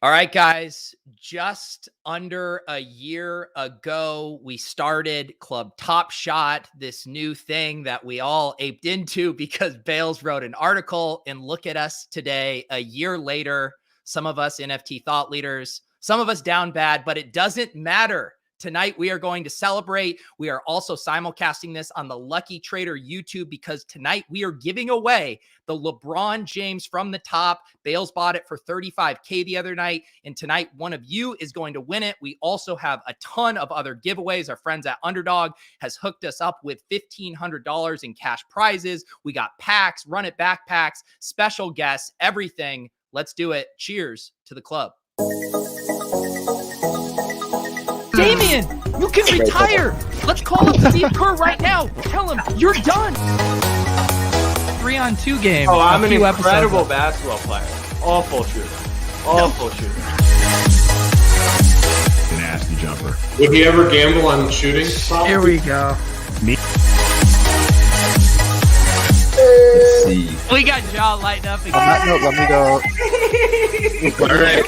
All right, guys, just under a year ago, we started Club Top Shot, this new thing that we all aped into because Bales wrote an article. And look at us today, a year later, some of us NFT thought leaders, some of us down bad, but it doesn't matter. Tonight, we are going to celebrate. We are also simulcasting this on the Lucky Trader YouTube because tonight we are giving away the LeBron James from the top. Bales bought it for $35K the other night, and tonight one of you is going to win it. We also have a ton of other giveaways. Our friends at Underdog has hooked us up with $1,500 in cash prizes. We got packs, run it backpacks, special guests, everything. Let's do it. Cheers to the club. Damian, you can retire. Let's call up Steve Kerr right now. Tell him you're done. 3-on-2 game. Oh, I'm an incredible basketball player. Awful shooter. Awful shooter. Nasty jumper. Would he ever gamble on shooting? Here we go. Me. We got Jaw lighting up again. On that note, let me go. All right.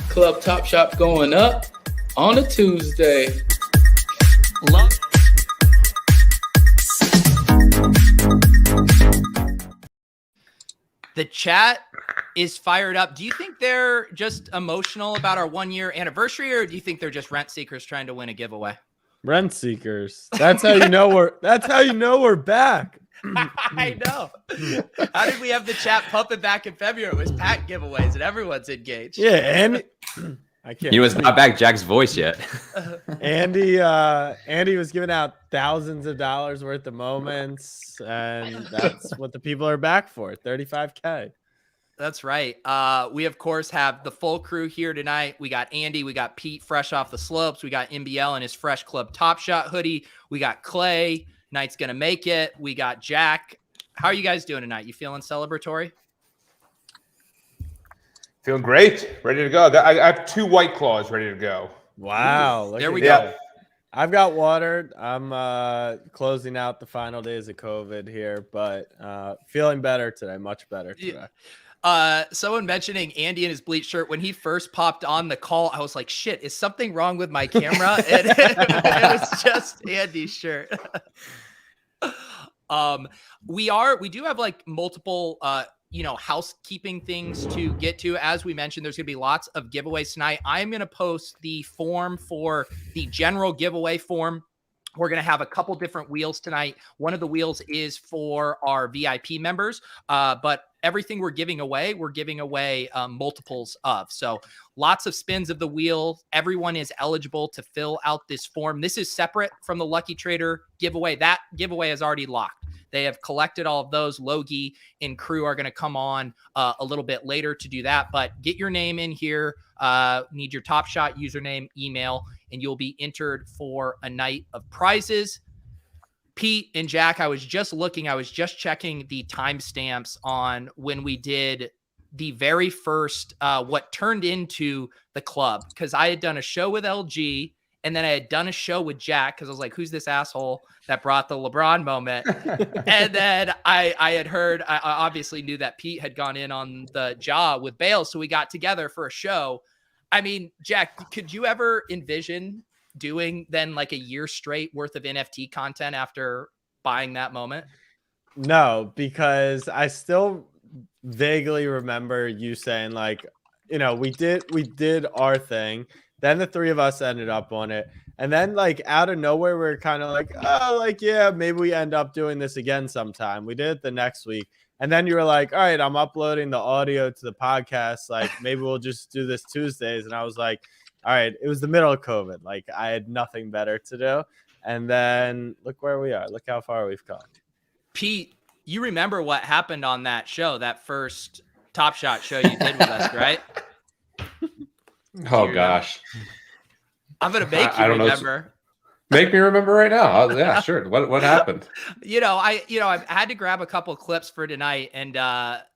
Club Top Shop going up on a Tuesday. Love. The chat is fired up. Do you think they're just emotional about our 1-year anniversary, or do you think they're just rent seekers trying to win a giveaway? Rent seekers. That's how you know we're back. I know. How did we have the chat pumping back in February? It was pack giveaways and everyone's engaged. Yeah, and I can't. He was not back Jack's voice yet. Andy was giving out thousands of dollars worth of moments, and that's what the people are back for. $35K. That's right. We of course have the full crew here tonight. We got Andy, we got Pete fresh off the slopes, we got NBL in his fresh Club Top Shot hoodie, we got Clay, Knight's gonna make it, we got Jack. How are you guys doing tonight? You feeling celebratory? Feeling great. Ready to go. I have 2 White Claws ready to go. Wow. There we go. go. I've got water. I'm closing out the final days of COVID here, but feeling better today. Much better today. Someone mentioning Andy in his bleach shirt. When he first popped on the call, I was like, shit, is something wrong with my camera? And it was just Andy's shirt. We do have like multiple housekeeping things to get to. As we mentioned, there's gonna be lots of giveaways tonight. I'm gonna post the form for the general giveaway form. We're going to have a couple different wheels tonight. One of the wheels is for our VIP members, but everything we're giving away multiples of. So lots of spins of the wheel. Everyone is eligible to fill out this form. This is separate from the Lucky Trader giveaway. That giveaway is already locked. They have collected all of those. Logie and crew are going to come on a little bit later to do that, but get your name in here. Need your Top Shot username, email, and you'll be entered for a night of prizes. Pete and Jack, I was just checking the timestamps on when we did the very first, what turned into the club, because I had done a show with LG, and then I had done a show with Jack, because I was like, who's this asshole that brought the LeBron moment? And then I had heard, I obviously knew that Pete had gone in on the job with Bales, so we got together for a show. I mean, Jack, could you ever envision doing then like a year straight worth of NFT content after buying that moment? No, because I still vaguely remember you saying like, we did our thing. Then the 3 of us ended up on it. And then like out of nowhere, we were kind of like, oh, like, yeah, maybe we end up doing this again sometime. We did it the next week. And then you were like, all right, I'm uploading the audio to the podcast. Like, maybe we'll just do this Tuesdays. And I was like, all right, it was the middle of COVID. Like, I had nothing better to do. And then look where we are. Look how far we've come. Pete, you remember what happened on that show, that first Top Shot show you did with us, right? Oh, gosh. I'm going to make you remember. Make me remember right now. Yeah, sure. What happened? I had to grab a couple of clips for tonight, and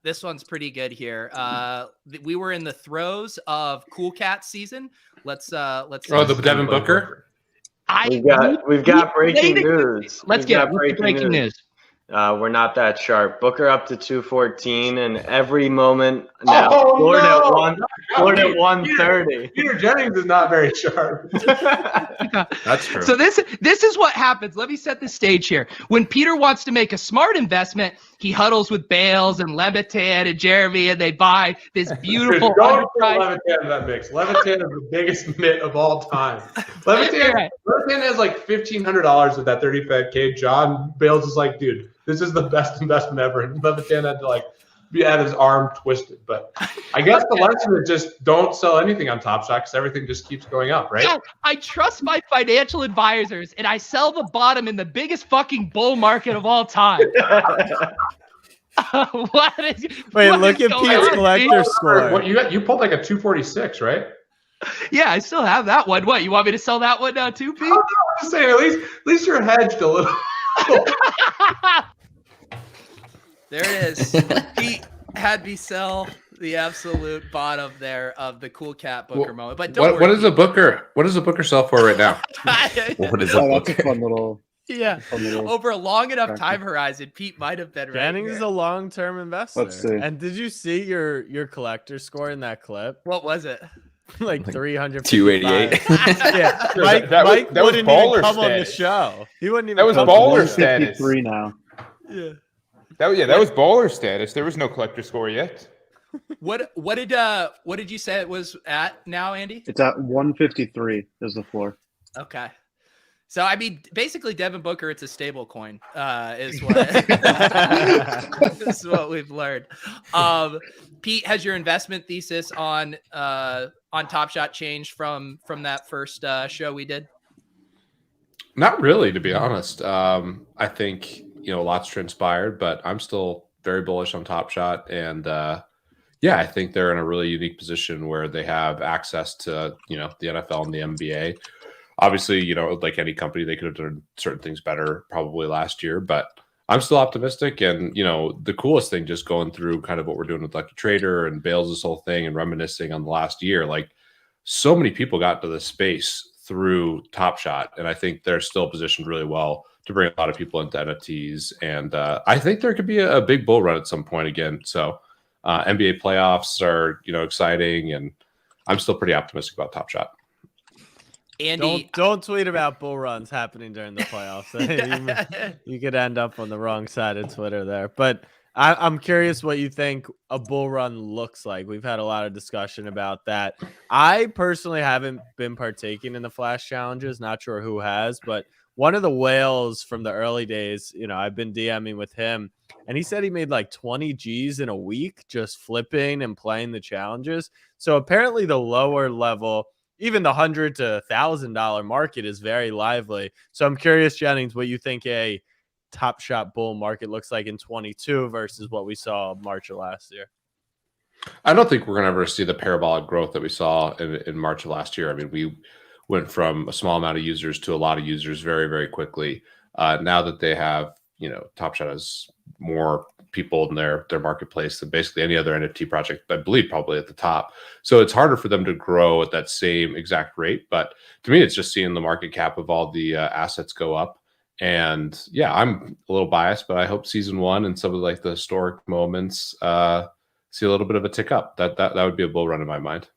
this one's pretty good here. We were in the throes of Cool Cat season. Let's the Devin Booker. We've got breaking news. Let's get breaking news. We're not that sharp. Booker up to 214, and every moment now. Oh, Floored no! at one. Floored at 130. Peter Jennings is not very sharp. That's true. So this is what happens. Let me set the stage here. When Peter wants to make a smart investment, he huddles with Bales and Levitan and Jeremy, and they buy this beautiful. Don't put Levitan in that mix. Levitan is the biggest mitt of all time. Levitan has like $1,500 with that 35K. John Bales is like, dude, this is the best investment ever. And Levitan had to like had his arm twisted. But I guess the lesson is just don't sell anything on Top Shot because everything just keeps going up, right? Yeah, I trust my financial advisors, and I sell the bottom in the biggest fucking bull market of all time. What is? Wait, what look is at going Pete's on, collector Pete? score. What you pulled like a 246, right? Yeah, I still have that one. What, you want me to sell that one now too, Pete? I'm just saying, at least you're hedged a little. There it is. Pete had me sell the absolute bottom there of the cool cat Booker moment. But don't What is a Booker? What does a Booker sell for right now? What is a Oh, that's a Booker? fun little. Yeah. Fun little Over a long enough time horizon, Pete might have been right. Jennings is a long-term investor. Let's see. And did you see your collector score in that clip? What was it? Like 300. 288. Yeah, Mike that was wouldn't even baller come on the status. show. He wouldn't even. That was come on baller the show. status. 153 now. Yeah. That was baller status. There was no collector score yet. What did you say it was at now, Andy? It's at 153 is the floor. Okay. So I mean, basically, Devin Booker, it's a stable coin, is what is what we've learned. Pete, has your investment thesis on Top Shot changed from that first show we did? Not really, to be honest. I think a lot's transpired, but I'm still very bullish on Top Shot, and yeah, I think they're in a really unique position where they have access to the NFL and the NBA. Obviously, like any company, they could have done certain things better probably last year, but I'm still optimistic. And, the coolest thing just going through kind of what we're doing with Lucky Trader and Bales, this whole thing, and reminiscing on the last year, like so many people got to this space through Top Shot. And I think they're still positioned really well to bring a lot of people into NFTs. And I think there could be a big bull run at some point again. So NBA playoffs are, exciting. And I'm still pretty optimistic about Top Shot. Andy, don't tweet about bull runs happening during the playoffs. You could end up on the wrong side of Twitter there. But I'm curious what you think a bull run looks like. We've had a lot of discussion about that. I personally haven't been partaking in the flash challenges. Not sure who has, but one of the whales from the early days, I've been DMing with him, and he said he made like 20 G's in a week just flipping and playing the challenges. So apparently the lower level, even the $100 to $1,000 market is very lively. So I'm curious, Jennings, what you think a Top Shot bull market looks like in 22 versus what we saw March of last year. I don't think we're going to ever see the parabolic growth that we saw in March of last year. I mean, we went from a small amount of users to a lot of users very, very quickly. Now that they have, Top Shot has more people in their marketplace than basically any other NFT project, I believe probably at the top. So it's harder for them to grow at that same exact rate. But to me, it's just seeing the market cap of all the assets go up. And yeah, I'm a little biased, but I hope season one and some of like the historic moments see a little bit of a tick up. That would be a bull run in my mind.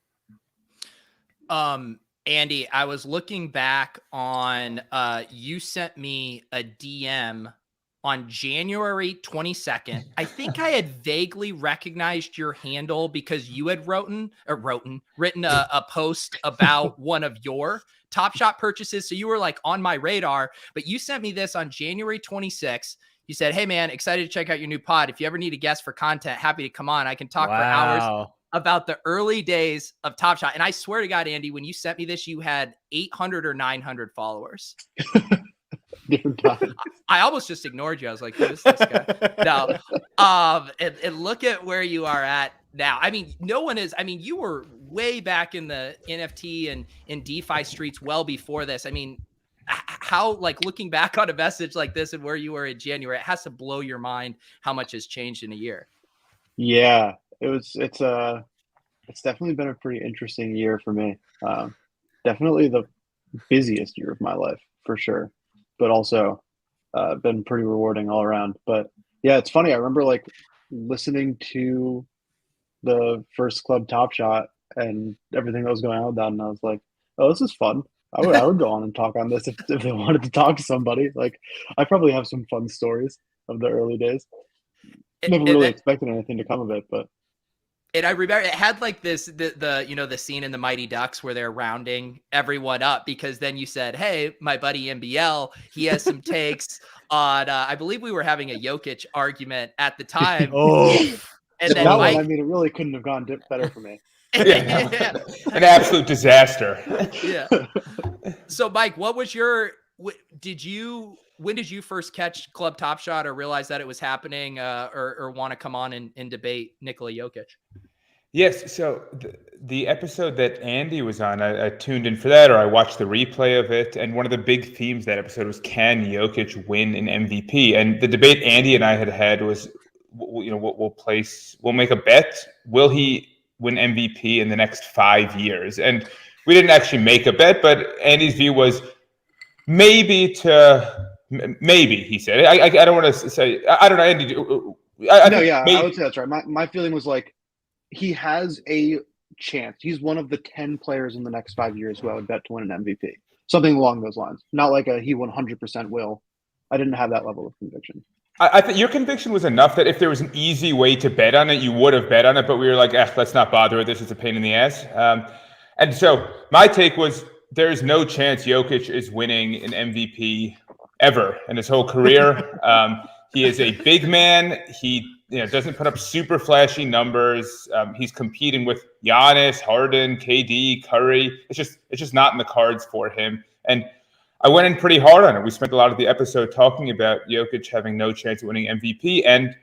Andy, I was looking back on you sent me a DM on January 22nd. I think I had vaguely recognized your handle because you had written a post about one of your Top Shot purchases. So you were like on my radar, but you sent me this on January 26th. You said, "Hey man, excited to check out your new pod. If you ever need a guest for content, happy to come on. I can talk for hours about the early days of Top Shot." And I swear to God, Andy, when you sent me this, you had 800 or 900 followers. I almost just ignored you. I was like, who is this guy? No. And look at where you are at now. I mean, you were way back in the NFT and in DeFi streets well before this. I mean, how, like, looking back on a message like this and where you were in January, it has to blow your mind how much has changed in a year. Yeah, it's definitely been a pretty interesting year for me. Definitely the busiest year of my life for sure, but also been pretty rewarding all around. But yeah, it's funny. I remember like listening to the first Club Top Shot and everything that was going on with that, and I was like, oh, this is fun. I would go on and talk on this if they wanted to talk to somebody. Like, I probably have some fun stories of the early days. Never really expected anything to come of it, but. And I remember it had like this, the scene in the Mighty Ducks where they're rounding everyone up, because then you said, hey, my buddy MBL, he has some takes on, I believe we were having a Jokic argument at the time. And then that Mike, one, I mean, it really couldn't have gone better for me. Yeah. An absolute disaster. Yeah. So Mike, what was your, when did you first catch Club Top Shot or realize that it was happening, or want to come on and debate Nikola Jokic? Yes, so the episode that Andy was on, I tuned in for that, or I watched the replay of it, and one of the big themes that episode was, can Jokic win an MVP? And the debate Andy and I had was, we'll make a bet. Will he win MVP in the next 5 years? And we didn't actually make a bet, but Andy's view was maybe, he said. I don't want to say, I don't know, Andy. I would say that's right. My feeling was like, he has a chance. He's one of the 10 players in the next 5 years who I would bet to win an MVP. Something along those lines. Not like he 100% will. I didn't have that level of conviction. I think your conviction was enough that if there was an easy way to bet on it, you would have bet on it. But we were like, let's not bother with this. It's a pain in the ass. And so my take was, there is no chance Jokic is winning an MVP ever in his whole career. He is a big man. He doesn't put up super flashy numbers. He's competing with Giannis, Harden, KD, Curry. It's just not in the cards for him. And I went in pretty hard on it. We spent a lot of the episode talking about Jokic having no chance of winning MVP, and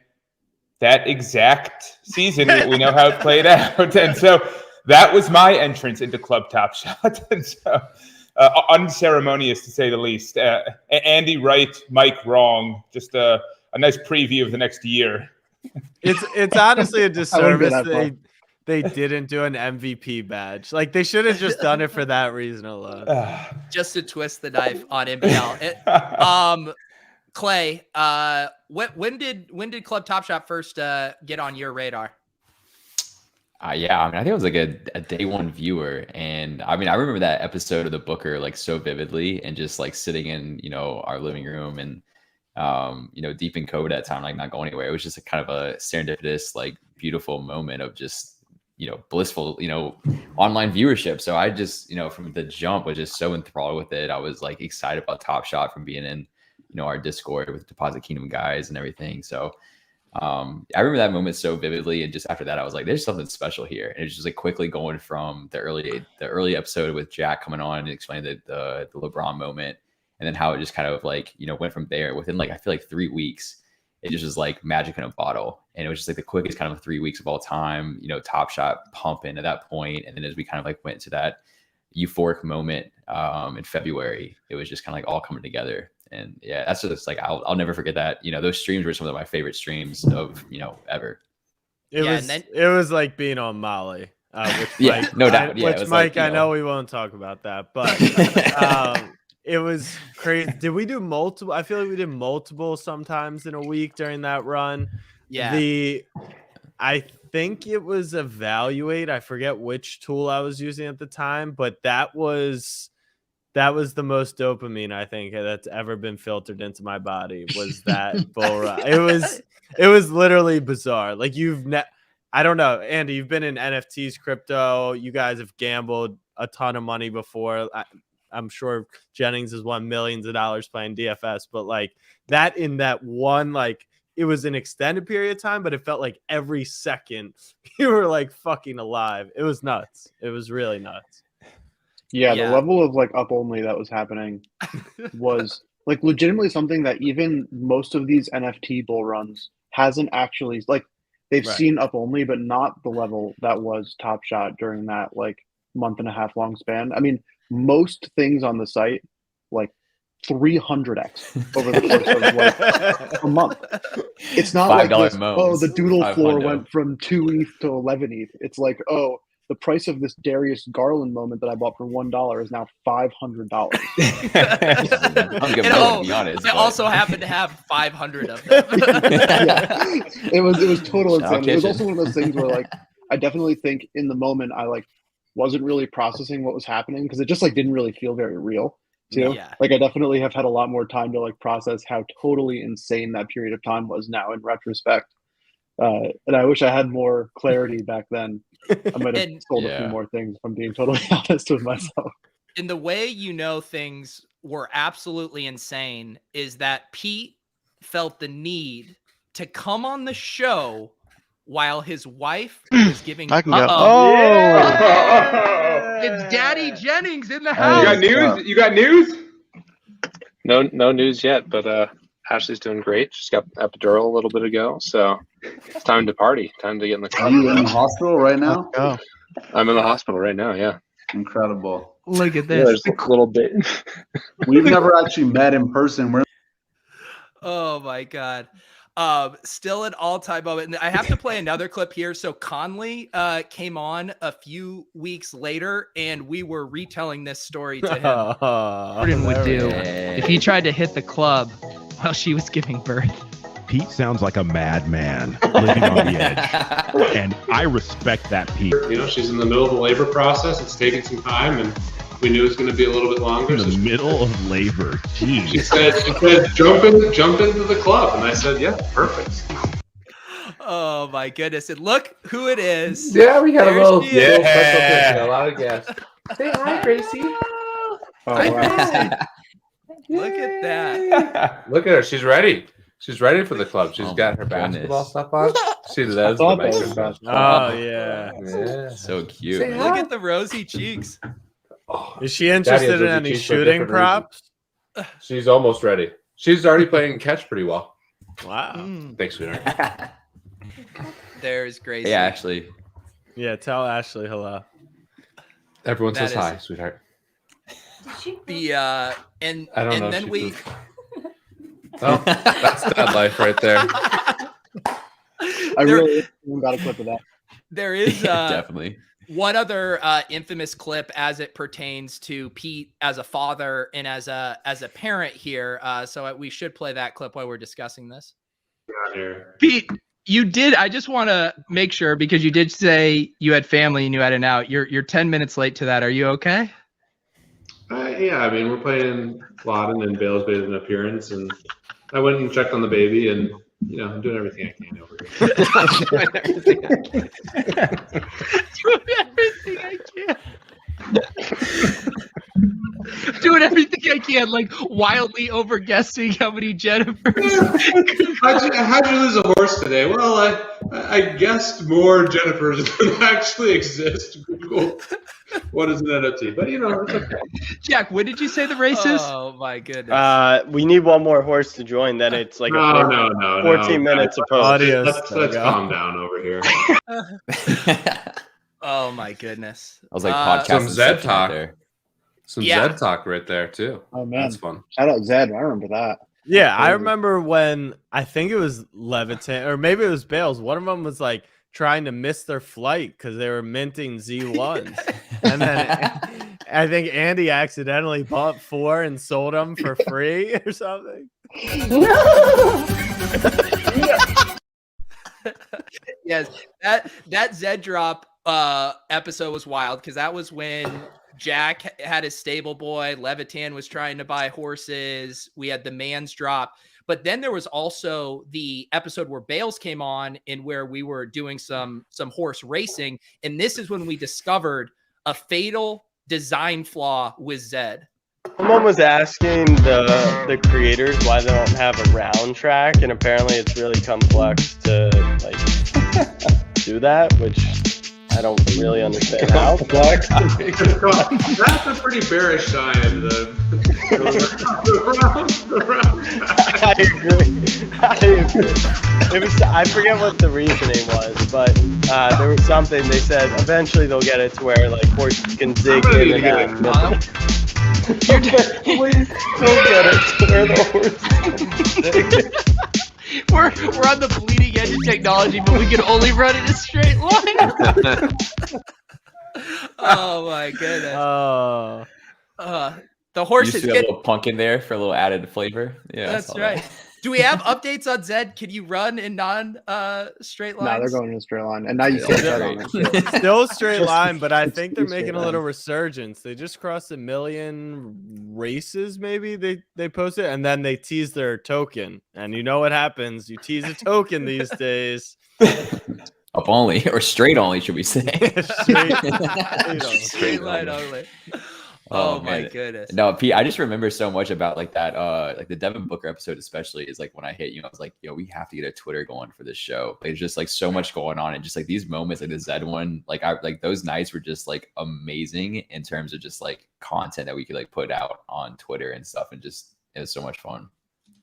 that exact season, we know how it played out. And so that was my entrance into Club Top Shot. And so unceremonious, to say the least. Andy right, Mike wrong. Just a nice preview of the next year. It's honestly a disservice they didn't do an MVP badge. Like, they should have just done it for that reason alone. Just to twist the knife on NBL. Clay, when did Club Top Shot first get on your radar? Yeah, I mean, I think I was like a day one viewer, and I mean, I remember that episode of the Booker like so vividly, and just like sitting in our living room and deep in COVID at that time, like not going anywhere. It was just a kind of a serendipitous, like beautiful moment of just blissful online viewership. So I just from the jump was just so enthralled with it. I was like excited about Top Shot from being in our Discord with Deposit Kingdom guys and everything. So I remember that moment so vividly, and just after that I was like, there's something special here. And it's just like quickly going from the early episode with Jack coming on and explaining the LeBron moment, and then how it just kind of like went from there. Within like I feel like 3 weeks, it just was like magic in a bottle, and it was just like the quickest kind of 3 weeks of all time. Top Shot pumping at that point, and then as we kind of like went to that euphoric moment in February, it was just kind of like all coming together. And yeah, that's just like I'll never forget that. Those streams were some of my favorite streams of ever. It was like being on Molly. Mike, no doubt. Yeah, which Mike, I know we won't talk about that, but it was crazy. Did we do multiple? I feel like we did multiple sometimes in a week during that run. Yeah. I think it was Evaluate. I forget which tool I was using at the time, but that was the most dopamine I think that's ever been filtered into my body, was that bull run. It was literally bizarre. Like I don't know, Andy, you've been in NFTs, crypto. You guys have gambled a ton of money before. I'm sure Jennings has won millions of dollars playing DFS, but like that in that one, like it was an extended period of time, but it felt like every second you were like fucking alive. It was nuts. It was really nuts. Yeah, the level of like up only that was happening was like legitimately something that even most of these NFT bull runs hasn't actually, like, they've seen up only, but not the level that was Top Shot during that like month and a half long span. I mean, most things on the site like 300x over the course of like a month. It's not like this, the doodle floor went from 2 ETH to 11 ETH. It's like, the price of this Darius Garland moment that I bought for $1 is now $500. I'll give it to be honest. They also happen to have 500 of them. It was total insanity. It was also one of those things where like I definitely think in the moment I like wasn't really processing what was happening because it just like didn't really feel very real too. Yeah. Like I definitely have had a lot more time to like process how totally insane that period of time was now in retrospect. And I wish I had more clarity back then. I might have sold a few more things if I'm being totally honest with myself. And the way you know things were absolutely insane is that Pete felt the need to come on the show while his wife was giving. I can go. It's Daddy Jennings in the house. You got news? No news yet, but Ashley's doing great. She's got epidural a little bit ago, so it's time to party. Time to get in the car. Are you in the hospital right now? Oh, I'm in the hospital right now. Yeah. Incredible. Look at Yeah, this. there's a little bit. We've never actually met in person. Oh my God. Still an all-time moment. And I have to play another clip here. So Conley came on a few weeks later and we were retelling this story to him. Jordan would do if he tried to hit the club while she was giving birth. Pete sounds like a madman living on the edge. And I respect that, Pete. You know, she's in the middle of the labor process. It's taking some time, and we knew it was going to be a little bit longer. In the middle of labor. Jeez. She said, jump into the club. And I said, yeah, perfect. Oh my goodness. And look who it is. Yeah, we got a little There she is. special picture. A lot of guests. Say hi, Gracie. Hi, Gracie. Look at that. Look at her. She's ready. She's ready for the club. She's got her basketball stuff on. See that? Oh yeah. So cute. Look at the rosy cheeks. Is she interested in any shooting props? She's almost ready. She's already playing catch pretty well. Wow. Thanks, sweetheart. There's Gracie. Hey, Ashley. Yeah, tell Ashley hello. Everyone That says hi, is- sweetheart. The and I don't know if then she we pooped. Oh, that's dad life right there. I really got a clip of that. there is Definitely. one other infamous clip as it pertains to Pete as a father and as a parent here. So we should play that clip while we're discussing this. Pete, you did. I just want to make sure because you did say you had family and you had an out. You're 10 minutes late to that. Are you okay? Yeah, I mean, we're playing Loudon and Bales made an appearance, and I went and checked on the baby, and you know, I'm doing everything I can over here. Doing everything I can. Doing everything I can, like wildly over guessing how many Jennifers. How'd you lose a horse today? Well, I guessed more Jennifers than actually exist. Google, what is an NFT? But you know, it's okay. Jack, when did you say the race is? Oh my goodness. We need one more horse to join. Then it's like No, 14 minutes a post. Let's calm down over here. Oh my goodness. I was like Uh, podcasting Some Zed talk. there. Some Yeah. Zed talk right there too. Oh man, That's fun. shout out Zed. I remember that. Yeah, I remember when I think it was Levitan or maybe it was Bales. One of them was like trying to miss their flight because they were minting Z1s. And then I think Andy accidentally bought 4 and sold them for free or something. Yes, that Zed drop episode was wild because that was when Jack had his stable boy, Levitan was trying to buy horses, we had the man's drop, but then there was also the episode where Bales came on and where we were doing some horse racing, and this is when we discovered a fatal design flaw with Zed. Someone was asking the creators why they don't have a round track, and apparently it's really complex to like do that, which I don't really understand how. That's a pretty bearish sign of the round. I agree. It was, I forget what the reasoning was, but there was something they said eventually they'll get it to where like horses can dig in and out. Please don't get it to where the horses can dig. We're on the bleeding edge of technology, but we can only run in a straight line. Oh my goodness. Oh, The horse You is just threw a little punk in there for a little added flavor. Yeah, That's right. Do we have updates on Zed? Can you run in straight No, lines? they're going in a straight line, and now you can't bet on it. still straight Just- line, but I it's think they're two straight making a little lines. resurgence. They just crossed 1 million races, maybe they posted, and then they teased their token. And you know what happens? You tease a token these days. Up only or straight only, should we say? Straight line only. Oh my goodness. No, Pete, I just remember so much about like that, like the Devin Booker episode, especially is like when I hit you, I was like, yo, we have to get a Twitter going for this show. Like, there's just like so much going on. And just like these moments, like the Zed one, like those nights were just like amazing in terms of just like content that we could like put out on Twitter and stuff. And just, it was so much fun.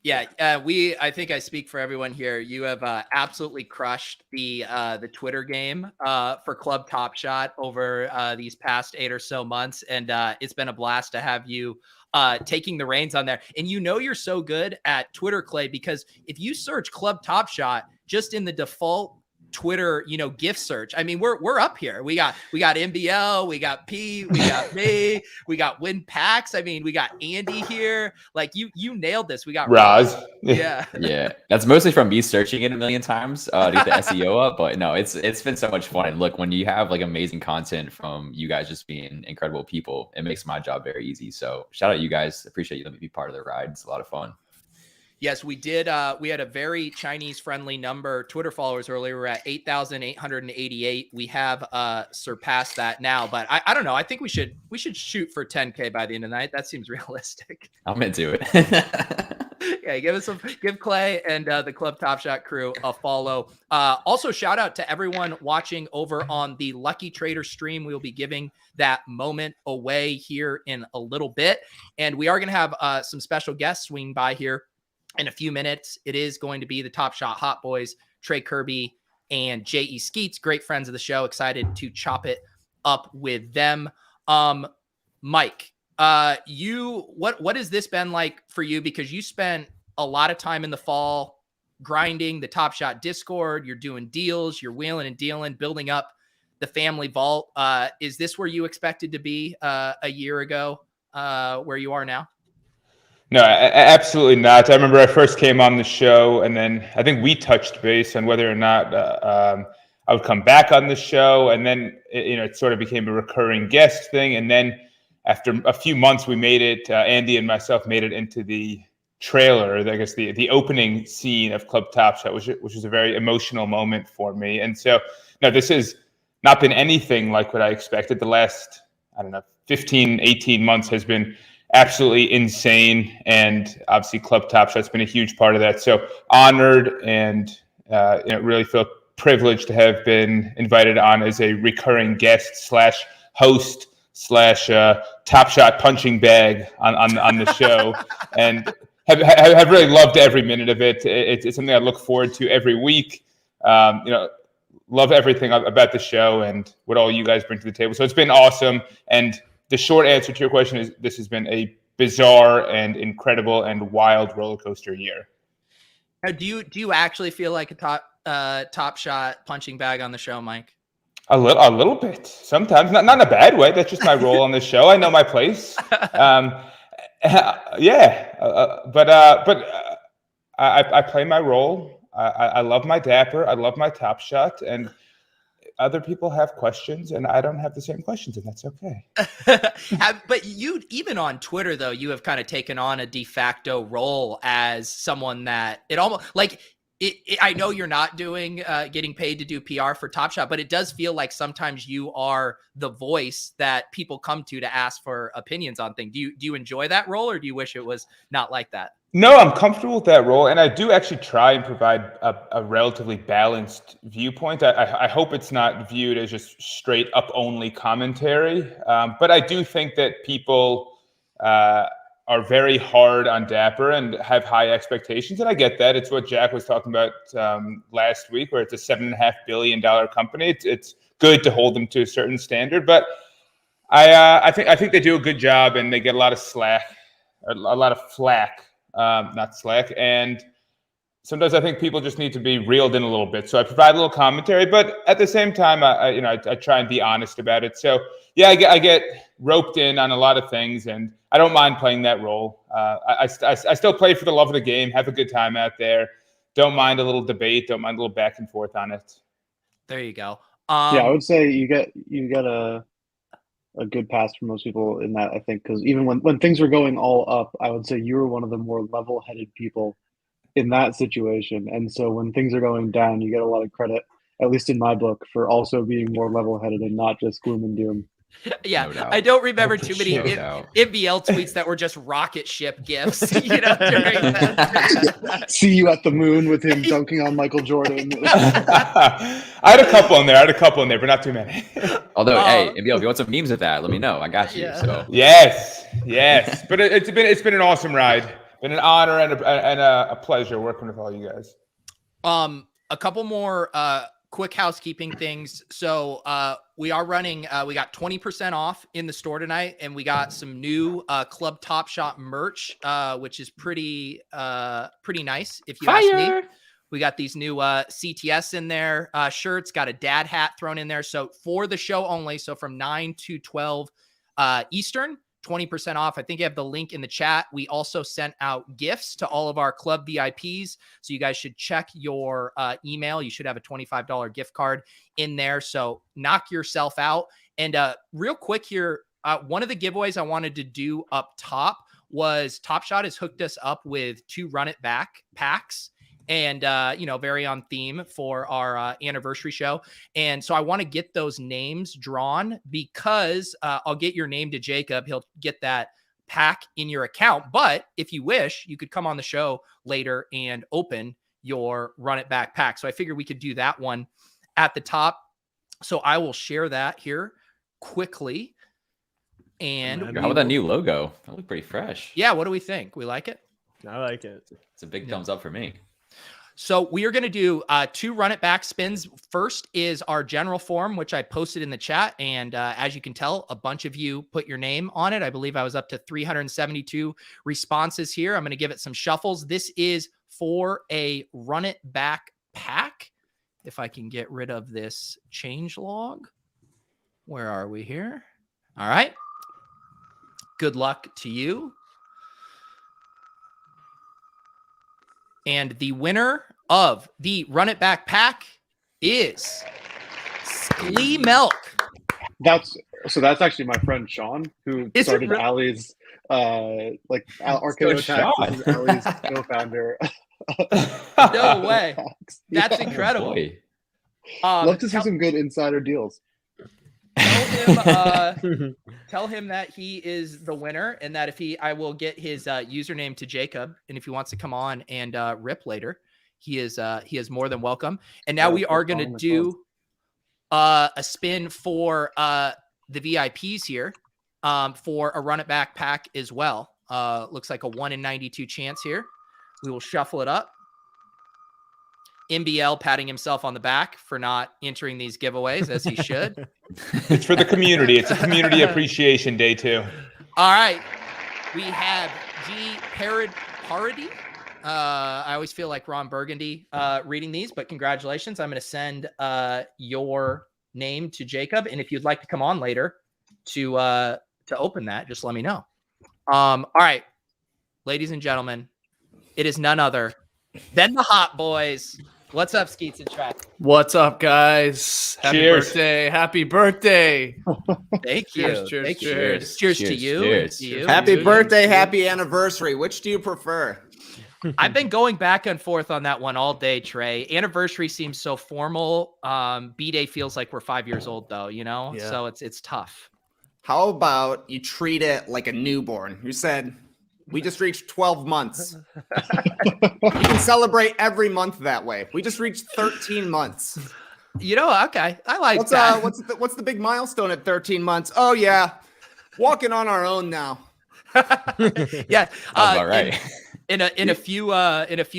Yeah, I think I speak for everyone here. You have absolutely crushed the Twitter game for Club Top Shot over these past 8 or so months, and it's been a blast to have you taking the reins on there. And you're so good at Twitter, Clay, because if you search Club Top Shot just in the default Twitter, gift search, I mean, we're up here. We got MBL, we got Pete, we got me, we got Win Packs. I mean, we got Andy here. Like you nailed this. We got Roz. Yeah. Yeah. That's mostly from me searching it 1 million times to get the SEO up. But no, it's been so much fun. And look, when you have like amazing content from you guys just being incredible people, it makes my job very easy. So shout out you guys. Appreciate you letting me be part of the ride. It's a lot of fun. Yes, we did. We had a very Chinese-friendly number Twitter followers earlier. We're at 8,888. We have surpassed that now, but I don't know. I think we should shoot for 10K by the end of the night. That seems realistic. I'm into it. Yeah, give Clay and the Club Top Shot crew a follow. Also, shout out to everyone watching over on the Lucky Trader stream. We will be giving that moment away here in a little bit, and we are going to have some special guests swing by here in a few minutes. It is going to be the Top Shot Hot Boys, Trey Kirby and J.E. Skeets, great friends of the show. Excited to chop it up with them. Mike, what has this been like for you? Because you spent a lot of time in the fall grinding the Top Shot Discord. You're doing deals, you're wheeling and dealing, building up the family vault. Is this where you expected to be a year ago, where you are now? No, absolutely not. I remember I first came on the show, and then I think we touched base on whether or not I would come back on the show, and then it sort of became a recurring guest thing. And then after a few months, we made it. Andy and myself made it into the trailer, I guess the opening scene of Club Top Shot, which was a very emotional moment for me. And so, no, this has not been anything like what I expected. The last, 15, 18 months has been absolutely insane, and obviously Club Top Shot's been a huge part of that. So honored and really feel privileged to have been invited on as a recurring guest / host / Top Shot punching bag on the show, and have really loved every minute of it. It's something I look forward to every week. Love everything about the show and what all you guys bring to the table. So it's been awesome. And the short answer to your question is this has been a bizarre and incredible and wild roller coaster year. Now, do you actually feel like a top shot punching bag on the show, Mike? A little bit sometimes, not in a bad way. That's just my role on the show. I know my place. But I play my role. I love my dapper. I love my Top Shot, and other people have questions, and I don't have the same questions, and that's okay. But you, even on Twitter, though, you have kind of taken on a de facto role as someone that it almost like it. I know you're not doing getting paid to do PR for Top Shot, but it does feel like sometimes you are the voice that people come to ask for opinions on things. Do you enjoy that role, or do you wish it was not like that? No, I'm comfortable with that role, and I do actually try and provide a relatively balanced viewpoint. I hope it's not viewed as just straight up only commentary, but I do think that people are very hard on Dapper and have high expectations, and I get that. It's what Jack was talking about last week, where it's a $7.5 billion company. It's good to hold them to a certain standard, but I think they do a good job, and they get a lot of slack, a lot of flack. Not slack. And sometimes I think people just need to be reeled in a little bit. So I provide a little commentary, but at the same time, I try and be honest about it. So yeah, I get roped in on a lot of things, and I don't mind playing that role. I still play for the love of the game, have a good time out there. Don't mind a little debate, don't mind a little back and forth on it. There you go. Yeah, I would say you get a good pass for most people in that, I think, because even when things were going all up, I would say you were one of the more level-headed people in that situation. And so when things are going down, you get a lot of credit, at least in my book, for also being more level-headed and not just gloom and doom. Yeah, No I don't remember too many NBL tweets that were just rocket ship gifts, you know, during that. See you at the moon with him dunking on Michael Jordan. I had a couple in there, but not too many. Although, hey, NBL, if you want some memes of that, let me know. I got you. Yeah. So Yes. But it's been an awesome ride. Been an honor and a pleasure working with all you guys. A couple more quick housekeeping things. So we are running, we got 20% off in the store tonight, and we got some new Club Top Shot merch, which is pretty nice if you ask me. We got these new CTS in there, shirts, got a dad hat thrown in there. So for the show only, so from 9 to 12 Eastern, 20% off. I think you have the link in the chat. We also sent out gifts to all of our club VIPs. So you guys should check your email. You should have a $25 gift card in there. So knock yourself out. And real quick here, one of the giveaways I wanted to do up top was Top Shot has hooked us up with 2 Run It Back packs. And, very on theme for our anniversary show. And so I want to get those names drawn because I'll get your name to Jacob. He'll get that pack in your account. But if you wish, you could come on the show later and open your Run It Back pack. So I figured we could do that one at the top. So I will share that here quickly. And how about that new logo? That looked pretty fresh. Yeah. What do we think? We like it? I like it. It's a big thumbs up for me. So we are going to do 2 Run It Back spins. First is our general form, which I posted in the chat. And as you can tell, a bunch of you put your name on it. I believe I was up to 372 responses here. I'm going to give it some shuffles. This is for a Run It Back pack. If I can get rid of this change log. Where are we here? All right. Good luck to you. And the winner of the Run It Back pack is Sklee Milk. That's actually my friend Sean, who started Allie's RKO Tax. This is Allie's co-founder. No way. That's incredible. Love to see some good insider deals. Tell him that he is the winner, and that I will get his username to Jacob, and if he wants to come on and rip later, he is more than welcome. And now we are going to do a spin for the VIPs here for a Run It Back pack as well. Looks like a 1 in 92 chance here. We will shuffle it up. MBL patting himself on the back for not entering these giveaways as he should. It's for the community. It's a community appreciation day too. All right. We have G. Parody. I always feel like Ron Burgundy reading these, but congratulations. I'm going to send your name to Jacob. And if you'd like to come on later to open that, just let me know. All right. Ladies and gentlemen, it is none other than the Hot Boys. What's up, Skeets and Track? What's up, guys? Happy birthday. Happy birthday. Thank you. Cheers to you. Happy birthday. Happy anniversary. Which do you prefer? I've been going back and forth on that one all day, Trey. Anniversary seems so formal. Bday feels like we're 5 years old, though, Yeah. So it's tough. How about you treat it like a newborn? You said, we just reached 12 months. You can celebrate every month that way. We just reached 13 months. Okay. I like that. What's the big milestone at 13 months? Oh, yeah. Walking on our own now. Yeah. All right. In a few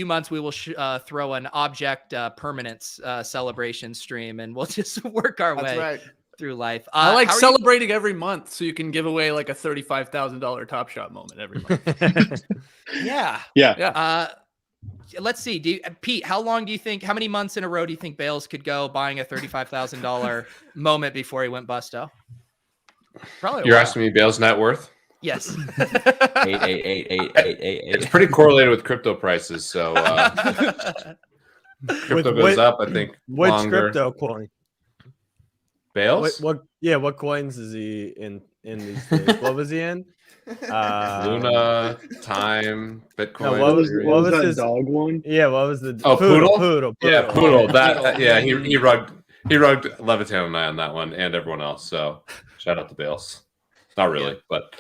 months, we will throw an object permanence celebration stream, and we'll just work our way through life. I like celebrating every month, so you can give away like a $35,000 Top Shot moment every month. Yeah. let's see. Pete, how many months in a row do you think Bales could go buying a $35,000 moment before he went busto? Probably. You're asking me Bales' net worth? Yes. 8888888. It's pretty correlated with crypto prices. So crypto goes up, I think. Which longer. crypto coin? Bales? What coins is he in these days? What was he in? Luna, Time, Bitcoin. No, what was that his dog one? Yeah, what was the Poodle? Yeah, Poodle. He rugged Levitan and I on that one, and everyone else. So shout out to Bales. Not really, but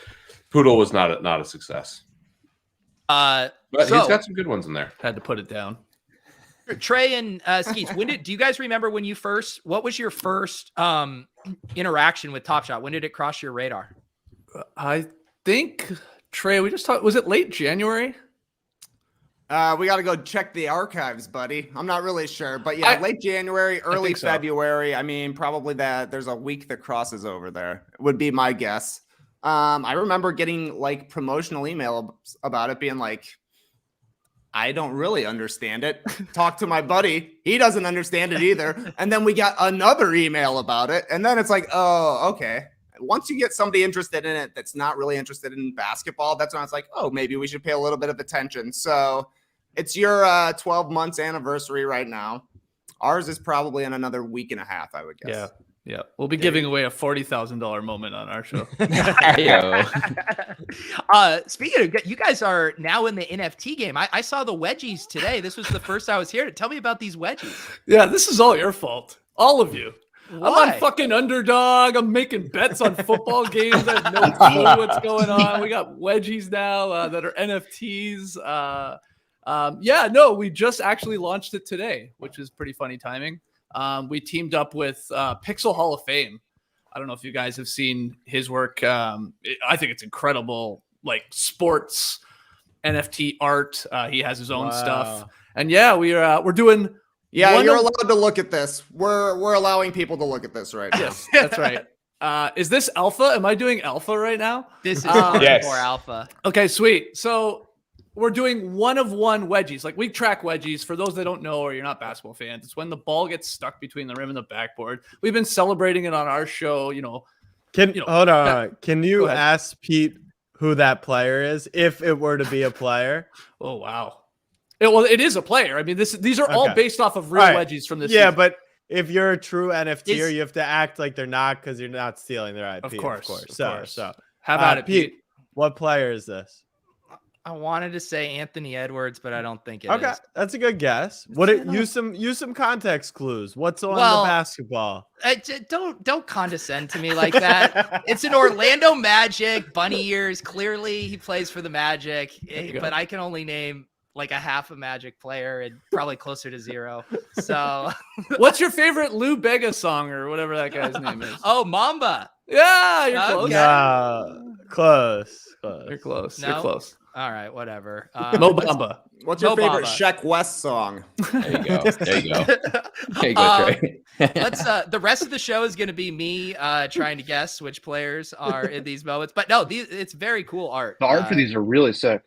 Poodle was not a success. But he's got some good ones in there. Had to put it down. Trey and Skeets, do you guys remember what was your first interaction with Top Shot? When did it cross your radar? I think, Trey, we just talked, was it late January? We got to go check the archives, buddy. I'm not really sure, but yeah, late January, early February. I mean, probably there's a week that crosses over there, would be my guess. I remember getting like promotional emails about it being like, I don't really understand it. Talk to my buddy. He doesn't understand it either. And then we got another email about it. And then it's like, oh, okay. Once you get somebody interested in it that's not really interested in basketball, that's when it's like, oh, maybe we should pay a little bit of attention. So it's your 12 months anniversary right now. Ours is probably in another week and a half, I would guess. Yeah. We'll be giving away a $40,000 moment on our show. Speaking of, you guys are now in the NFT game. I saw the wedgies today. This was the first I was here. Tell me about these wedgies. Yeah, this is all your fault. All of you. Why? I'm on fucking Underdog. I'm making bets on football games. I have no clue what's going on. We got wedgies now that are NFTs. We just actually launched it today, which is pretty funny timing. We teamed up with Pixel Hall of Fame. I don't know if you guys have seen his work. I think it's incredible, like sports NFT art. He has his own stuff, and we're doing. Yeah, you're allowed to look at this. We're allowing people to look at this right now. Yes, that's right. Is this alpha? Am I doing alpha right now? This is more alpha. Okay, sweet. So we're doing 1-of-1 wedgies. Like, we track wedgies. For those that don't know or you're not basketball fans, it's when the ball gets stuck between the rim and the backboard. We've been celebrating it on our show. Hold on. Can you ask Pete who that player is, if it were to be a player? Oh, wow. It is a player. I mean, these are all based off of real wedgies from this season. But if you're a true NFTer, you have to act like they're not, because you're not stealing their IP. Of course. So how about it, Pete? What player is this? I wanted to say Anthony Edwards, but I don't think it is. Okay, that's a good guess. Use some context clues. What's on the basketball? Don't condescend to me like that. It's an Orlando Magic, bunny ears. Clearly, he plays for the Magic, but I can only name like a half a Magic player and probably closer to zero. So, what's your favorite Lou Bega song or whatever that guy's name is? Oh, Mamba. Yeah, you're close. Close. You're close. No? You're close. All right, whatever. Mo Bamba. What's your favorite Sheck West song? There you go. There you go, Trey. Let's. The rest of the show is going to be me trying to guess which players are in these moments. But no, it's very cool art. The art for these are really sick.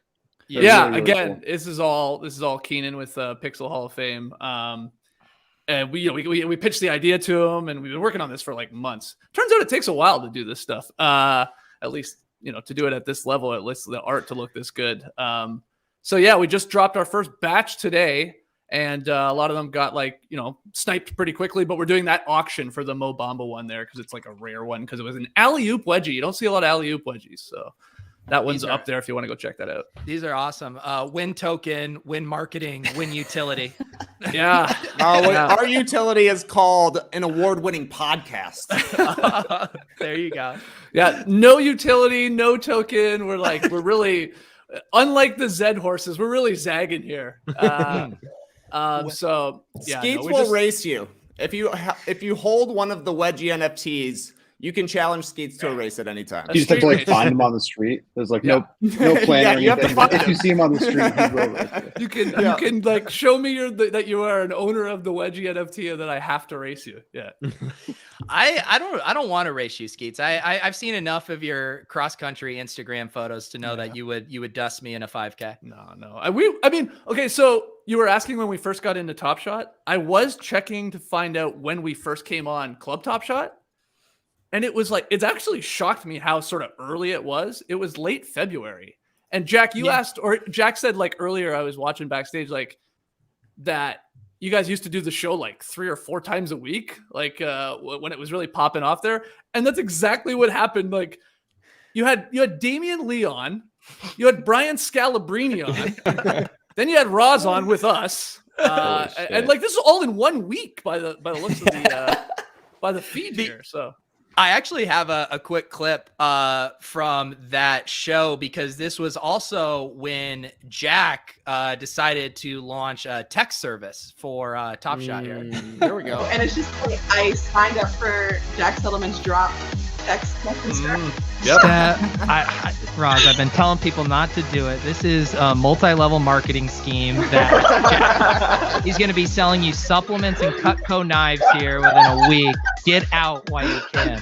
Yeah. Really, Again, cool. this is all Keenan with Pixel Hall of Fame. And we pitched the idea to him, and we've been working on this for like months. Turns out it takes a while to do this stuff. At least, to do it at this level, at least the art to look this good. We just dropped our first batch today, and a lot of them got sniped pretty quickly, but we're doing that auction for the Mo Bamba one there, because it's like a rare one, because it was an alley-oop wedgie. You don't see a lot of alley-oop wedgies, so that one's up there if you want to go check that out. These are awesome. Win token, win marketing, win utility. Yeah. Our utility is called an award-winning podcast. There you go. Yeah. No utility, no token. We're really, unlike the Zed horses, we're really zagging here. Skeets will race you. If you hold one of the wedgie NFTs, you can challenge Skeets to a race at any time. You just have to find him on the street. There's no plan or anything. If you see him on the street, he will race you. You can show me that you are an owner of the wedgie NFT, and that I have to race you. Yeah. I don't want to race you, Skeets. I've seen enough of your cross country Instagram photos to know that you would dust me in a 5K. No. I mean, okay, so you were asking when we first got into Top Shot. I was checking to find out when we first came on Club Top Shot. And it was like, it's actually shocked me how sort of early it was. It was late February. And Jack, you asked, or Jack said like earlier, I was watching backstage, like that you guys used to do the show like 3 or 4 times a week, like when it was really popping off there. And that's exactly what happened. Like you had Damian Lee on, you had Brian Scalabrine on, then you had Roz on with us. And like this is all in 1 week by the looks of by the feed here. So I actually have a quick clip from that show, because this was also when Jack decided to launch a text service for Top Shot here. There we go. And it's just like I signed up for Jack Settleman's drop text message. Roz, I've been telling people not to do it. This is a multi-level marketing scheme that he's going to be selling you supplements and Cutco knives here within a week. Get out while you can.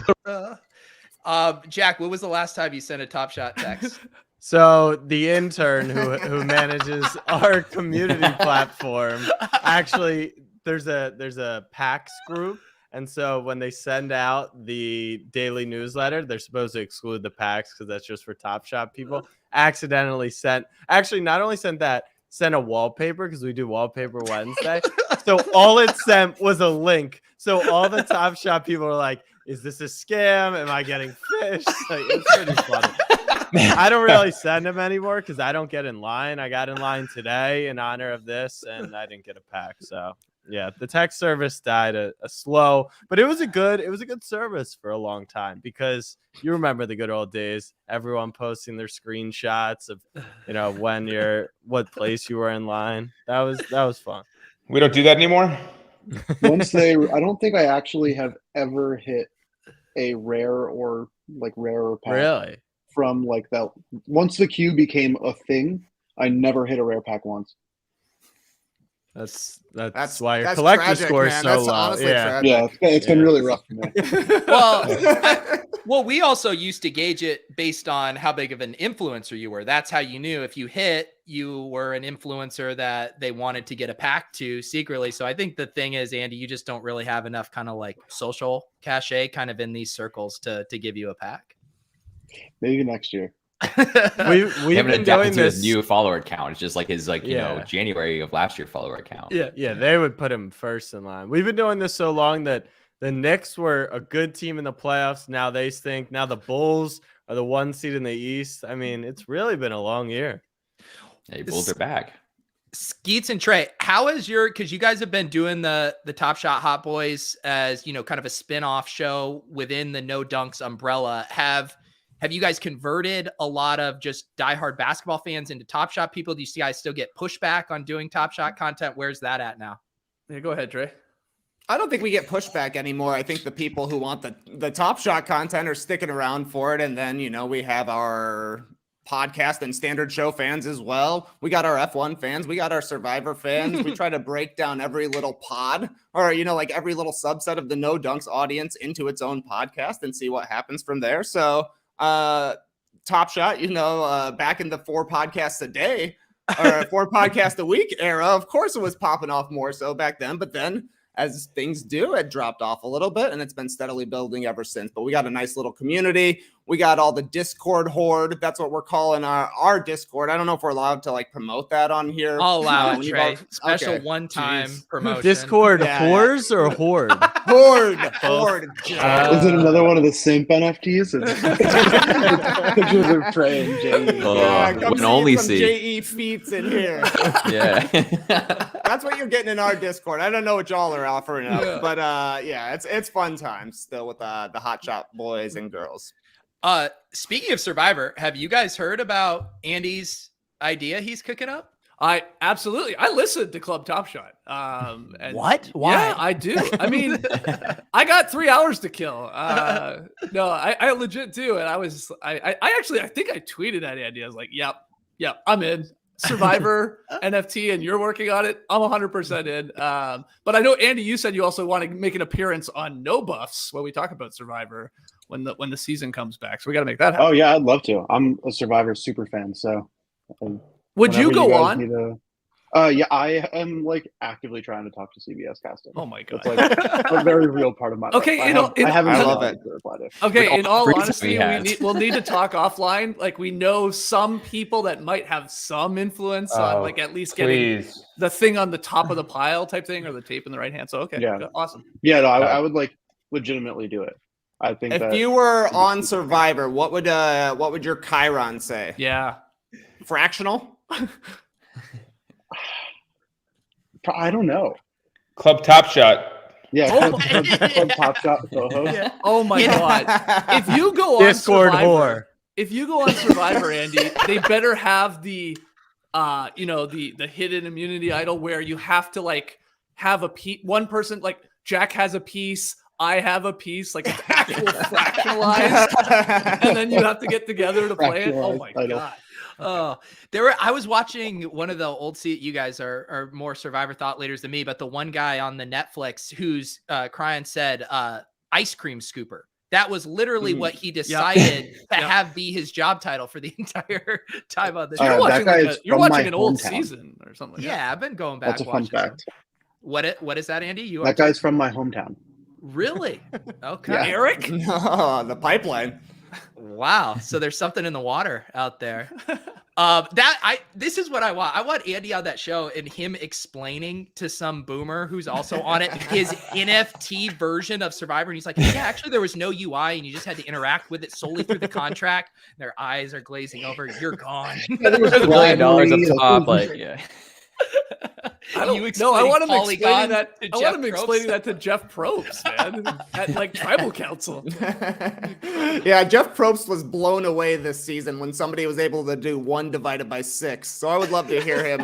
Jack, when was the last time you sent a Top Shot text? So the intern who manages our community platform, actually, there's a PAX group. And so when they send out the daily newsletter, they're supposed to exclude the PAX because that's just for Top Shot people. Accidentally sent a wallpaper, because we do Wallpaper Wednesday. So all it sent was a link. So all the Top Shot people are like, is this a scam? Am I getting fished? Like, it's pretty funny. I don't really send them anymore because I don't get in line. I got in line today in honor of this, and I didn't get a pack. So yeah, the text service died a slow, but it was a good service for a long time, because you remember the good old days, everyone posting their screenshots of, what place you were in line. That was fun. We don't do that anymore. I don't think I actually have ever hit a rare or rarer pack. Really? From like that. Once the queue became a thing, I never hit a rare pack once. That's why your collector score is so low. Yeah, it's been really rough for me. Well, we also used to gauge it based on how big of an influencer you were. That's how you knew if you hit, you were an influencer that they wanted to get a pack to secretly. So I think the thing is, Andy, you just don't really have enough kind of like social cachet kind of in these circles to give you a pack. Maybe next year. We've been doing this. His new follower count. It's just like his January of last year follower account. Yeah, they would put him first in line. We've been doing this so long that the Knicks were a good team in the playoffs. Now they stink. Now the Bulls are the 1 seed in the East. I mean, it's really been a long year. Hey, Bulls are back. Skeets and Trey, how is because you guys have been doing the Top Shot Hot Boys as, kind of a spin-off show within the No Dunks umbrella. Have you guys converted a lot of just diehard basketball fans into Top Shot people? Do you guys still get pushback on doing Top Shot content? Where's that at now? Yeah, go ahead, Trey. I don't think we get pushback anymore. I think the people who want the Top Shot content are sticking around for it. And then, we have our podcast and standard show fans as well. We got our F1 fans. We got our Survivor fans. We try to break down every little pod or, like every little subset of the No Dunks audience into its own podcast and see what happens from there. So, Top Shot, back in the 4 podcasts a day or 4 podcasts a week era, of course it was popping off more so back then, but then as things do, it dropped off a little bit and it's been steadily building ever since. But we got a nice little community. We got all the Discord horde. That's what we're calling our Discord. I don't know if we're allowed to promote that on here. I'll allow it, Trey. Special one-time promotion. Discord whores or horde? Horde. Is it another one of the simp NFTs? Pictures of Trey and J.E. Come only see J.E. feats in here. Yeah. That's what you're getting in our Discord. I don't know what y'all are offering up, but it's fun times still with the Hot Shot boys and girls. Speaking of Survivor, have you guys heard about Andy's idea he's cooking up? I listened to Club Top Shot. And what? Why? Yeah, I do. I mean, I got 3 hours to kill. No, I legit do. And I think I tweeted at Andy. I was like, yep, I'm in. Survivor NFT, and you're working on it. I'm 100% in. But I know, Andy, you said you also want to make an appearance on No Buffs when we talk about Survivor when the season comes back. So we got to make that happen. Oh yeah, I'd love to. I'm a Survivor super fan. So would you go on? Yeah, I am like actively trying to talk to CBS casting. Oh my god, it's like a very real part of my life. Okay, I love it. Okay, in all free time honesty, we had. we'll need to talk offline. Like, we know some people that might have some influence on, like, at least getting the thing on the top of the pile type thing, or the tape in the right hand. So, okay, Yeah. good, awesome. Yeah, no, I would like legitimately do it. I think If that you were on Survivor, what would your Chiron say? Yeah, fractional. I don't know. Club Top Shot. Yeah, Oh Club Top Shot co-host. Yeah. Oh my god! If you go on Discord Survivor, whore. if you go on Survivor, Andy, they better have the, the hidden immunity idol where you have to like have one person, like Jack has a piece, I have a piece, like it's actual fractionalized, and then you have to get together to play it. Oh my god! Oh, I was watching one of the old. You guys are more Survivor thought leaders than me, but the one guy on the Netflix who's crying said ice cream scooper. That was literally what he decided to have be his job title for the entire time on the show. You're watching an old season or something. Yeah, I've been going back. That's a fun fact. What is that, Andy? That guy's from my hometown. Really? Okay. Yeah. Eric? No, the pipeline. Wow. So there's something in the water out there. This is what I want. I want Andy on that show and him explaining to some boomer who's also on it his NFT version of Survivor. And he's like, yeah, actually there was no UI and you just had to interact with it solely through the contract. Their eyes are glazing over. You're gone. There's $1 million up top, like yeah. I don't know. I want him explaining that. I want him explaining that to Jeff Probst, man, at like Tribal Council. Yeah, Jeff Probst was blown away this season when somebody was able to do 1 divided by 6. So I would love to hear him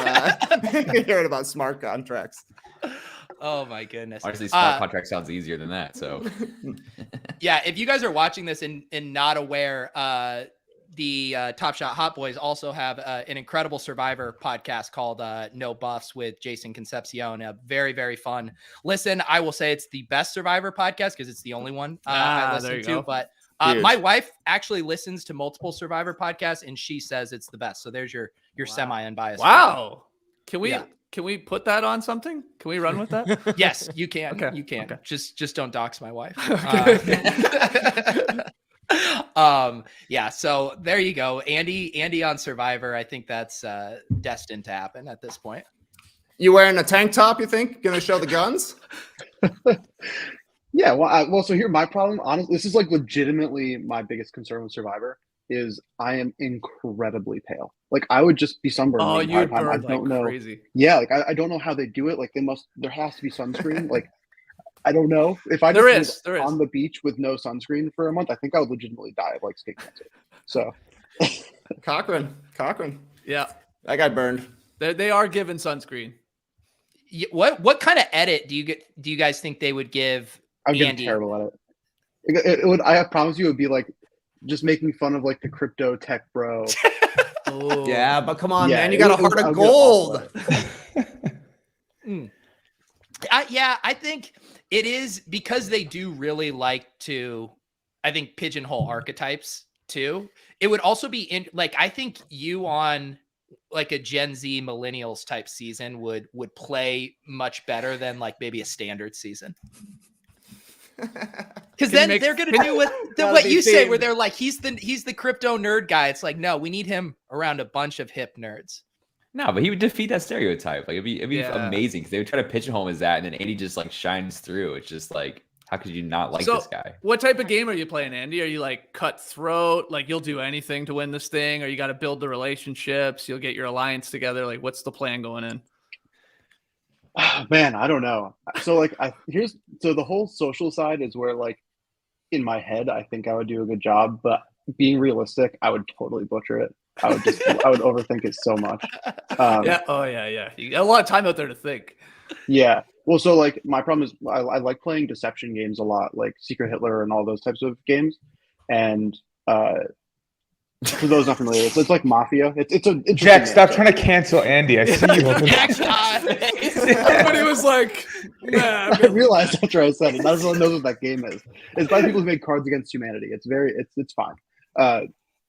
hearing about smart contracts. Oh my goodness. Honestly, smart contract sounds easier than that. So yeah, if you guys are watching this and not aware, the Top Shot Hot Boys also have an incredible Survivor podcast called No Buffs with Jason Concepcion. Very, very fun. Listen, I will say it's the best Survivor podcast because it's the only one I listen to. But my wife actually listens to multiple Survivor podcasts and she says it's the best. So there's your semi-unbiased. Wow. Can we put that on something? Can we run with that? Yes, you can. Okay. You can. Okay. Just don't dox my wife. Yeah, so there you go. Andy on Survivor. I think that's destined to happen at this point. You wearing a tank top, you think? Gonna show the guns? Yeah, well, so here my problem, honestly, this is like legitimately my biggest concern with Survivor is I am incredibly pale. Like I would just be sunburned. Oh, the entire you burn time. I don't like know. crazy. Yeah, like I don't know how they do it. Like there has to be sunscreen. Like I don't know. If I there just is on the beach with no sunscreen for a month, I think I would legitimately die of like skin cancer. So Cochran. Yeah. That guy burned. They are given sunscreen. What kind of edit do you guys think they would give I'm Andy? terrible at it. It would. I promise you, it would be like just making fun of like the crypto tech bro. Yeah, but come on, man, you got a heart of gold. I think it is because they do really like to, I think, pigeonhole archetypes too. It would also be I think you on like a Gen Z millennials type season would play much better than like maybe a standard season. Because then they're gonna do what you say, where they're like, he's the crypto nerd guy. It's like, no, we need him around a bunch of hip nerds. No, but he would defeat that stereotype. Like it'd be amazing because they would try to pigeonhole him as that, and then Andy just like shines through. It's just like, how could you not like this guy? What type of game are you playing, Andy? Are you like cutthroat? Like you'll do anything to win this thing, or you got to build the relationships? You'll get your alliance together. Like, what's the plan going in? Man, I don't know. So like, so the whole social side is where like in my head I think I would do a good job, but being realistic, I would totally butcher it. I would overthink it so much. Yeah. Oh yeah. You got a lot of time out there to think. Yeah. Well, so like my problem is I like playing deception games a lot, like Secret Hitler and all those types of games. And for those not familiar, it's like Mafia. It's Jack, stop trying to cancel Andy. I see you. Everybody was like, nah. I realized after I said it. Not everyone knows what that game is. It's by people who make Cards Against Humanity. It's fine.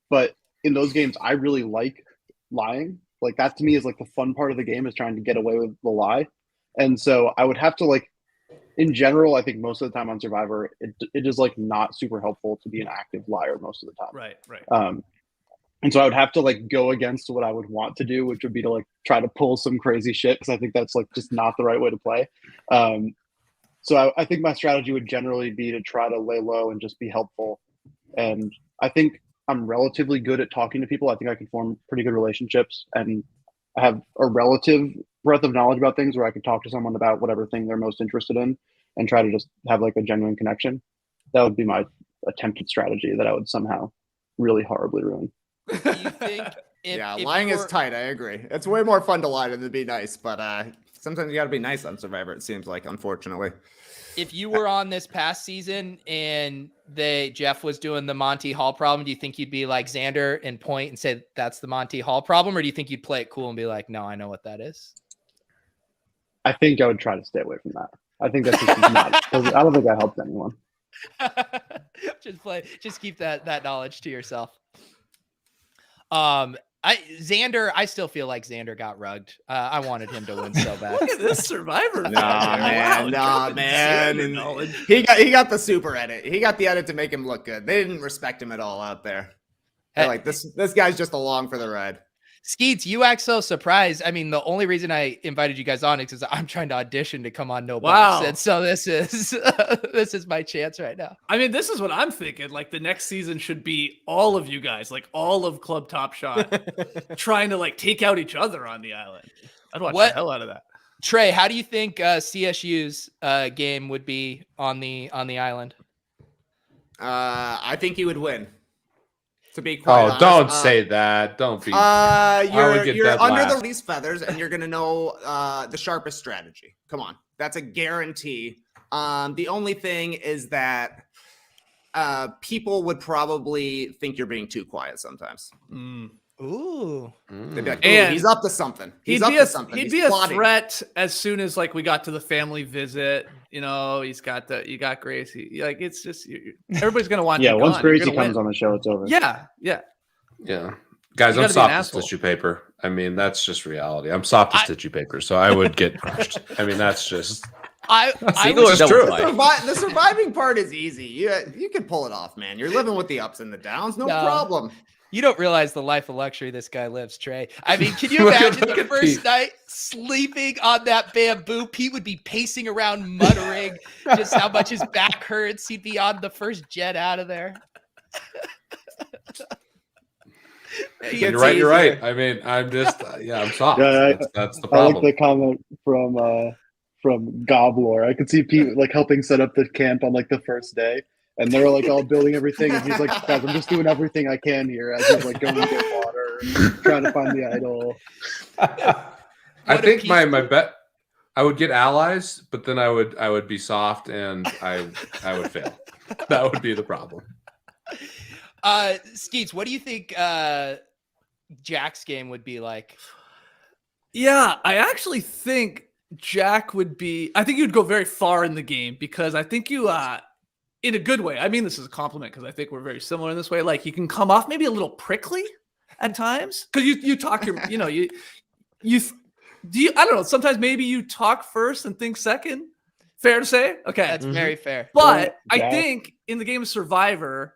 But in those games, I really like lying Like that to me is like the fun part of the game is trying to get away with the lie. And so I would have to like, in general, I think most of the time on Survivor, it is like not super helpful to be an active liar most of the time. Right. And so I would have to like go against what I would want to do, which would be to like try to pull some crazy shit because I think that's like just not the right way to play. So I think my strategy would generally be to try to lay low and just be helpful. And I think I'm relatively good at talking to people. I think I can form pretty good relationships, and I have a relative breadth of knowledge about things where I could talk to someone about whatever thing they're most interested in and try to just have like a genuine connection. That would be my attempted strategy that I would somehow really horribly ruin. Do you think if lying is tight, I agree. It's way more fun to lie than to be nice, but sometimes you got to be nice on Survivor, it seems like, unfortunately. If you were on this past season and Jeff was doing the Monty Hall problem, do you think you'd be like Xander and point and say that's the Monty Hall problem, or do you think you'd play it cool and be like, no, I know what that is? I think I would try to stay away from that. I think that's just not. I don't think I helped anyone. Just keep that knowledge to yourself. Xander, I still feel like Xander got rugged. I wanted him to win so bad. Look at this Survivor. Nah, man. He got the super edit. He got the edit to make him look good. They didn't respect him at all out there. They're like, this guy's just along for the ride. Skeets, you act so surprised. I mean, the only reason I invited you guys on is because I'm trying to audition to come on No Box. And so this is my chance right now. I mean, this is what I'm thinking. Like the next season should be all of you guys, like all of Club Top Shot, trying to like take out each other on the island. I'd watch the hell out of that. Trey, how do you think CSU's game would be on the island? I think he would win. To be quite honest. Don't say that. Don't be. You're under these feathers, and you're gonna know the sharpest strategy. Come on, that's a guarantee. The only thing is that people would probably think you're being too quiet sometimes. Ooh. They'd be like, and he's up to something. He'd be a threat as soon as like we got to the family visit. You know, you got Gracie. Like it's just everybody's gonna want. Yeah, once Gracie comes on the show, it's over. Yeah. Guys, I'm soft as tissue paper. I mean, that's just reality. I'm soft as tissue paper, so I would get crushed. I mean, that's just. The surviving part is easy. You can pull it off, man. You're living with the ups and the downs, no problem. You don't realize the life of luxury this guy lives, Trey. I mean, can you imagine the first night sleeping on that bamboo? Pete would be pacing around muttering just how much his back hurts. He'd be on the first jet out of there. You're right. I mean, I'm just, I'm soft. That's the problem. I like the comment from Goblor. I could see Pete like helping set up the camp on like the first day. And they're like all building everything, and he's like, "Guys, I'm just doing everything I can here." As he's like going to get water, and trying to find the idol. I think my bet, I would get allies, but then I would be soft, and I would fail. That would be the problem. Skeets, what do you think Jack's game would be like? Yeah, I actually think Jack would be. I think you'd go very far in the game because I think you. In a good way. I mean, this is a compliment because I think we're very similar in this way. Like you can come off maybe a little prickly at times because you talk your, I don't know. Sometimes maybe you talk first and think second. Fair to say? Okay. That's very fair. But I think in the game of Survivor,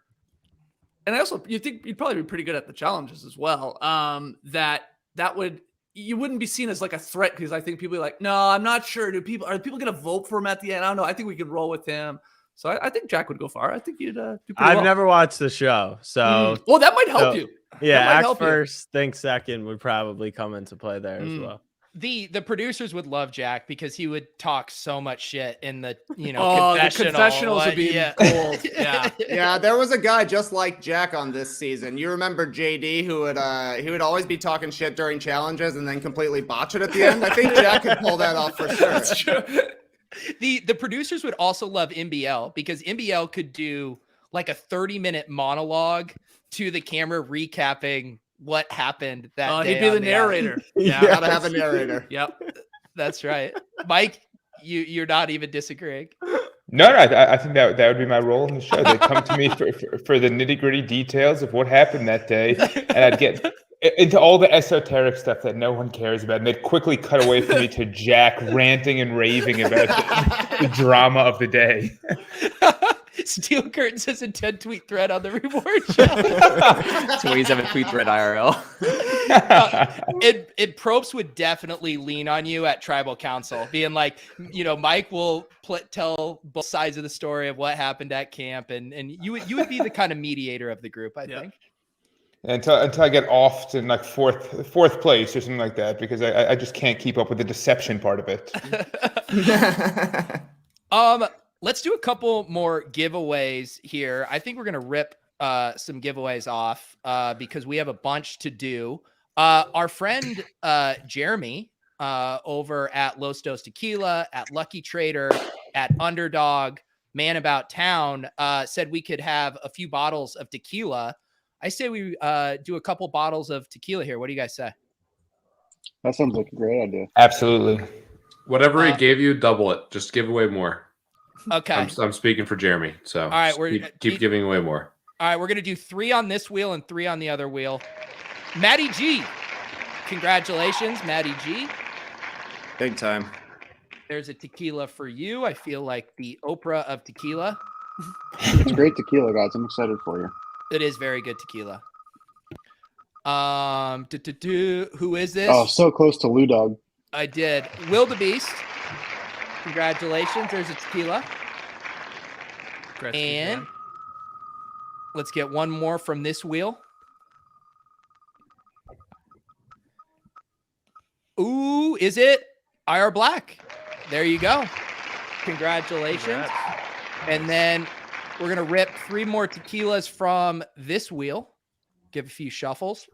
and you think you'd probably be pretty good at the challenges as well. You wouldn't be seen as like a threat because I think people are like, no, I'm not sure. Are people going to vote for him at the end? I don't know. I think we could roll with him. So I think Jack would go far. I think you'd do pretty well. I've never watched the show, so well, that might help you. Yeah, act first, think second would probably come into play there as well. The producers would love Jack because he would talk so much shit in the confessional. The confessionals would be gold. Yeah. There was a guy just like Jack on this season. You remember JD who would always be talking shit during challenges and then completely botch it at the end. I think Jack could pull that off for sure. That's true. The producers would also love MBL because MBL could do like a 30-minute monologue to the camera recapping what happened that day. He'd be the narrator. Gotta have a narrator. Yep. That's right. Mike, you're not even disagreeing. No, I think that would be my role in the show. They'd come to me for the nitty-gritty details of what happened that day, and into all the esoteric stuff that no one cares about, and they'd quickly cut away from me to Jack ranting and raving about the drama of the day. Steel Curtain says a 10-tweet thread on the reward challenge. 27 tweet thread IRL. Probst would definitely lean on you at tribal council, being like, Mike will tell both sides of the story of what happened at camp, and you would be the kind of mediator of the group, I think. Until I get off to like fourth place or something like that, because I just can't keep up with the deception part of it. Let's do a couple more giveaways here. I think we're gonna rip some giveaways off because we have a bunch to do. Our friend Jeremy over at Los Dos Tequila, at Lucky Trader, at Underdog, Man About Town said we could have a few bottles of tequila. I say we do a couple bottles of tequila here. What do you guys say? That sounds like a great idea. Absolutely. Whatever he gave you, double it. Just give away more. Okay. I'm speaking for Jeremy, so all right, keep giving away more. All right, we're gonna do 3 on this wheel and 3 on the other wheel. Maddie G, congratulations, Maddie G. Big time. There's a tequila for you. I feel like the Oprah of tequila. It's great tequila, guys. I'm excited for you. It is very good tequila. Who is this? Oh, so close to Lou Dog. I did. Wildebeest. Congratulations. There's a tequila. And let's get one more from this wheel. Ooh, is it IR Black? There you go. Congratulations. And then we're going to rip 3 more tequilas from this wheel. Give a few shuffles.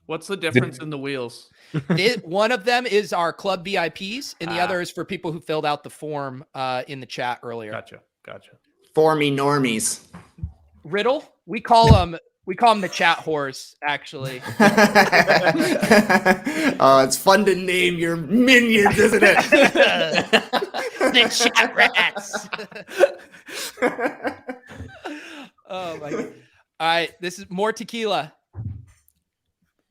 What's the difference in the wheels? One of them is our club VIPs, and the other is for people who filled out the form in the chat earlier. Gotcha. Formy normies. Riddle, we call them the chat whores, actually. Oh, it's fun to name your minions, isn't it? The chat rats. Oh my God. All right, this is more tequila.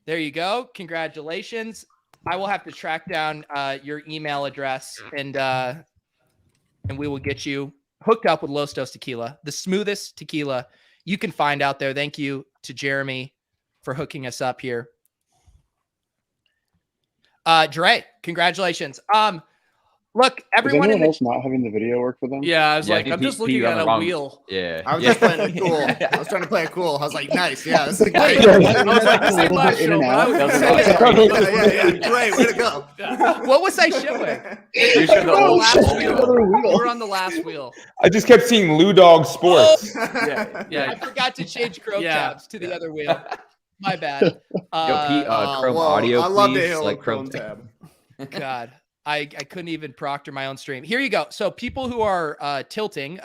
There you go. Congratulations. I will have to track down your email address and we will get you hooked up with Los Dos Tequila, the smoothest tequila you can find out there. Thank you to Jeremy for hooking us up here. Dre, congratulations. Look, everyone is anyone else not having the video work for them? Yeah, I was I'm just looking at a wheel. Yeah. I was just playing it cool. I was trying to play it cool. I was like, nice. Yeah, this is great. Yeah. I was like, this ain't my show. Yeah, great. Way to go. What was I showing? You showed the last wheel. You were on the last wheel. I just kept seeing Lou Dog Sports. Yeah. I forgot to change Chrome tabs to the other wheel. My bad. Chrome audio, I love please. the Like Chrome tab. God. I couldn't even proctor my own stream. Here you go. So people who are tilting,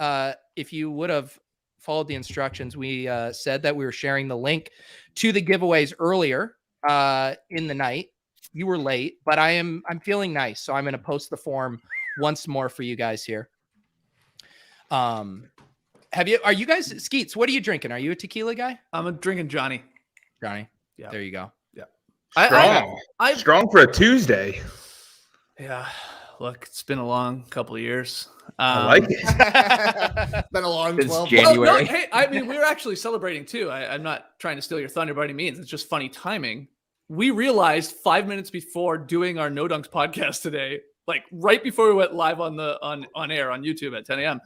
if you would have followed the instructions, we said that we were sharing the link to the giveaways earlier in the night. You were late, but I'm feeling nice, so I'm going to post the form once more for you guys here. Are you guys Skeets? What are you drinking? Are you a tequila guy? I'm drinking Johnny. Yeah. There you go. Yeah. Strong for a Tuesday. Yeah, look, it's been a long couple of years. I like it. It's been a long 12 January. Well, no, hey, I mean, we were actually celebrating too. I'm not trying to steal your thunder by any means. It's just funny timing. We realized 5 minutes before doing our No Dunks podcast today, like right before we went live on air on YouTube at 10 a.m.,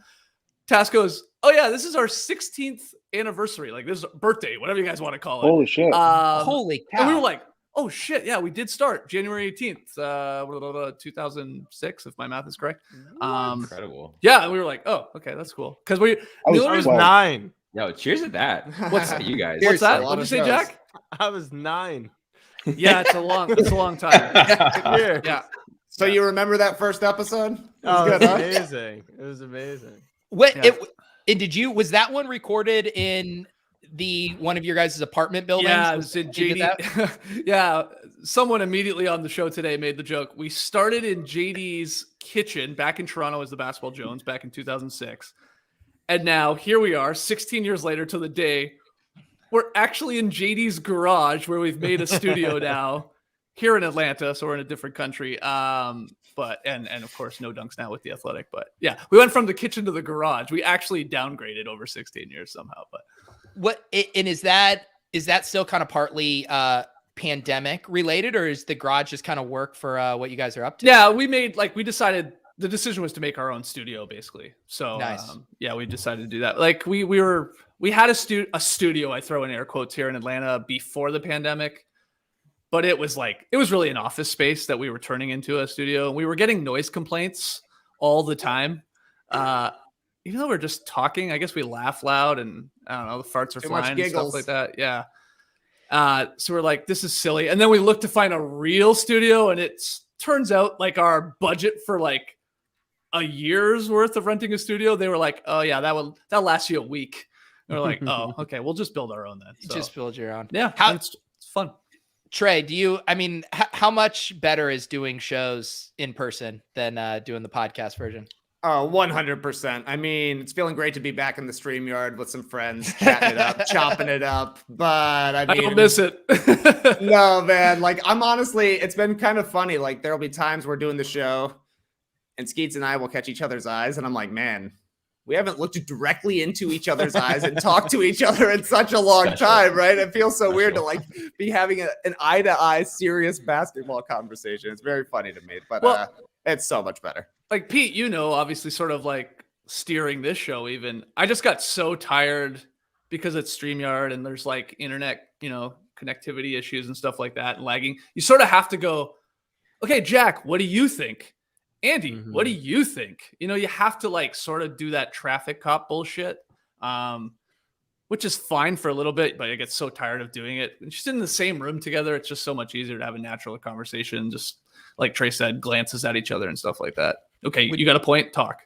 Tass goes, "Oh yeah, this is our 16th anniversary. Like this is birthday, whatever you guys want to call it." Holy shit! Holy cow! And we were like, "Oh shit, yeah, we did start January 18th, 2006, if my math is correct." Incredible. Yeah, and we were like, "Oh, okay, that's cool." Because I was 9. Yo, cheers to that. What's you guys? What's that? What did you say, Jack? I was 9. Yeah, it's a long time. Yeah. So you remember that first episode? It was Oh, good, it was huh? amazing. It was amazing. Was that one recorded in one of your guys' apartment buildings? Yeah, it was in JD. Yeah, someone immediately on the show today made the joke. We started in JD's kitchen back in Toronto as the Basketball Jones back in 2006. And now here we are 16 years later to the day we're actually in JD's garage where we've made a studio now here in Atlanta. So we're in a different country. But of course, no dunks now with the Athletic. But yeah, we went from the kitchen to the garage. We actually downgraded over 16 years somehow. But is that still kind of partly pandemic related, or is the garage just kind of work for what you guys are up to? Yeah, we decided the decision was to make our own studio basically. So nice. Yeah, we decided to do that. Like we had a studio, I throw in air quotes, here in Atlanta before the pandemic. But it was really an office space that we were turning into a studio. And we were getting noise complaints all the time. Even though we're just talking, I guess we laugh loud and I don't know, the farts are Too much flying and stuff giggles. like that. Yeah. So we're like, this is silly. And then we looked to find a real studio, and it turns out like our budget for like a year's worth of renting a studio, they were like, oh yeah, that'll last you a week. And we're like, oh, okay, we'll just build our own then. So, just build your own. Yeah. It's fun. Trey, how much better is doing shows in person than doing the podcast version? Oh, 100%. I mean, it's feeling great to be back in the StreamYard with some friends, chatting it up, chopping it up. But I don't miss it. No, man. Like, it's been kind of funny. Like, there'll be times we're doing the show and Skeets and I will catch each other's eyes. And I'm like, man, we haven't looked directly into each other's eyes and talked to each other in such a long time, right? It feels so weird to like be having an eye-to-eye serious basketball conversation. It's very funny to me, but it's so much better. Like Pete, obviously sort of like steering this show even. I just got so tired because it's StreamYard and there's like internet, connectivity issues and stuff like that and lagging. You sort of have to go, okay, Jack, what do you think? Andy, what do you think? You have to like sort of do that traffic cop bullshit, which is fine for a little bit, but I get so tired of doing it. And just in the same room together, it's just so much easier to have a natural conversation. Just like Trey said, glances at each other and stuff like that. Okay, you got a point, talk,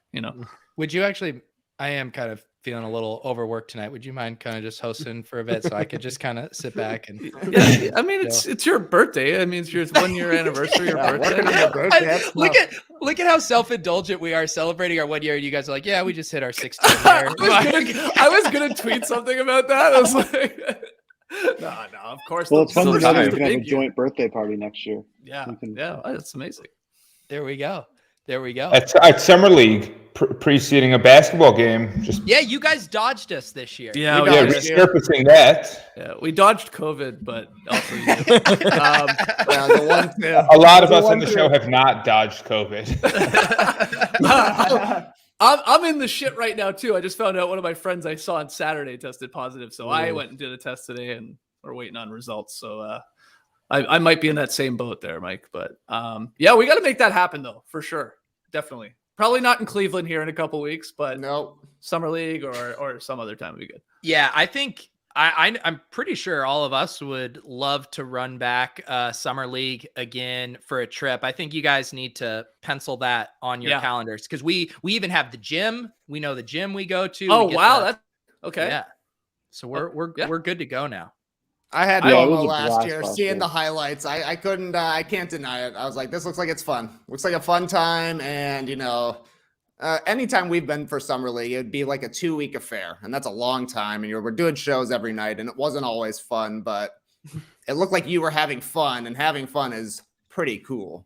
Would you actually, I am kind of feeling a little overworked tonight. Would you mind kind of just hosting for a bit so I could just kind of sit back and yeah, I mean it's your birthday. I mean it's your 1 year anniversary of birthday. Look at how self-indulgent we are celebrating our 1 year. You guys are like, yeah, we just hit our 16th year. I was gonna tweet something about that. I was like no, of course. Well, it's fun to know you can have a joint birthday party next year. Yeah, that's amazing. There we go. At Summer League, preceding a basketball game. Yeah, you guys dodged us this year. Yeah, resurfacing that. Yeah, we dodged COVID, but also a lot of us on the show have not dodged COVID. I'm in the shit right now too. I just found out one of my friends I saw on Saturday tested positive, so I went and did a test today, and we're waiting on results. So I might be in that same boat there, Mike. But yeah, we got to make that happen though, for sure, definitely. Probably not in Cleveland here in a couple weeks, but no, Summer League or some other time would be good. Yeah, I think I'm pretty sure all of us would love to run back Summer League again for a trip. I think you guys need to pencil that on your calendars because we even have the gym. We know the gym we go to. Oh wow, that's okay. Yeah, so we're good to go now. I had FOMO last year, seeing the highlights. I can't deny it. I was like, this looks like it's fun. Looks like a fun time. And, anytime we've been for Summer League, it'd be like a 2-week affair. And that's a long time. And we're doing shows every night. And it wasn't always fun, but it looked like you were having fun. And having fun is pretty cool.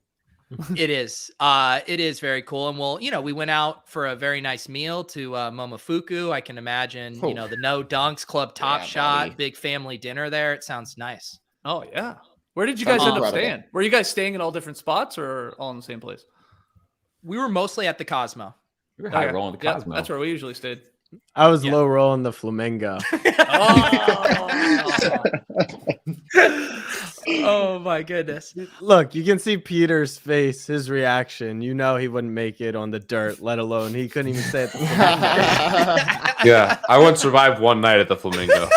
It is. It is very cool. And we went out for a very nice meal to Momofuku. I can imagine, the No Dunks Club Top Shot, buddy. Big family dinner there. It sounds nice. Oh, yeah. Where did you guys end up staying? Were you guys staying in all different spots or all in the same place? We were mostly at the Cosmo. We were high rolling the Cosmo. That's where we usually stayed. I was low rolling the Flamingo. Oh my goodness. Look, you can see Peter's face, his reaction. You know he wouldn't make it on the dirt, let alone he couldn't even say it. Yeah, I wouldn't survive one night at the Flamingo.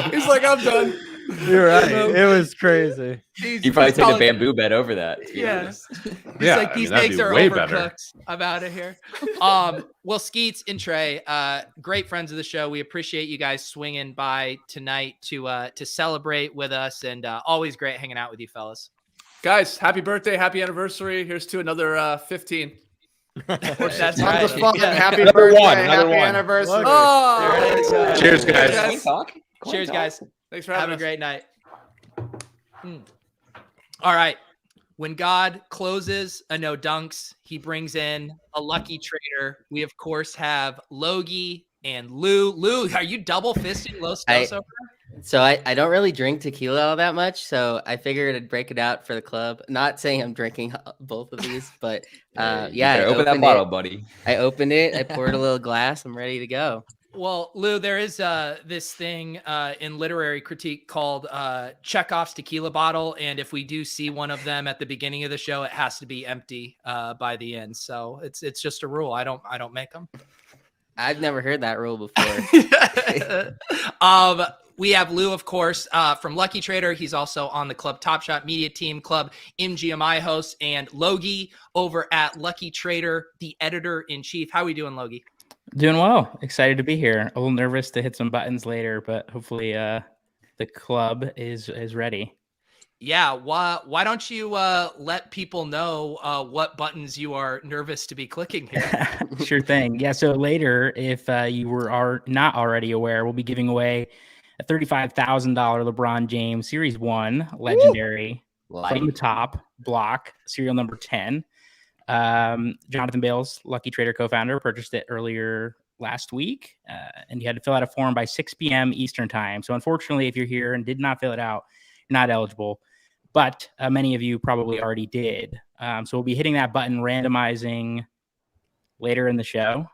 He's like, I'm done. You're right. It was crazy. You probably take a bamboo bed over that. Yeah. He's like, these eggs are overcooked. I'm out of here. Well, Skeets and Trey, great friends of the show. We appreciate you guys swinging by tonight to celebrate with us, and always great hanging out with you fellas. Guys, happy birthday, happy anniversary. Here's to another 15. That's Tons right. of fun. Yeah. Happy Another birthday. one, another Happy one. anniversary. Oh, There it is. Cheers, guys. Can we talk? Can we Cheers, talk? guys. Thanks for Have having a us. great night. All right. When God closes a no dunks, he brings in a lucky trader. We, of course, have Logie and Lou. Lou, are you double fisting Los Dos over there? So I don't really drink tequila all that much, so I figured I'd break it out for the club. Not saying I'm drinking both of these, but yeah, I open that opened bottle, it. buddy. I opened it. I poured a little glass. I'm ready to go. Well, Lou, there is this thing in literary critique called Chekhov's tequila bottle, and if we do see one of them at the beginning of the show, it has to be empty by the end. So it's just a rule. I don't make them. I've never heard that rule before. We have Lou, of course, from Lucky Trader. He's also on the Club Top Shot Media Team, Club MGMI host, and Logie over at Lucky Trader, the editor-in-chief. How are we doing, Logie? Doing well. Excited to be here. A little nervous to hit some buttons later, but hopefully the club is ready. Yeah. Why don't you let people know what buttons you are nervous to be clicking here? Sure thing. Yeah. So later, if you are not already aware, we'll be giving away a $35,000 LeBron James Series 1 legendary from the top block, serial number 10. Jonathan Bales, Lucky Trader co-founder, purchased it earlier last week, and you had to fill out a form by 6 p.m. Eastern time. So unfortunately, if you're here and did not fill it out, you're not eligible, but many of you probably already did. So we'll be hitting that button, randomizing later in the show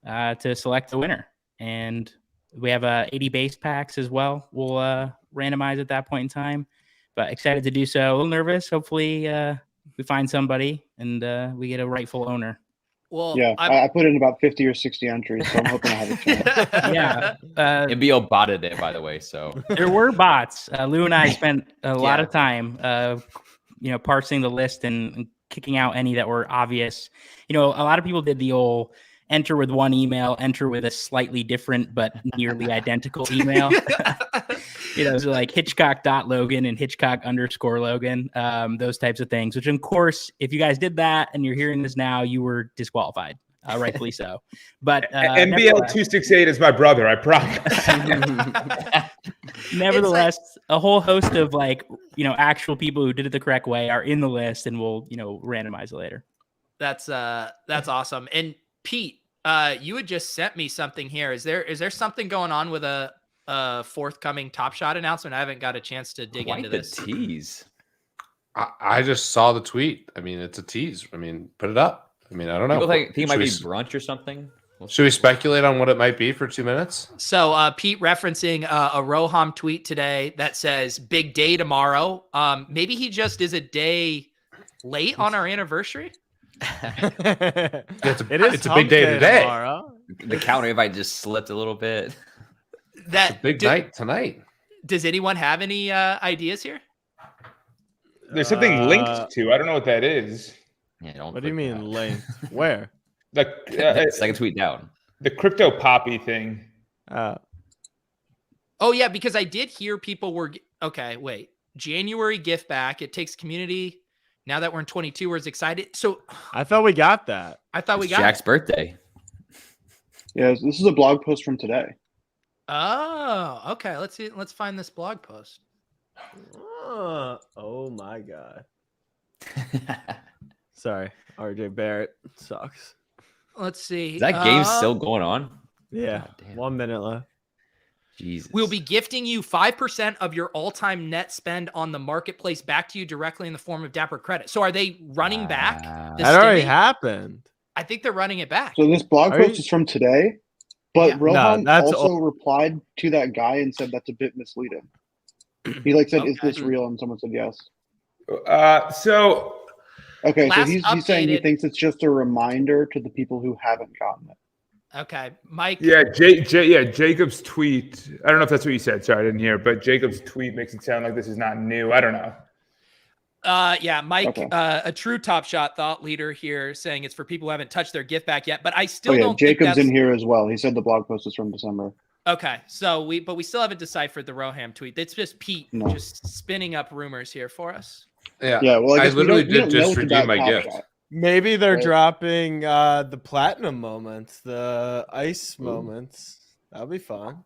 to select the winner. And we have 80 base packs as well. We'll randomize at that point in time, but excited to do so. A little nervous. Hopefully we find somebody and we get a rightful owner. Well, yeah, I put in about 50 or 60 entries, so I'm hoping I have a chance. Yeah. NBL botted it, by the way. So there were bots. Lou and I spent a lot of time, parsing the list and kicking out any that were obvious. A lot of people did the old enter with one email, enter with a slightly different but nearly identical email. So like Hitchcock.Logan and Hitchcock_Logan, those types of things, which of course, if you guys did that and you're hearing this now, you were disqualified, rightfully so. But NBL 268 is my brother, I promise. Nevertheless, a whole host of actual people who did it the correct way are in the list, and we'll, randomize it later. That's awesome. And Pete, you had just sent me something here. Is there something going on with a forthcoming Top Shot announcement? I haven't got a chance to dig into this. Tease. I just saw the tweet. I mean, it's a tease. I mean, put it up. I mean, I don't know. People think it might be brunch or something. Should we speculate on what it might be for 2 minutes? So Pete referencing a Roham tweet today that says big day tomorrow. Maybe he just is a day late on our anniversary. It's a big day today. Tomorrow. The counter invite just slipped a little bit. That it's a big night tonight. Does anyone have any ideas here? There's something linked to. I don't know what that is. Yeah, what do you mean linked? Where? Second tweet down. The crypto poppy thing. Oh yeah, because I did hear people were okay. Wait, January gift back. It takes community. Now that we're in 22, we're excited. So I thought we got that. I thought we got Jack's birthday. Yeah, this is a blog post from today. Oh, okay. Let's see. Let's find this blog post. Oh my god. Sorry, RJ Barrett sucks. Let's see. Is that game still going on? Yeah, 1 minute left. Jesus. We'll be gifting you 5% of your all-time net spend on the marketplace back to you directly in the form of Dapper credit. So are they running back? That already happened. I think they're running it back. So this blog post is from today, but Yeah. Rohan that's also replied to that guy and said that's a bit misleading. He said, "Is this real?" And someone said yes. So okay, so Last he's saying he updated- thinks it's just a reminder to the people who haven't gotten it. Okay, Mike. yeah, Jacob's tweet. I don't know if that's what you said. Sorry, I didn't hear. But Jacob's tweet makes it sound like this is not new. I don't know. Yeah, Mike, Okay. a true Top Shot thought leader here, saying it's for people who haven't touched their gift back yet. But I still Oh yeah, don't Jacob's think that's in here as well. He said the blog post is from December. okay. So we still haven't deciphered the Roham tweet. It's just Pete just spinning up rumors here for us. Yeah. Yeah, well, I I guess we literally don't know did just it's redeem about my Top gift. Shot. Maybe they're Right. dropping the platinum moments, the ice moments. That'll be fun.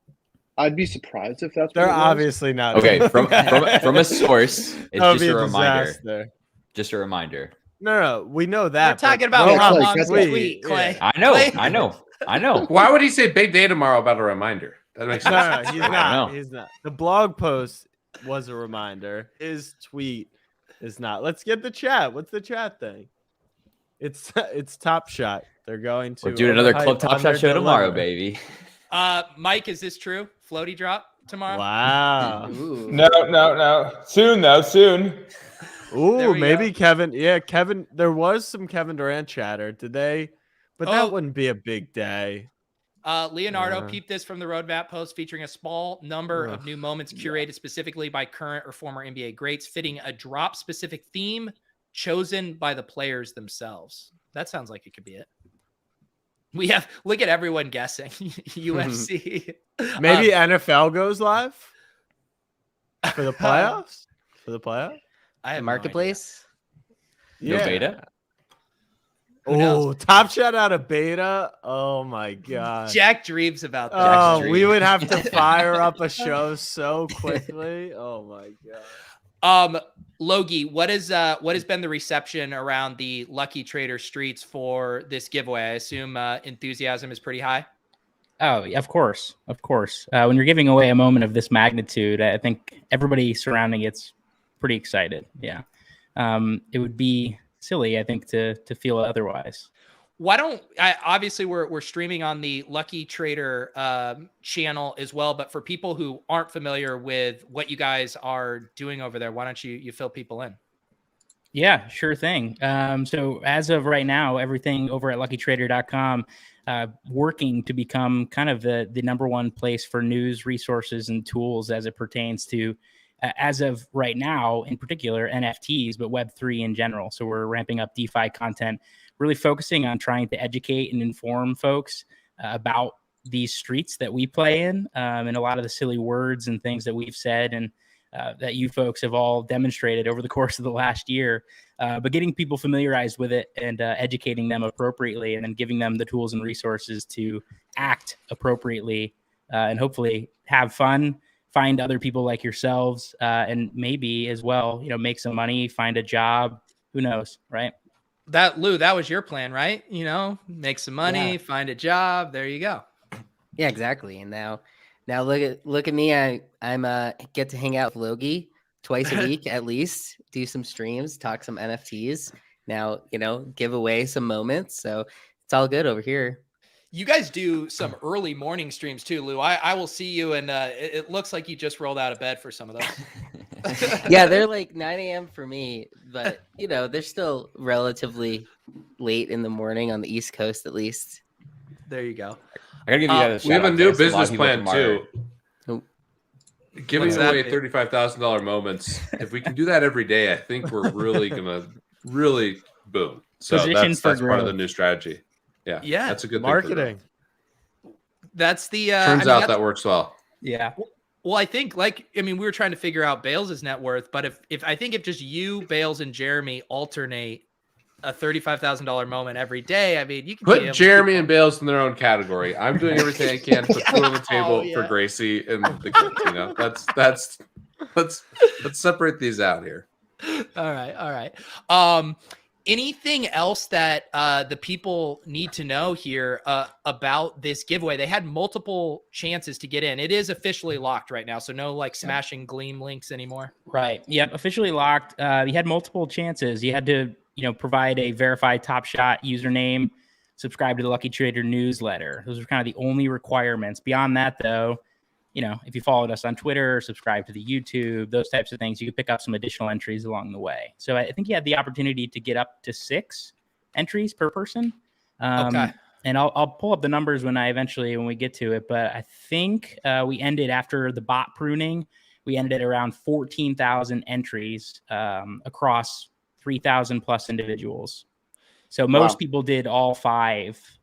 I'd be surprised if that's They're what it was. obviously not. Okay, doing from that. a source. It's That would just be a reminder. disaster. Just a reminder. No, we know that. We're talking but about Rohan how Clay, long's that's the like- tweet, Clay. I know, Clay. I know. Why would he say big day tomorrow about a reminder? That makes sense. No, he's I don't not. know. He's not. The blog post was a reminder. His tweet is not. Let's get the chat. What's the chat thing? It's Top Shot. They're going to We're doing another overhype, Club Top Shot show tomorrow, underdeliver. baby. Mike, is this true? Floaty drop tomorrow? Wow. Ooh. No. Soon though. Soon. Ooh, we maybe go. Kevin. Yeah, Kevin. There was some Kevin Durant chatter. Did they? But Oh. that wouldn't be a big day. Leonardo peeped this from the roadmap post featuring a small number of Ugh, new moments curated specifically by current or former NBA greats, fitting a drop specific theme chosen by the players themselves. That sounds like it could be it. We have look at everyone guessing. UFC. Maybe NFL goes live for the playoffs. For the playoffs. I have Marketplace. No beta. Oh, Top Shot out of beta. Oh my god. Jack dreams about that. Oh, we would have to fire up a show so quickly. Oh my god. Logie, what has been the reception around the Lucky Trader Streets for this giveaway? I assume enthusiasm is pretty high. Oh, of course. When you're giving away a moment of this magnitude, I think everybody surrounding it's pretty excited. Yeah, it would be silly, I think, to feel otherwise. Why don't obviously we're streaming on the Lucky Trader channel as well, but for people who aren't familiar with what you guys are doing over there, why don't you fill people in? Yeah, sure thing. So as of right now, everything over at luckytrader.com working to become kind of the number one place for news, resources, and tools as it pertains to, as of right now, in particular, NFTs, but Web3 in general. So we're ramping up DeFi content, really focusing on trying to educate and inform folks about these streets that we play in, and a lot of the silly words and things that we've said and that you folks have all demonstrated over the course of the last year, but getting people familiarized with it and educating them appropriately, and then giving them the tools and resources to act appropriately, and hopefully have fun, find other people like yourselves, and maybe as well, make some money, find a job, who knows, right? That was your plan, right? Make some money, find a job. There you go. Yeah, exactly. And now look at me. I'm get to hang out with Logie twice a week at least, do some streams, talk some NFTs. Now, give away some moments. So it's all good over here. You guys do some early morning streams too, Lou. I will see you, and it looks like you just rolled out of bed for some of those. Yeah, they're like 9 a.m. for me, but they're still relatively late in the morning on the East Coast, at least. There you go. I gotta give you guys We have a new business plan from too. Giving away $35,000 moments. If we can do that every day, I think we're really gonna boom. So that's part of the new strategy. Yeah, that's a good marketing. Thing that's the turns out that works well. Yeah. Well, I think we were trying to figure out Bales' net worth, but if I think if just you, Bales, and Jeremy alternate a $35,000 moment every day, I mean, you can put Jeremy and Bales in their own category. I'm doing everything I can to put food on the table for Gracie and the kids. That's let's separate these out here. All right. Anything else that the people need to know here about this giveaway? They had multiple chances to get in. It is officially locked right now, so no smashing Gleam links anymore. Right. Yep. Officially locked. You had multiple chances. You had to, provide a verified Top Shot username, subscribe to the Lucky Trader newsletter. Those are kind of the only requirements. Beyond that, though, if you followed us on Twitter, subscribe to the YouTube, those types of things, you could pick up some additional entries along the way. So I think you had the opportunity to get up to 6 entries per person. Okay. And I'll pull up the numbers when we get to it. But I think we ended after the bot pruning. We ended at around 14,000 entries across 3,000 plus individuals. So most people did all 5,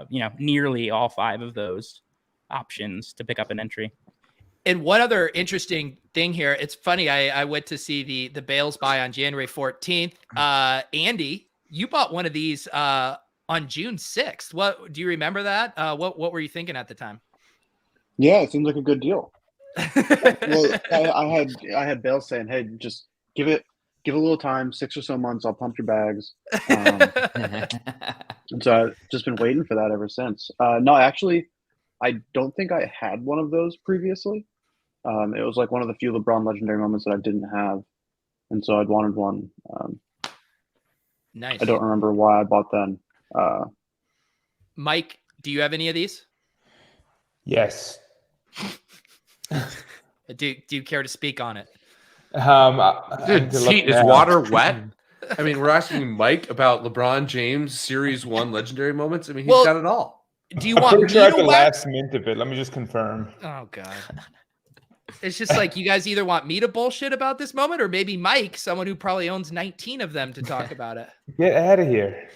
nearly all 5 of those options to pick up an entry. And one other interesting thing here, it's funny, I went to see the Bales buy on January 14th. Andy You bought one of these on June 6th. What do you remember that? What were you thinking at the time? Yeah, it seems like a good deal. Well, I had Bale saying, "Hey, just give it a little time, 6 or so months. I'll pump your bags." And so I've just been waiting for that ever since. No, actually, I don't think I had one of those previously. It was like one of the few LeBron legendary moments that I didn't have, and so I'd wanted one. Nice. I don't remember why I bought them. Mike, do you have any of these? Yes. Do you care to speak on it? Dude, is water wet? I mean, we're asking Mike about LeBron James Series 1 legendary moments. I mean, he's got it all. Do you I'm want pretty me sure to at the wax? last mint of it. Let me just confirm. Oh God. It's just like you guys either want me to bullshit about this moment or maybe Mike, someone who probably owns 19 of them, to talk about it. Get out of here.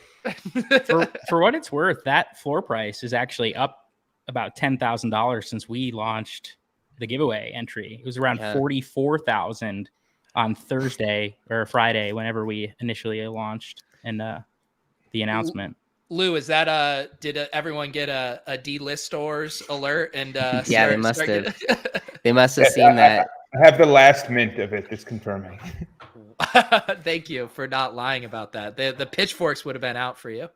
For what it's worth, that floor price is actually up about $10,000 since we launched the giveaway entry. It was around 44,000 on Thursday or Friday, whenever we initially launched and the announcement. Lou, is that did everyone get a D-list stores alert? And yeah, they must have. They must have seen that. I have the last mint of it. Just confirming. Thank you for not lying about that. The pitchforks would have been out for you.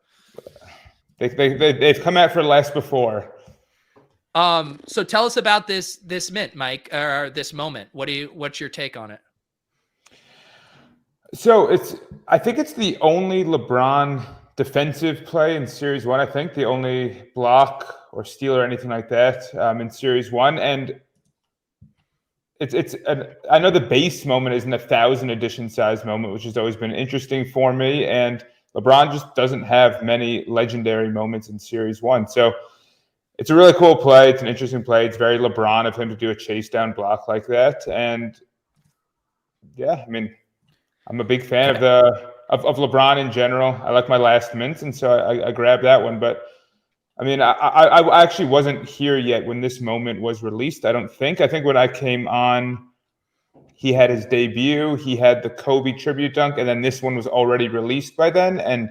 They've come out for less before. So tell us about this mint, Mike, or this moment. What's your take on it? So I think it's the only LeBron defensive play in Series 1. I think the only block or steal or anything like that in Series 1. And I know the base moment is an 1,000 edition size moment, which has always been interesting for me. And LeBron just doesn't have many legendary moments in Series 1. So it's a really cool play. It's an interesting play. It's very LeBron of him to do a chase down block like that. And yeah, I mean, I'm a big fan of LeBron in general. I like my last mints, and so I grabbed that one. But I mean, I actually wasn't here yet when this moment was released. I don't think. I think when I came on, he had his debut. He had the Kobe tribute dunk, and then this one was already released by then. And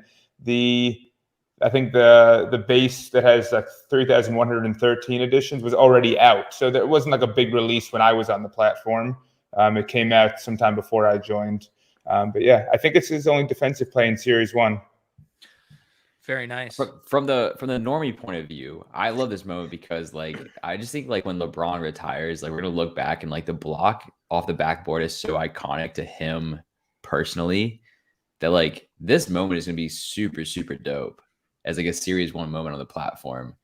I think the base that has like 3,113 editions was already out. So there wasn't like a big release when I was on the platform. It came out sometime before I joined. But yeah, I think it's his only defensive play in Series 1. Very nice. From the normie point of view, I love this moment because like I just think like when LeBron retires, like we're gonna look back and like the block off the backboard is so iconic to him personally that like this moment is gonna be super, super dope as like a Series 1 moment on the platform.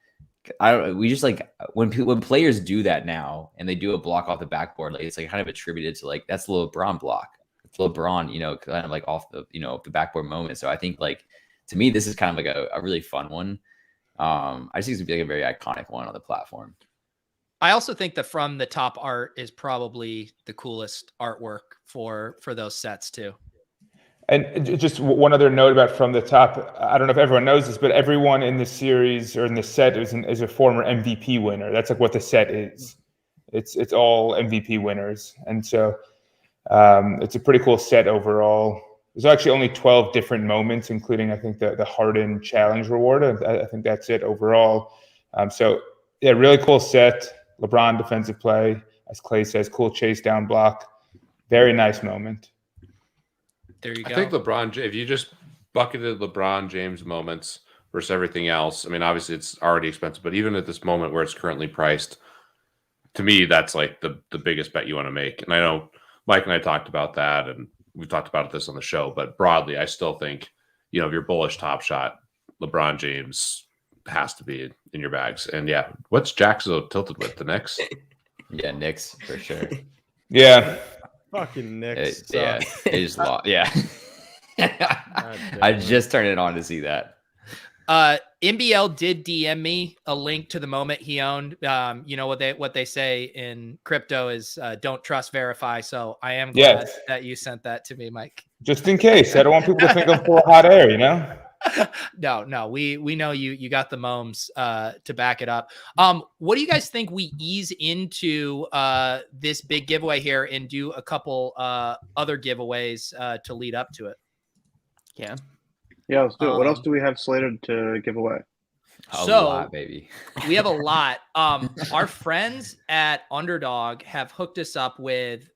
We just like when players do that now and they do a block off the backboard, like it's like kind of attributed to like that's the LeBron block. It's LeBron, kind of like off the the backboard moment. So I think like to me, this is kind of like a really fun one. I just think it's gonna be like a very iconic one on the platform. I also think the from the top art is probably the coolest artwork for those sets too. And just one other note about from the top. I don't know if everyone knows this, but everyone in the series or in the set is a former MVP winner. That's like what the set is. It's all MVP winners, and so it's a pretty cool set overall. There's actually only 12 different moments, including I think the Harden Challenge reward. I think that's it overall. So yeah, really cool set. LeBron defensive play, as Clay says, cool chase down block. Very nice moment. There you go. I think LeBron, if you just bucketed LeBron James moments versus everything else, I mean, obviously it's already expensive, but even at this moment where it's currently priced, to me, that's like the biggest bet you want to make. And I know Mike and I talked about that, and we've talked about this on the show, but broadly, I still think, if you're bullish Top Shot, LeBron James has to be in your bags. And yeah, what's Jack so tilted with? The Knicks? Yeah, Knicks for sure. Yeah. Fucking Knicks. Yeah, they just lost. Yeah. I just turned it on to see that. MBL did DM me a link to the moment he owned. What they say in crypto is don't trust, verify. So I am glad that you sent that to me, Mike. Just in case. I don't want people to think I'm full of hot air, No, we know you got the moms to back it up. What do you guys think we ease into this big giveaway here and do a couple other giveaways to lead up to it? Yeah. Yeah, let's do it. What else do we have slated to give away? A lot, baby. We have a lot. Our friends at Underdog have hooked us up with,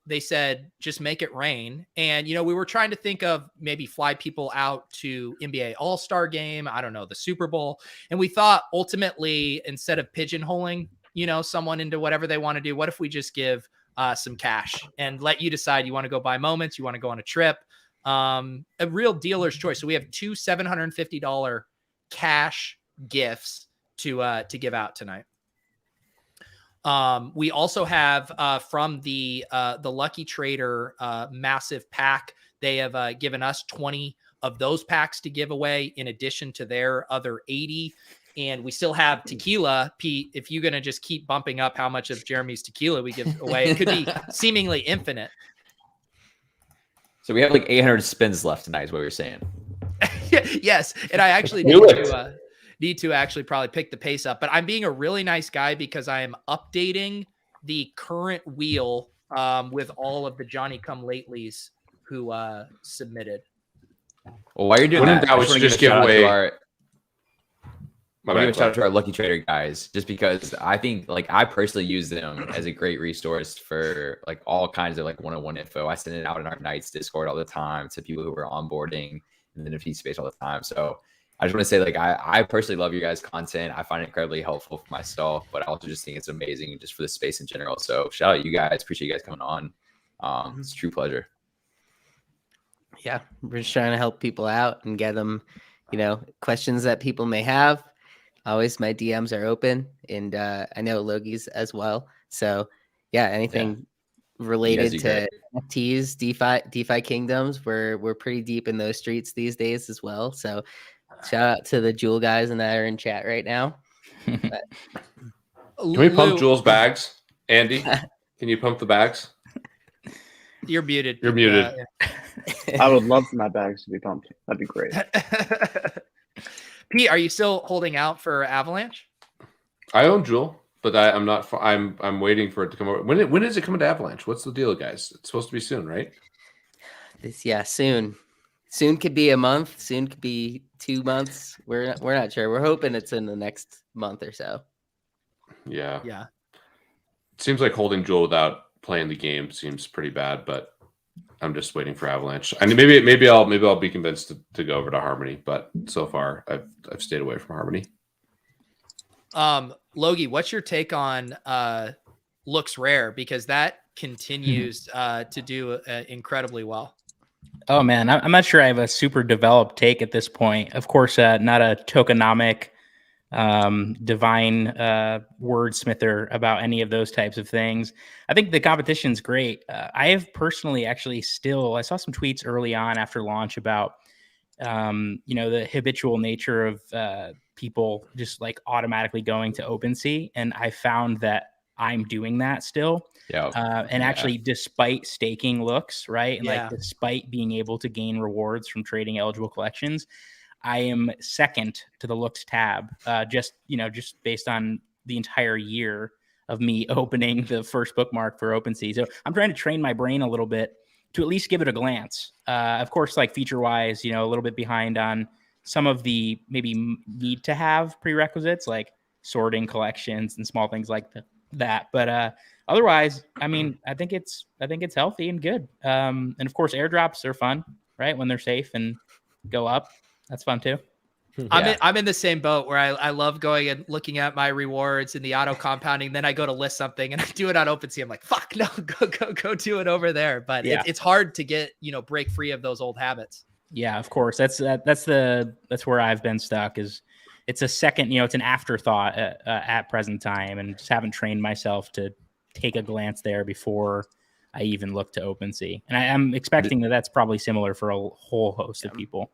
they said, just make it rain. And, we were trying to think of maybe fly people out to NBA All-Star game. I don't know, the Super Bowl. And we thought ultimately, instead of pigeonholing, someone into whatever they want to do, what if we just give some cash and let you decide you want to go buy moments, you want to go on a trip, a real dealer's choice. So we have two $750 cash gifts to give out tonight. We also have from the Lucky Trader massive pack. They have given us 20 of those packs to give away in addition to their other 80. And we still have tequila. Pete, if you're going to just keep bumping up how much of Jeremy's tequila we give away, it could be seemingly infinite. So we have like 800 spins left tonight is what we were saying. Yes. And I actually need to actually probably pick the pace up, but I'm being a really nice guy because I am updating the current wheel with all of the Johnny Come Latelys who submitted. Well, while you're doing that, we should just give away. Shout out to our Lucky Trader guys, just because I think I personally use them as a great resource for all kinds of one-on-one info. I send it out in our Knights Discord all the time to people who are onboarding in the NFT space all the time. So I just want to say I personally love your guys' content. I find it incredibly helpful for myself, but I also just think it's amazing just for the space in general. So shout out you guys. Appreciate you guys coming on. It's a true pleasure. Yeah, we're just trying to help people out and get them, questions that people may have. Always, my DMs are open, and I know Logi's as well. So, yeah, anything related to NFTs, DeFi kingdoms, we're pretty deep in those streets these days as well. So, shout out to the Jewel guys and that are in chat right now. Can we pump Jewel's bags, Andy? Can you pump the bags? You're muted. You're muted. I would love for my bags to be pumped. That'd be great. Pete, are you still holding out for Avalanche? I own Jewel, but I'm not. I'm waiting for it to come over. When is it coming to Avalanche? What's the deal, guys? It's supposed to be soon, right? Soon. Soon could be a month. Soon could be 2 months. We're not sure. We're hoping it's in the next month or so. Yeah. It seems like holding Jewel without playing the game seems pretty bad, but I'm just waiting for Avalanche. I mean, maybe I'll be convinced to go over to Harmony, but so far I've stayed away from Harmony. Logie, what's your take on Looks Rare, because that continues to do incredibly well? Oh man, I'm not sure I have a super developed take at this point. Of course, not a tokenomic divine wordsmither about any of those types of things. I think the competition's great. I have personally I saw some tweets early on after launch about the habitual nature of people just automatically going to OpenSea, and I found that I'm doing that still. Actually, despite staking Looks, right, and despite being able to gain rewards from trading eligible collections, I am second to the Looks tab, just based on the entire year of me opening the first bookmark for OpenSea. So I'm trying to train my brain a little bit to at least give it a glance. Of course, feature-wise, a little bit behind on some of the maybe need to have prerequisites like sorting collections and small things like that. But otherwise, I mean, I think it's healthy and good. And of course, airdrops are fun, right? When they're safe and go up. That's fun too. I'm in the same boat where I love going and looking at my rewards and the auto compounding. Then I go to list something and I do it on OpenSea. I'm like, fuck no, go do it over there. But it's hard to get, break free of those old habits. Yeah, of course. That's where I've been stuck. Is it's a second, it's an afterthought at present time, and just haven't trained myself to take a glance there before I even look to OpenSea. And I'm expecting that's probably similar for a whole host of people.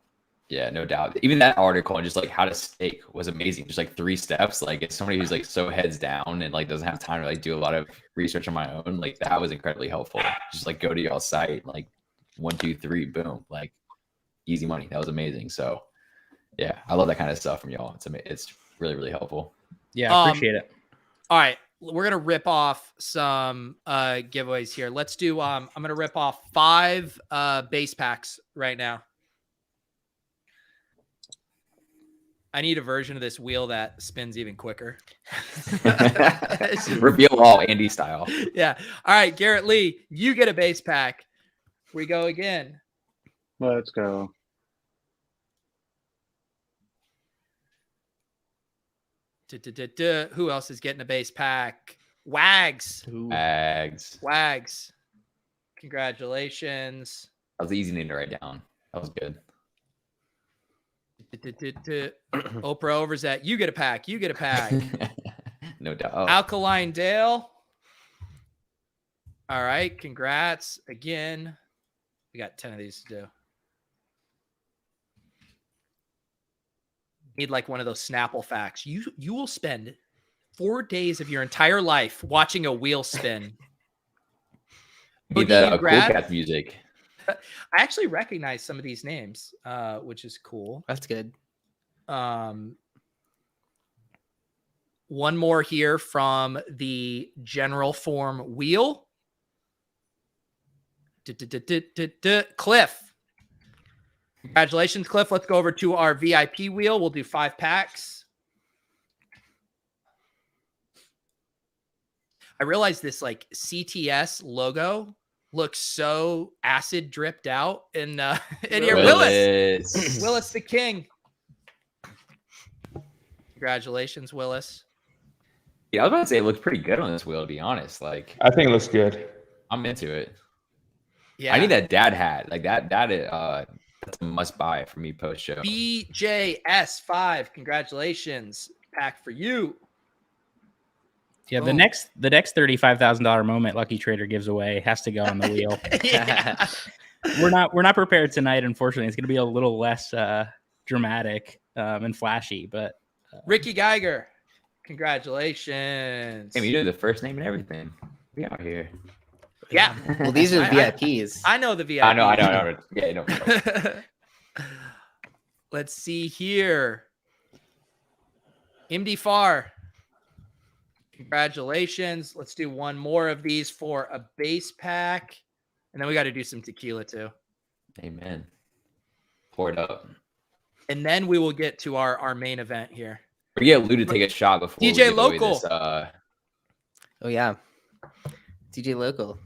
Yeah, no doubt. Even that article on just how to stake was amazing. Just 3 steps. As somebody who's so heads down and doesn't have time to do a lot of research on my own, that was incredibly helpful. Just go to y'all's site, 1, 2, 3, boom, easy money. That was amazing. So yeah, I love that kind of stuff from y'all. It's really, really helpful. Yeah, I appreciate it. All right. We're going to rip off some giveaways here. Let's do, I'm going to rip off 5 base packs right now. I need a version of this wheel that spins even quicker. Reveal all Andy style. Yeah. All right, Garrett Lee, you get a base pack. We go again. Let's go. Who else is getting a base pack? Wags. Wags. Congratulations. That was easy to write down. That was good. Oprah Overzet, you get a pack. You get a pack. No doubt. Alkaline Dale. All right. Congrats again. We got 10 of these to do. Need like one of those Snapple facts. You will spend 4 days of your entire life watching a wheel spin. Need that Cool Cat music. I actually recognize some of these names, which is cool. That's good. One more here from the general form wheel. Cliff. Congratulations, Cliff. Let's go over to our VIP wheel. We'll do 5 packs. I realize this like CTS logo looks so acid dripped out in here. Willis the king. Congratulations, Willis. Yeah, I was about to say it looks pretty good on this wheel, to be honest. Like, I think it looks good. I'm into it. Yeah, I need that dad hat. Like that's a must buy for me post show. BJS5. Congratulations. Pack for you. Yeah, the next $35,000 moment Lucky Trader gives away has to go on the wheel. We're not prepared tonight, unfortunately. It's going to be a little less dramatic and flashy, but Ricky Geiger, congratulations. Hey, you do the first name and everything. We out here. Yeah. Well, these are the VIPs. I know the VIPs. I know. Yeah, no. Let's see here. MD Farr. Congratulations. Let's do one more of these for a base pack. And then we got to do some tequila too. Amen. Pour it up. And then we will get to our main event here. We get Lou to take a shot before DJ we give away Local. This, Oh, yeah. DJ Local.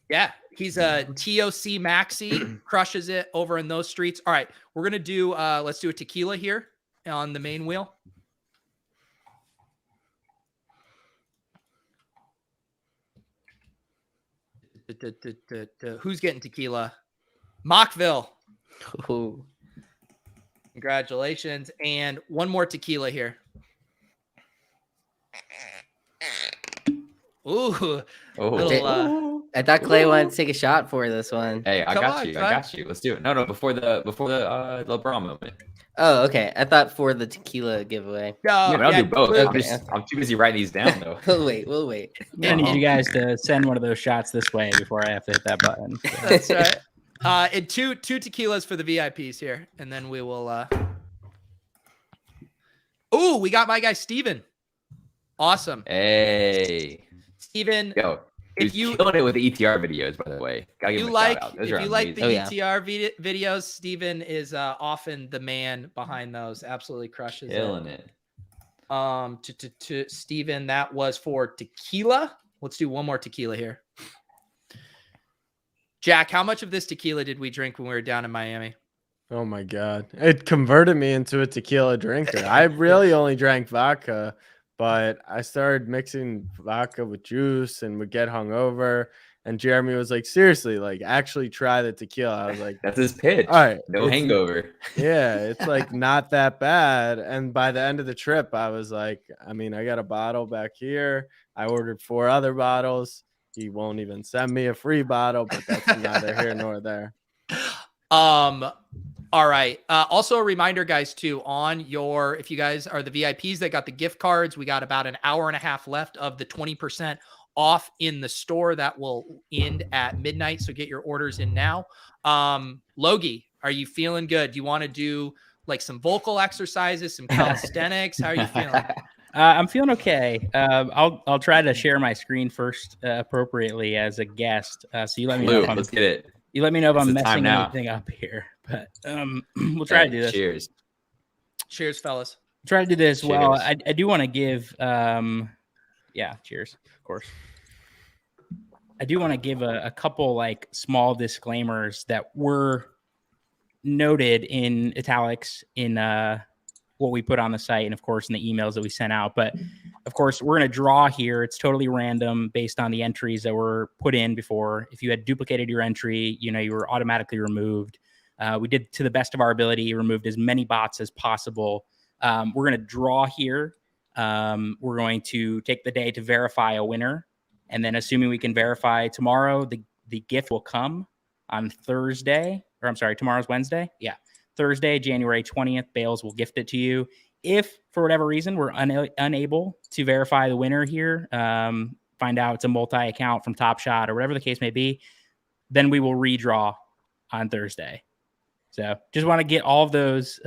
Yeah, he's a TOC Maxi, crushes it over in those streets. All right, we're going to do, let's do a tequila here on the main wheel. Who's getting tequila? Mockville. Ooh. Congratulations. And one more tequila here. Ooh. I thought Clay wanted to take a shot for this one. Hey, I got you. Let's do it. No, before the LeBron moment. Oh, okay. I thought for the tequila giveaway. I'll do both. I'm too busy writing these down though. We'll wait. I need you guys to send one of those shots this way before I have to hit that button. So. That's right. And two tequilas for the VIPs here, and then we will. Oh, we got my guy Steven. Awesome. Hey, Steven. Yo, if you killing it with the ETR videos, by the way, gotta give him a shout out. If you like the ETR videos, Steven is often the man behind those. Absolutely crushes killing it. To Steven, that was for tequila. Let's do one more tequila here. Jack, how much of this tequila did we drink when we were down in Miami? Oh my God. It converted me into a tequila drinker. I really only drank vodka, but I started mixing vodka with juice and would get hungover. And Jeremy was like, seriously, like actually try the tequila. I was like, that's his pitch. All right. No hangover. Yeah. It's like not that bad. And by the end of the trip, I was like, I mean, I got a bottle back here. I ordered 4 other bottles. He won't even send me a free bottle, but that's neither here nor there. All right. Also a reminder, guys, too, if you guys are the VIPs that got the gift cards, we got about an hour and a half left of the 20% off in the store that will end at midnight. So get your orders in now. Logie, are you feeling good? Do you want to do like some vocal exercises, some calisthenics? How are you feeling? I'm feeling okay. I'll try to share my screen first appropriately as a guest. So you let me know. Let's get it. You let me know if I'm messing anything up here. But we'll try to do this. Cheers. Cheers, fellas. Try to do this well. Cheers. I do want to give, cheers, of course. I do want to give a couple like small disclaimers that were noted in italics in what we put on the site and of course in the emails that we sent out. But of course, we're going to draw here. It's totally random based on the entries that were put in before. If you had duplicated your entry, you were automatically removed. We did, to the best of our ability, removed as many bots as possible. We're going to draw here. We're going to take the day to verify a winner. And then assuming we can verify tomorrow, the gift will come on Thursday. Or I'm sorry, tomorrow's Wednesday. Yeah. Thursday, January 20th, Bales will gift it to you. If for whatever reason we're unable to verify the winner here, find out it's a multi-account from Top Shot or whatever the case may be, then we will redraw on Thursday. So just want to get all of those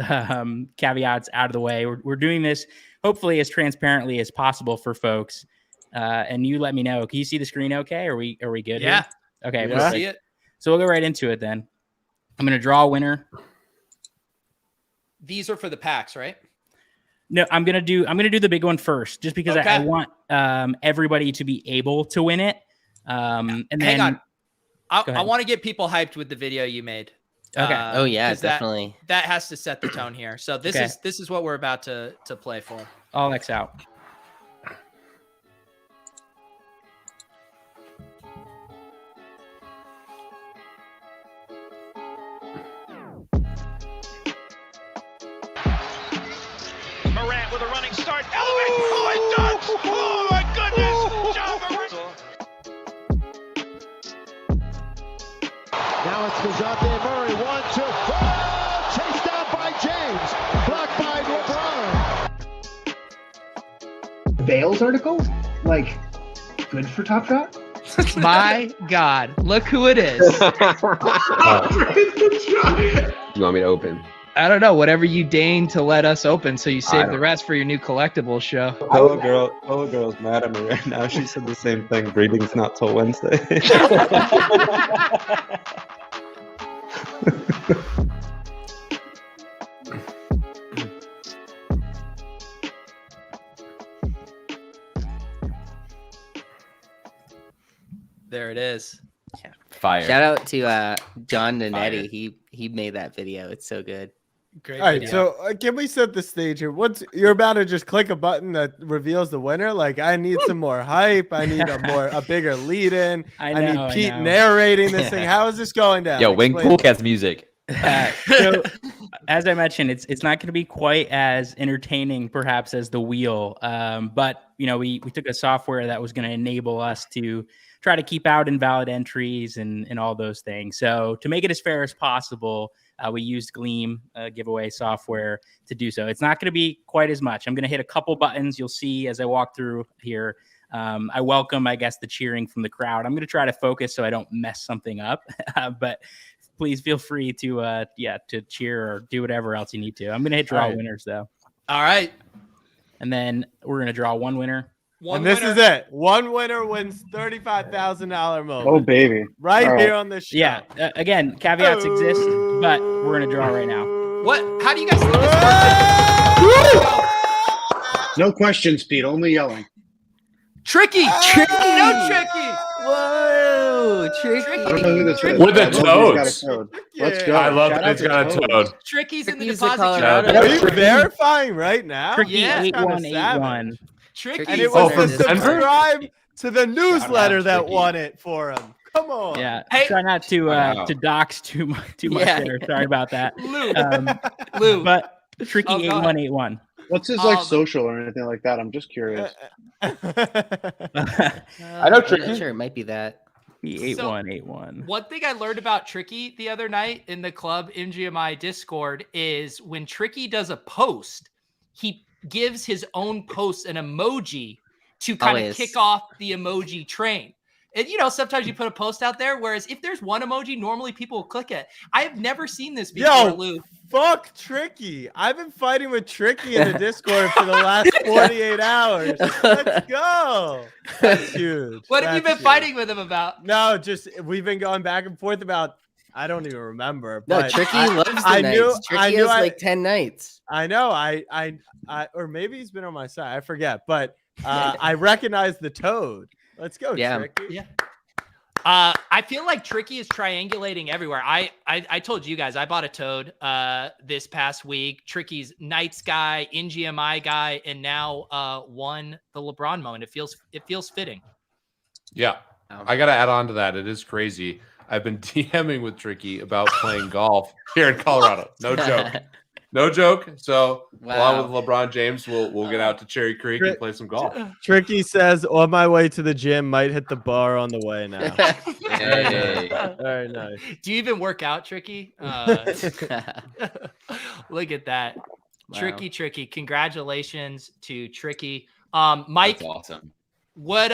caveats out of the way. We're doing this hopefully as transparently as possible for folks. And you let me know. Can you see the screen okay? Are we good? Yeah. Here? Okay. Yeah. See it. So we'll go right into it then. I'm going to draw a winner. These are for the packs, right? No, I'm gonna do the big one first, just because Okay. I want everybody to be able to win it. And then Hang on. Go I ahead. want to get people hyped with the video you made. Okay. Oh, yeah, 'cause definitely. That has to set the tone here. So this Okay. is what we're about to play for. I'll X out. Morant with a running start. Elevate. Oh, it dunks. Oh, my goodness. John Morant. Now it's Kazate Murray. 1-2. Oh, chased down by James. Blocked by LeBron. Bales article? Like, good for Top Shot? My God, look who it is. You want me to open? I don't know, whatever you deign to let us open, so you save the rest for your new collectibles show. Hello girl's mad at me right now. She said the same thing. Breeding's not till Wednesday. There it is. Fire. Shout out to John Nanetti. He made that video. It's so good. Great. All right, video. so can we set the stage here? You're about to just click a button that reveals the winner? Like, I need some more hype. I need a bigger lead in. I need Pete narrating this thing. How is this going down? Yo, Wing Explain. Coolcat's music. So, as I mentioned, it's not going to be quite as entertaining, perhaps, as the wheel. But we took a software that was going to enable us to try to keep out invalid entries and all those things. So to make it as fair as possible, we used Gleam giveaway software to do so. It's not going to be quite as much. I'm going to hit a couple buttons. You'll see as I walk through here. I welcome, I guess, the cheering from the crowd. I'm going to try to focus so I don't mess something up. But please feel free to cheer or do whatever else you need to. I'm going to hit draw winners though. All right. And then we're going to draw one winner. This is it. One winner wins $35,000 moment. Oh, baby. Right here on the show. Yeah. Again, caveats exist, but we're going to draw right now. What? How do you guys think this works? No questions, Pete. Only yelling. Tricky. No Tricky. Whoa, Tricky. I don't know who this is. With the I love that he's got a toads. toad. Let's go. I love that it's got a toad. Tricky's in the Tricky's the deposit Colorado. jar. Are you verifying right now? Tricky Yeah. 8181. Tricky. And it was from the Denver? subscribe to the newsletter that Tricky. won it for him. Come on. Yeah. Hey. Try not to dox too much Yeah. there. Sorry about that. Lou. But Tricky Oh, God. 8181. What's his social or anything like that? I'm just curious. I know I'm Tricky. not sure. It might be that. 8181. One thing I learned about Tricky the other night in the club MGMI Discord is when Tricky does a post, he gives his own post an emoji to kind of Always. kick off the emoji train. And sometimes you put a post out there, whereas if there's one emoji, normally people will click it. I have never seen this before, Lou. Fuck Tricky. I've been fighting with Tricky in the Discord for the last 48 hours. Let's go. That's huge. What have you That's been fighting with him about? No, just we've been going back and forth about I don't even remember. No, but Tricky loves the nights. Tricky has like 10 nights. I know. I or maybe he's been on my side. I forget. But I recognize the toad. Let's go, Tricky. Yeah. I feel like Tricky is triangulating everywhere. I told you guys I bought a toad this past week. Tricky's Knights guy, NGMI guy, and now won the LeBron moment. It feels fitting. Yeah. I got to add on to that. It is crazy. I've been DMing with Tricky about playing golf here in Colorado. No joke. No joke. So along with LeBron James, we'll get out to Cherry Creek and play some golf. Tricky says, on my way to the gym, might hit the bar on the way now. Hey. Very nice. Do you even work out, Tricky? Look at that. Wow. Tricky. Congratulations to Tricky. Mike, that's awesome. What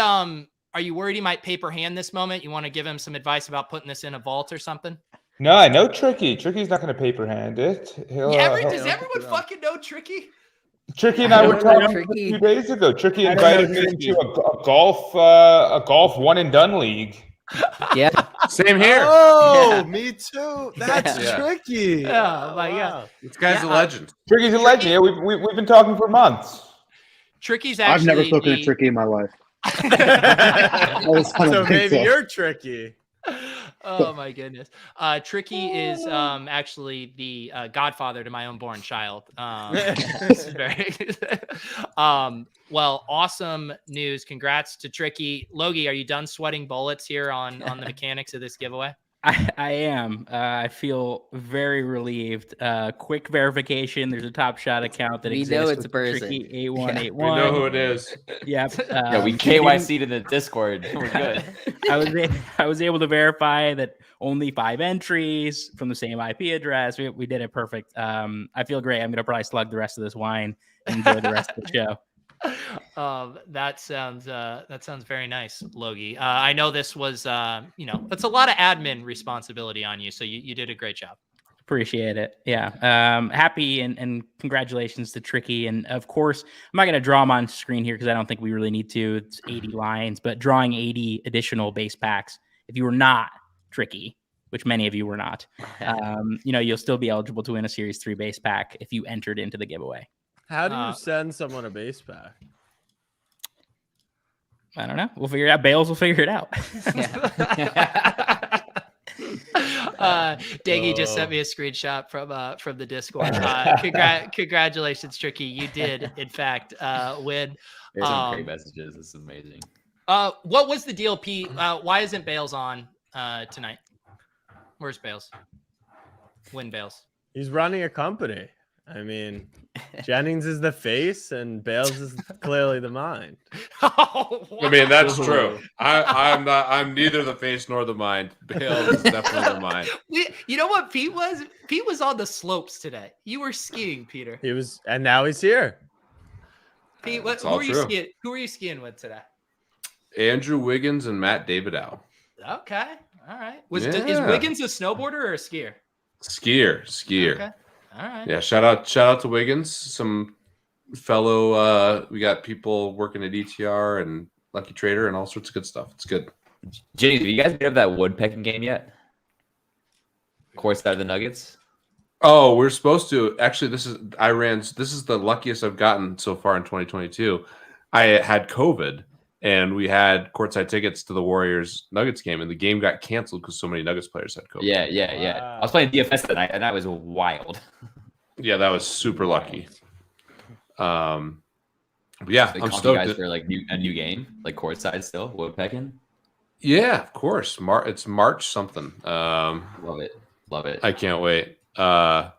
are you worried he might paper hand this moment? You want to give him some advice about putting this in a vault or something? No, I know Tricky. Tricky's not going to paper hand it. Does everyone fucking know Tricky? Tricky and I were talking a few days ago. Tricky invited me into a golf one and done league. Yeah, same here. Oh, me too. That's Tricky. Oh my god, this guy's a legend. Tricky's a legend. Yeah, we've been talking for months. Tricky's actually. I've never spoken to Tricky in my life. So maybe you're Tricky. Oh my goodness. Tricky is actually the godfather to my unborn child. This is very well, awesome news. Congrats to Tricky. Logie, are you done sweating bullets here on the mechanics of this giveaway? I am. I feel very relieved. Quick verification. There's a Top Shot account that exists. We know it's a person. Tricky 8181. We know who it is. Yep. Yeah, we KYC'd in the Discord. We're good. I was able to verify that only 5 entries from the same IP address. We did it perfect. I feel great. I'm gonna probably slug the rest of this wine and enjoy the rest of the show. That sounds very nice, Logie. I know this was that's a lot of admin responsibility on you, so you did a great job. Appreciate it. Yeah. Happy and congratulations to Tricky. And of course, I'm not going to draw them on screen here because I don't think we really need to. It's 80 lines, but drawing 80 additional base packs. If you were not Tricky, which many of you were not, you'll still be eligible to win a Series 3 base pack if you entered into the giveaway. How do you send someone a base pack? I don't know. We'll figure it out. Bales will figure it out. Daggy just sent me a screenshot from the Discord. Congratulations, Tricky. You did, in fact, win. There's some great messages. This is amazing. What was the deal, Pete? Why isn't Bales on tonight? Where's Bales? Win Bales. He's running a company. I mean, Jennings is the face and Bales is clearly the mind. I mean, that's true. I'm neither the face nor the mind. Bales is definitely the mind. You know what Pete was? Pete was on the slopes today. You were skiing, Peter. He was, and now he's here. Pete, who are you skiing? Who are you skiing with today? Andrew Wiggins and Matt Davidow. Okay, all right. Is Wiggins a snowboarder or a skier? Skier. Okay. All right. Yeah, shout out to Wiggins. Some fellow we got people working at ETR and Lucky Trader and all sorts of good stuff. It's good. Jay, do you guys have that woodpecking game yet? Course out of the Nuggets? Oh, we're supposed to. Actually, this is the luckiest I've gotten so far in 2022. I had COVID and we had courtside tickets to the Warriors Nuggets game, and the game got canceled because so many Nuggets players had COVID. Yeah. Wow. I was playing DFS that night, and that was wild. Yeah, that was super lucky. But yeah, so I'm stoked. You guys for like a new game, like courtside still, woodpecking. Yeah, of course. It's March something. Love it. I can't wait. But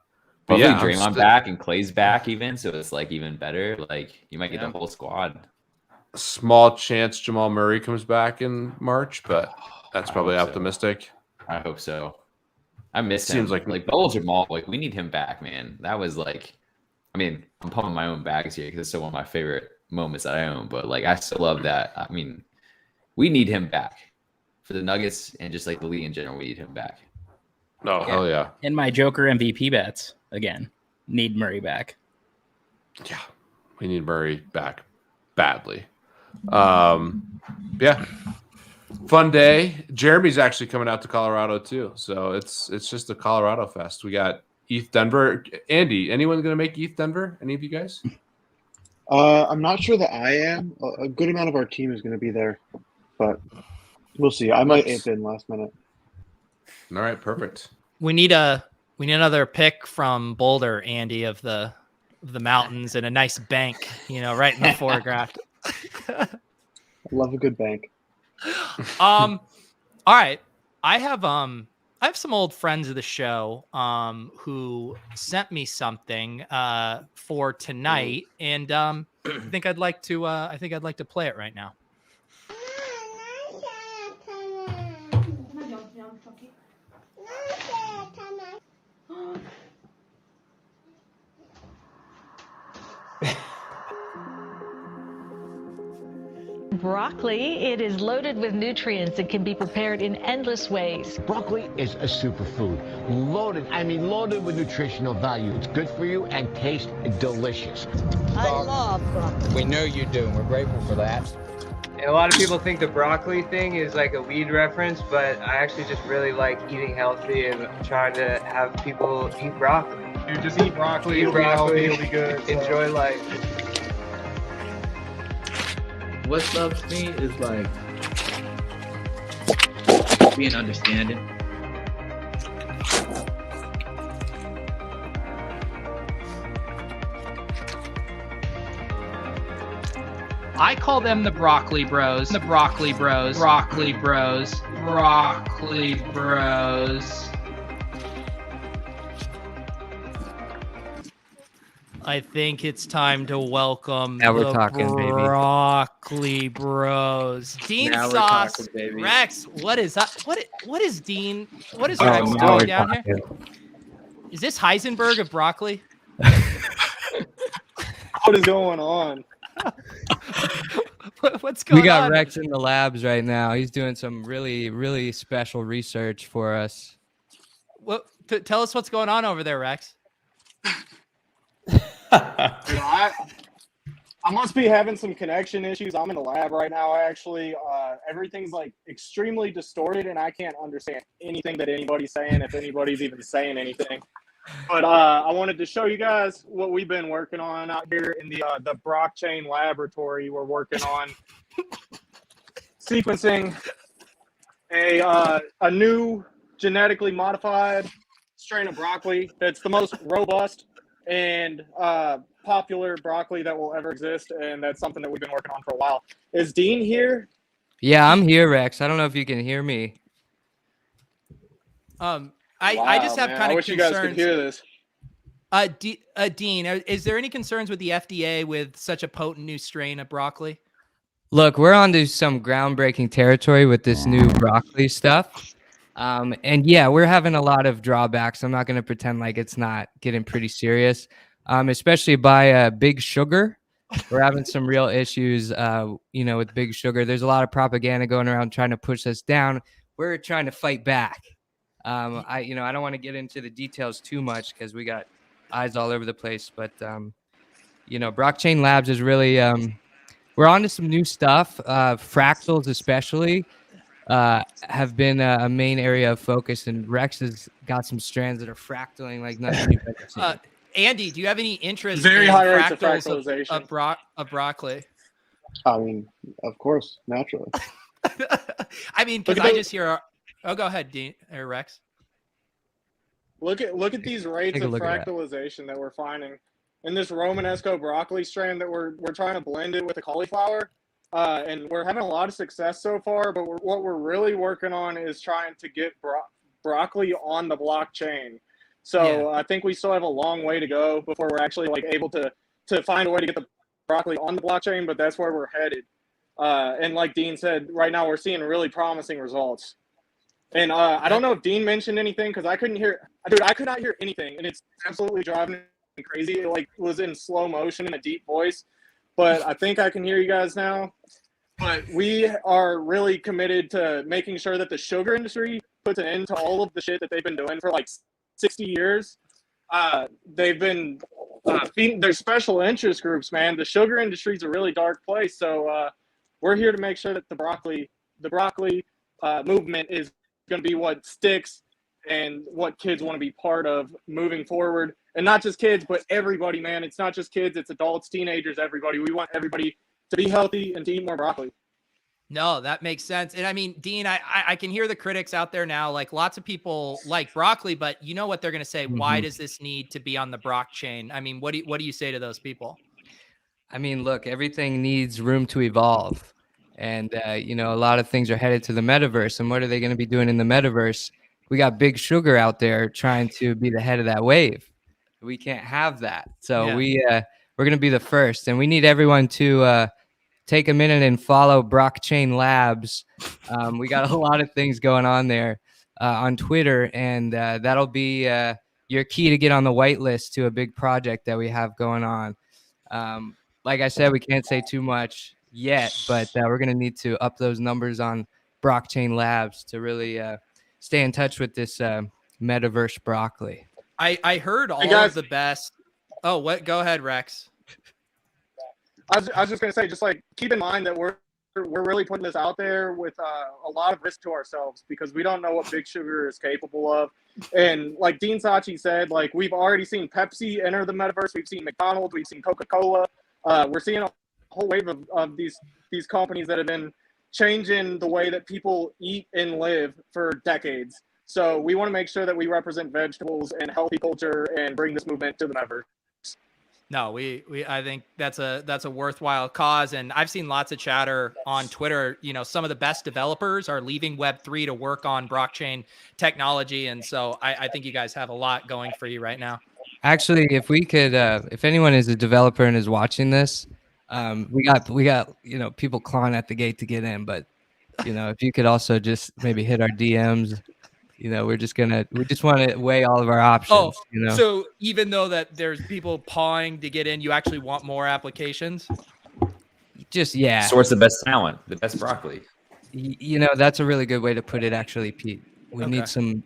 yeah, Draymond back and Clay's back even, so it's like even better. Like you might get the whole squad. Small chance Jamal Murray comes back in March, but that's probably optimistic. I hope so. I miss him. Seems like Bell Jamal. Like we need him back, man. That was like, I mean, I'm pumping my own bags here because it's still one of my favorite moments that I own. But like, I still love that. I mean, we need him back for the Nuggets and just like the league in general. We need him back. Oh, hell yeah! And my Joker MVP bets again. Need Murray back. Yeah, we need Murray back badly. Yeah, Fun day. Jeremy's actually coming out to Colorado too, so it's just a Colorado fest. We got ETH Denver. Andy, anyone going to make ETH Denver? Any of you guys? I'm not sure that I am. A good amount of our team is going to be there, but we'll see. I might ape in last minute. All right, perfect. We need another pick from Boulder, Andy, of the mountains and a nice bank, right in the foreground. I love a good bank. All right. I have some old friends of the show who sent me something for tonight, and I think I'd like to play it right now. Broccoli, it is loaded with nutrients and can be prepared in endless ways. Broccoli is a superfood, loaded with nutritional value. It's good for you and tastes delicious. I love broccoli. We know you do, and we're grateful for that. And a lot of people think the broccoli thing is like a weed reference, but I actually just really like eating healthy and trying to have people eat broccoli. Dude, just eat broccoli. Eat broccoli. It'll be good. So. Enjoy life. What loves me is like being understanding. I call them the broccoli bros. The broccoli bros. Broccoli bros. Broccoli bros. I think it's time to welcome Now we're the talking, baby. Broccoli Bros. Dean Now we're Sauce, talking, baby. Rex. What is that? What is Dean? What is Oh, Rex now doing we're down here? talking. Is this Heisenberg of broccoli? What is going on? What's going on? We got Rex in the labs right now. He's doing some really, really special research for us. What? Tell us what's going on over there, Rex. I must be having some connection issues. I'm in the lab right now, actually. Everything's like extremely distorted, and I can't understand anything that anybody's saying, if anybody's even saying anything. But I wanted to show you guys what we've been working on out here in the blockchain laboratory. We're working on sequencing a new genetically modified strain of broccoli that's the most robust and popular broccoli that will ever exist, and that's something that we've been working on for a while. Is Dean here? Yeah, I'm here, Rex. I don't know if you can hear me. I just have kind of I wish concerns. you guys could hear this. Dean, is there any concerns with the FDA with such a potent new strain of broccoli? Look, we're on to some groundbreaking territory with this new broccoli stuff. And yeah, we're having a lot of drawbacks. I'm not going to pretend like it's not getting pretty serious, especially by Big Sugar. We're having some real issues, with Big Sugar. There's a lot of propaganda going around trying to push us down. We're trying to fight back. I don't want to get into the details too much because we got eyes all over the place. But, Blockchain Labs is really, we're on to some new stuff. Fractals especially have been a main area of focus, and Rex has got some strands that are fractaling like nothing you've ever seen. Andy, do you have any interest Very in high rates of fractals fractalization. of broccoli? I mean, of course, naturally. I mean, because I just hear. Oh, go ahead, Dean or Rex. Look at these rates Take a of look at that. fractalization that we're finding in this Romanesco broccoli strain that we're trying to blend it with the cauliflower, and we're having a lot of success so far. But what we're really working on is trying to get broccoli on the blockchain. So I think we still have a long way to go before we're actually able to find a way to get the broccoli on the blockchain. But that's where we're headed. And like Dean said, right now we're seeing really promising results. And I don't know if Dean mentioned anything because I couldn't hear. Dude, I could not hear anything, and it's absolutely driving me crazy. It was in slow motion in a deep voice, but I think I can hear you guys now. But we are really committed to making sure that the sugar industry puts an end to all of the shit that they've been doing for 60 years. They've been there's special interest groups, man. The sugar industry is a really dark place, so we're here to make sure that the broccoli the broccoli movement is going to be what sticks and what kids want to be part of moving forward. And not just kids, but everybody, man. It's not just kids, it's adults, teenagers, everybody. We want everybody to be healthy and to eat more broccoli. No, that makes sense. And I mean, Dean, I can hear the critics out there now. Like, lots of people like broccoli, but you know what they're going to say? Why does this need to be on the Brock chain? I mean, what do you say to those people? I mean, look, everything needs room to evolve. And, you know, a lot of things are headed to the metaverse. And what are they going to be doing in the metaverse? We got Big Sugar out there trying to be the head of that wave. We can't have that. So we're going to be the first. And we need everyone to take a minute and follow Blockchain Labs. We got a lot of things going on there on Twitter. And that'll be your key to get on the whitelist to a big project that we have going on. Like I said, we can't say too much yet, but we're going to need to up those numbers on Blockchain Labs to really stay in touch with this metaverse broccoli. I heard all of the best. Oh, what? Go ahead, Rex. I was just going to say, just like, keep in mind that we're really putting this out there with a lot of risk to ourselves because we don't know what Big Sugar is capable of. And like Dean Sachi said, like, we've already seen Pepsi enter the metaverse. We've seen McDonald's. We've seen Coca-Cola. We're seeing a whole wave of these companies that have been changing the way that people eat and live for decades. So we want to make sure that we represent vegetables and healthy culture and bring this movement to the metaverse. No, I think that's a worthwhile cause. And I've seen lots of chatter on Twitter. You know, some of the best developers are leaving Web3 to work on blockchain technology. And so I think you guys have a lot going for you right now. Actually, if we could, if anyone is a developer and is watching this, we got, you know, people clawing at the gate to get in, but, you know, if you could also just maybe hit our DMs, you know, we just want to weigh all of our options, you know? So even though that there's people pawing to get in, you actually want more applications? Just, yeah. Source the best talent, the best broccoli. You know, that's a really good way to put it, actually, Pete. We need some,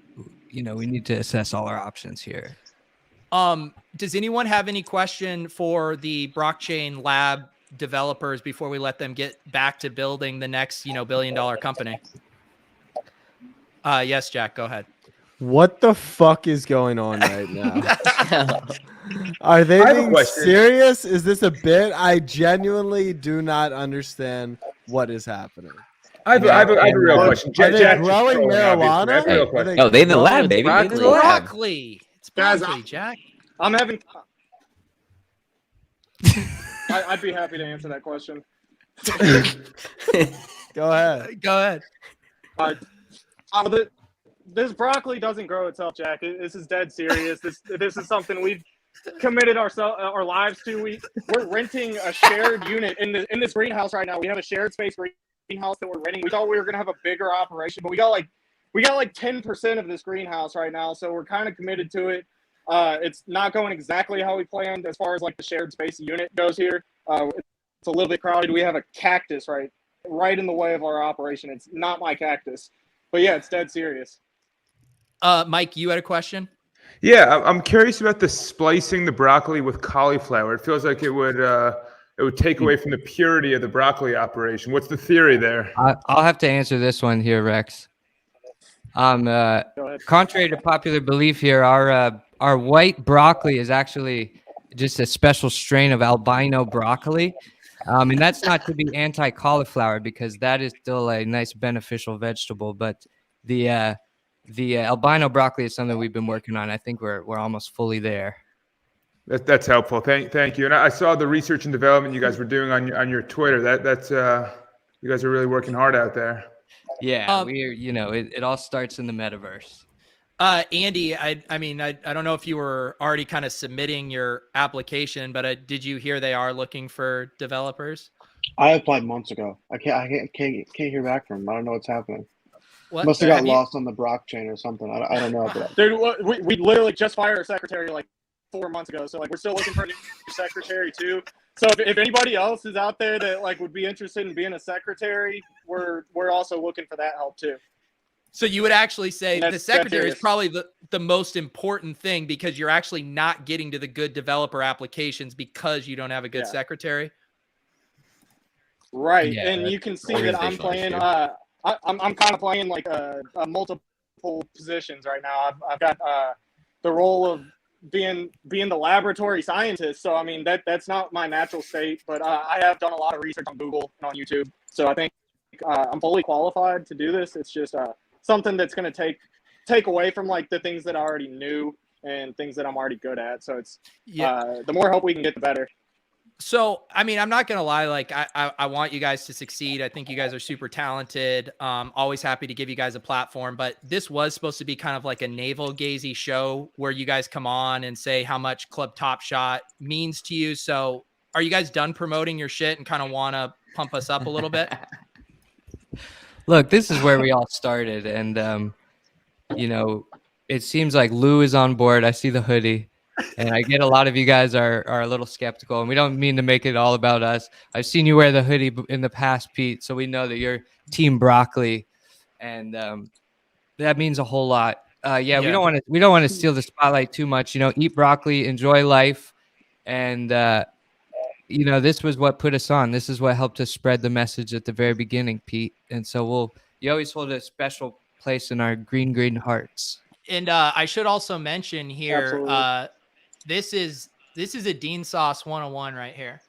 you know, we need to assess all our options here. Does anyone have any question for the Blockchain Lab developers before we let them get back to building the next, you know, billion-dollar company? Yes, Jack, go ahead. What the fuck is going on right now? Are they being serious? Is this a bit? I genuinely do not understand what is happening. I have a real question. Are they growing marijuana? No, they in the lab, baby. Broccoli. It's broccoli, Jack. I'm having. I'd be happy to answer that question. Go ahead. Go ahead. This broccoli doesn't grow itself, Jack. This is dead serious. This is something we've committed our lives to. We're renting a shared unit in this greenhouse right now. We have a shared space greenhouse that we're renting. We thought we were gonna have a bigger operation, but we got like 10% of this greenhouse right now, so we're kind of committed to it. It's not going exactly how we planned as far as like the shared space unit goes here. It's a little bit crowded. We have a cactus right in the way of our operation. It's not my cactus, but yeah, it's dead serious. Mike, you had a question? Yeah, I'm curious about the splicing the broccoli with cauliflower. It feels like it would take away from the purity of the broccoli operation. What's the theory there? I'll have to answer this one here, Rex. Contrary to popular belief here, our white broccoli is actually just a special strain of albino broccoli. And that's not to be anti-cauliflower because that is still a nice beneficial vegetable. But the albino broccoli is something we've been working on. I think we're almost fully there. That's helpful. Thank you. And I saw the research and development you guys were doing on your Twitter. That's you guys are really working hard out there. Yeah, it all starts in the metaverse. Andy, I mean, I don't know if you were already kind of submitting your application, but did you hear they are looking for developers? I applied months ago. I can't hear back from them. I don't know what's happening. What? Must have got lost on the blockchain or something. I don't know. Dude, we literally just fired a secretary like 4 months ago. So like we're still looking for a new secretary too. So if anybody else is out there that like would be interested in being a secretary, we're also looking for that help too. So you would actually say the secretary is probably the most important thing because you're actually not getting to the good developer applications because you don't have a good secretary. Right. Yeah, and you can see that I'm playing I'm kind of playing like a multiple positions right now. I've got the role of being the laboratory scientist. So I mean that's not my natural state, but I have done a lot of research on Google and on YouTube. So I think I'm fully qualified to do this. It's just something that's going to take away from like the things that I already knew and things that I'm already good at. So it's the more help we can get, the better. So, I mean, I'm not going to lie. Like, I want you guys to succeed. I think you guys are super talented. Always happy to give you guys a platform, but this was supposed to be kind of like a navel-gazing show where you guys come on and say how much Club Top Shot means to you. So are you guys done promoting your shit and kind of want to pump us up a little bit? Look, this is where we all started. And, you know, it seems like Lou is on board. I see the hoodie. And I get a lot of you guys are a little skeptical, and we don't mean to make it all about us. I've seen you wear the hoodie in the past, Pete, so we know that you're Team Broccoli, and that means a whole lot. Yeah, we don't want to steal the spotlight too much. You know, eat broccoli, enjoy life, and you know, this was what put us on. This is what helped us spread the message at the very beginning, Pete. And so you always hold a special place in our green hearts. And I should also mention here. This is a Dean Sauce 101 right here,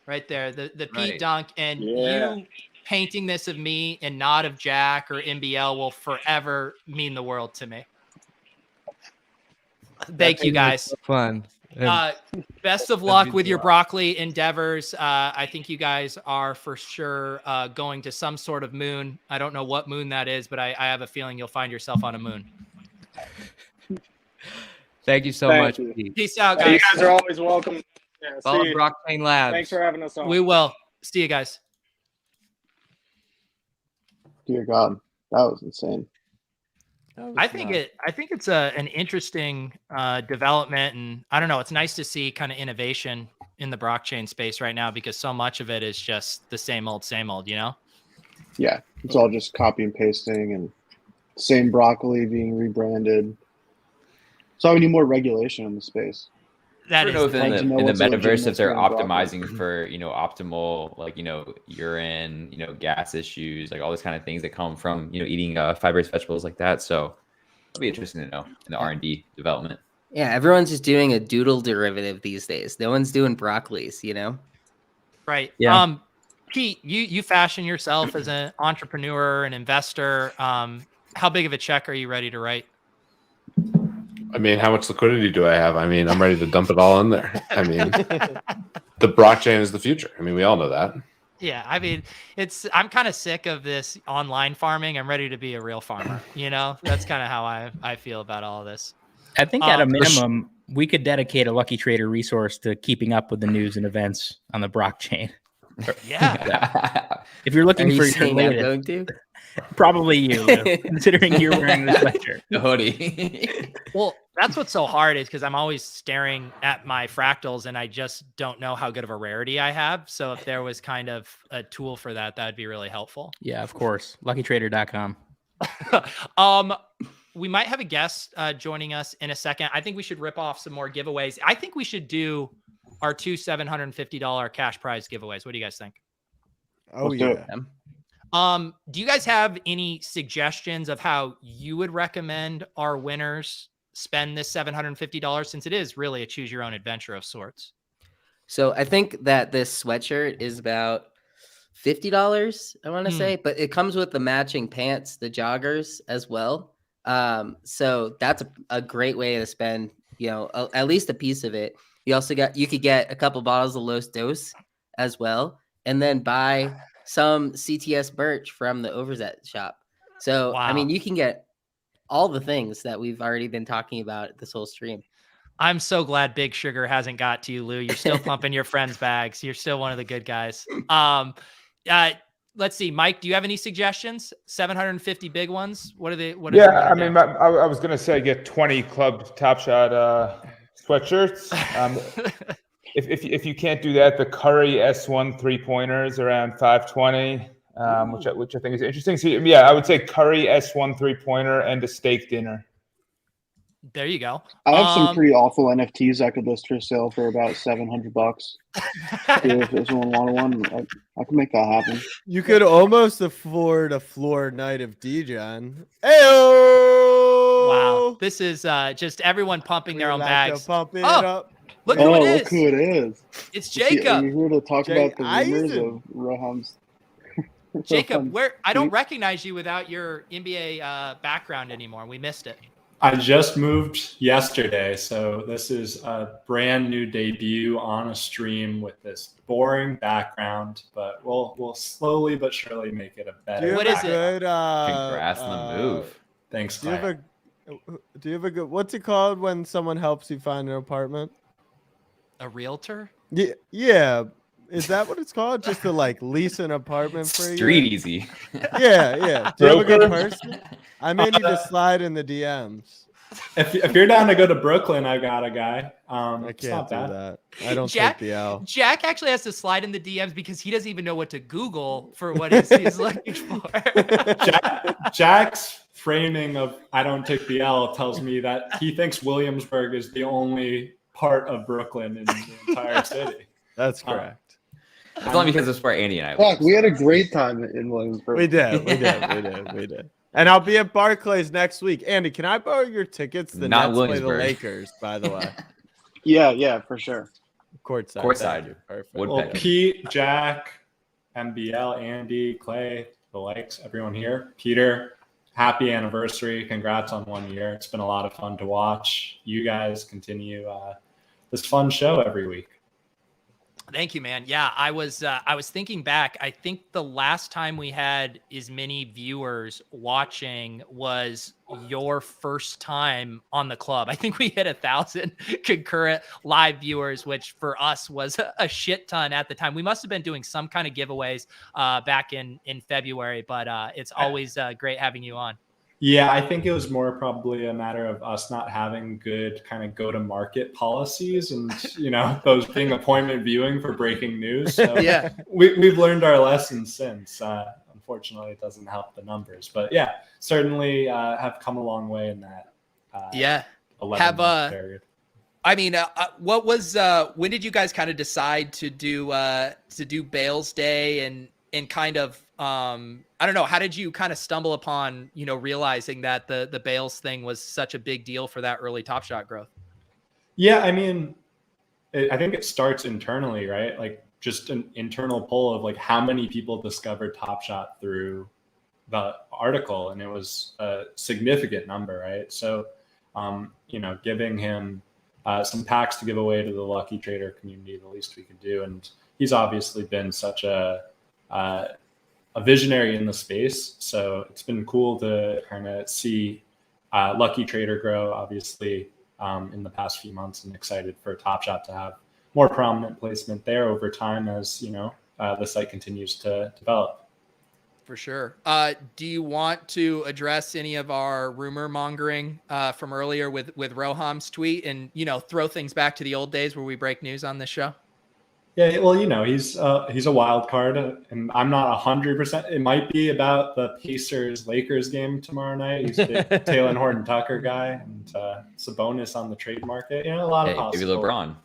right there. The Pete Dunk, and you painting this of me and not of Jack or NBL will forever mean the world to me. Thank you guys. Fun. Best of luck with your broccoli endeavors. I think you guys are for sure going to some sort of moon. I don't know what moon that is, but I have a feeling you'll find yourself on a moon. Thank you so much. Peace out, guys. You guys are always welcome. Yeah, Follow Brockchain Labs. Thanks for having us on. We will. See you guys. Dear God, that was insane. I think it's an interesting development, and I don't know. It's nice to see kind of innovation in the blockchain space right now because so much of it is just the same old, you know? Yeah, it's all just copy and pasting and same broccoli being rebranded. So we need more regulation in the space. I don't know if in the metaverse, if they're optimizing for, you know, optimal, like, you know, urine, you know, gas issues, like all these kind of things that come from, you know, eating fibrous vegetables like that. So it'll be interesting to know in the R&D development. Yeah, everyone's just doing a doodle derivative these days. No one's doing broccolis, you know? Right. Yeah. Pete, you fashion yourself as an entrepreneur, an investor. How big of a check are you ready to write? I mean, how much liquidity do I have? I mean, I'm ready to dump it all in there. I mean, the blockchain is the future. I mean, we all know that. Yeah, I mean, I'm kind of sick of this online farming. I'm ready to be a real farmer. You know, that's kind of how I feel about all of this. I think at a minimum, we could dedicate a Lucky Trader resource to keeping up with the news and events on the blockchain. Yeah. If you're looking for your latest, going to? Probably you, considering you're wearing this sweatshirt. The hoodie. Well, that's what's so hard is because I'm always staring at my fractals and I just don't know how good of a rarity I have. So if there was kind of a tool for that, that'd be really helpful. Yeah, of course. LuckyTrader.com. We might have a guest joining us in a second. I think we should rip off some more giveaways. I think we should do our 2 $750 cash prize giveaways. What do you guys think? Oh, yeah. Do you guys have any suggestions of how you would recommend our winners spend this $750 since it is really a choose your own adventure of sorts? So I think that this sweatshirt is about $50, I want to say, but it comes with the matching pants, the joggers as well. So that's a great way to spend, you know, at least a piece of it. You could get a couple bottles of Los Dos as well, and then buy some CTS merch from the Overzet shop. So, wow. I mean, you can get all the things that we've already been talking about this whole stream. I'm so glad Big Sugar hasn't got to you, Lou. You're still pumping your friends' bags. You're still one of the good guys. Let's see, Mike, do you have any suggestions? 750 big ones? What are they? I mean, I was going to say get 20 Club Top Shot sweatshirts. If you can't do that, the Curry S1 3-pointers around $520, which I think is interesting. So yeah, I would say Curry S1 3-pointer and a steak dinner. There you go. I have some pretty awful NFTs I could list for sale for about $700. If someone wanted one, I can make that happen. You could almost afford a floor night of Djon. Ayo! Wow, this is just everyone pumping their own bags. Pump it Oh, up. look who it is. Look who it is. It's Jacob. Are you here to talk about the rumors Eisen. of Roham's? Jacob, I don't recognize you without your NBA background anymore. We missed it. I just moved yesterday, so this is a brand new debut on a stream with this boring background, but we'll slowly but surely make it a better. What is background. it? Congrats on the move. Thanks. Do you have a good? What's it called when someone helps you find an apartment? A realtor? Yeah. Is that what it's called? Just to like lease an apartment for you? Street easy. Yeah. Do you have a good person? I may need to slide in the DMs. If you're down to go to Brooklyn, I got a guy. I can't do that. I don't Jack, take the L. Jack actually has to slide in the DMs because he doesn't even know what to Google for what he's looking for. Jack's framing of "I don't take the L" tells me that he thinks Williamsburg is the only part of Brooklyn in the entire city. That's correct. It's only because it's where Andy and I Fuck, we had a great time in Williamsburg. We did. And I'll be at Barclays next week. Andy, can I borrow your tickets? The Not Nets play the Williamsburg. Lakers, by the way. Yeah, for sure. Courtside. Courtside. Perfect. Well, Pete, Jack, MBL, Andy, Clay, the likes, everyone here. Peter, happy anniversary. Congrats on 1 year. It's been a lot of fun to watch. You guys continue this fun show every week. Thank you, man. Yeah, I was thinking back. I think the last time we had as many viewers watching was your first time on the club. I think we hit 1,000 concurrent live viewers, which for us was a shit ton at the time. We must have been doing some kind of giveaways back in February, but it's always great having you on. Yeah, I think it was more probably a matter of us not having good kind of go-to-market policies and, those being appointment viewing for breaking news. So yeah, we've learned our lessons since. Unfortunately, it doesn't help the numbers. But yeah, certainly have come a long way in that 11-month period. I mean, what was when did you guys kind of decide to do Bales Day and kind of I don't know, how did you kind of stumble upon, realizing that the Bales thing was such a big deal for that early Top Shot growth? Yeah, I mean, I think it starts internally, right? Like just an internal poll of like how many people discovered Top Shot through the article, and it was a significant number, right? So, giving him some packs to give away to the lucky trader community, the least we could do, and he's obviously been such a visionary in the space. So it's been cool to kind of see Lucky Trader grow, obviously, in the past few months, and excited for Top Shot to have more prominent placement there over time as, the site continues to develop. For sure. Do you want to address any of our rumor mongering from earlier with Roham's tweet and, throw things back to the old days where we break news on this show? Yeah, well, he's a wild card, and I'm not 100%. It might be about the Pacers-Lakers game tomorrow night. He's a big Taylor Horton-Tucker guy, and Sabonis on the trade market. A lot of possible. Maybe LeBron.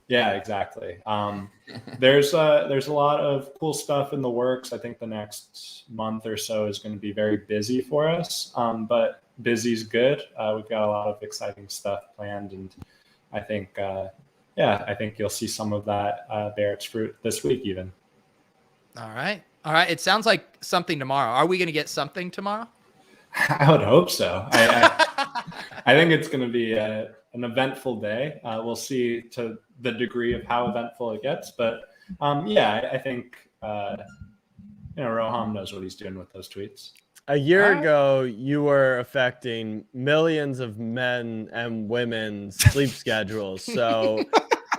Yeah, exactly. There's a lot of cool stuff in the works. I think the next month or so is going to be very busy for us, but busy's good. We've got a lot of exciting stuff planned, and I think I think you'll see some of that bear its fruit this week even. All right. It sounds like something tomorrow. Are we going to get something tomorrow? I would hope so. I think it's going to be an eventful day. We'll see to the degree of how eventful it gets. But I think, Roham knows what he's doing with those tweets. A year ago, you were affecting millions of men and women's sleep schedules. So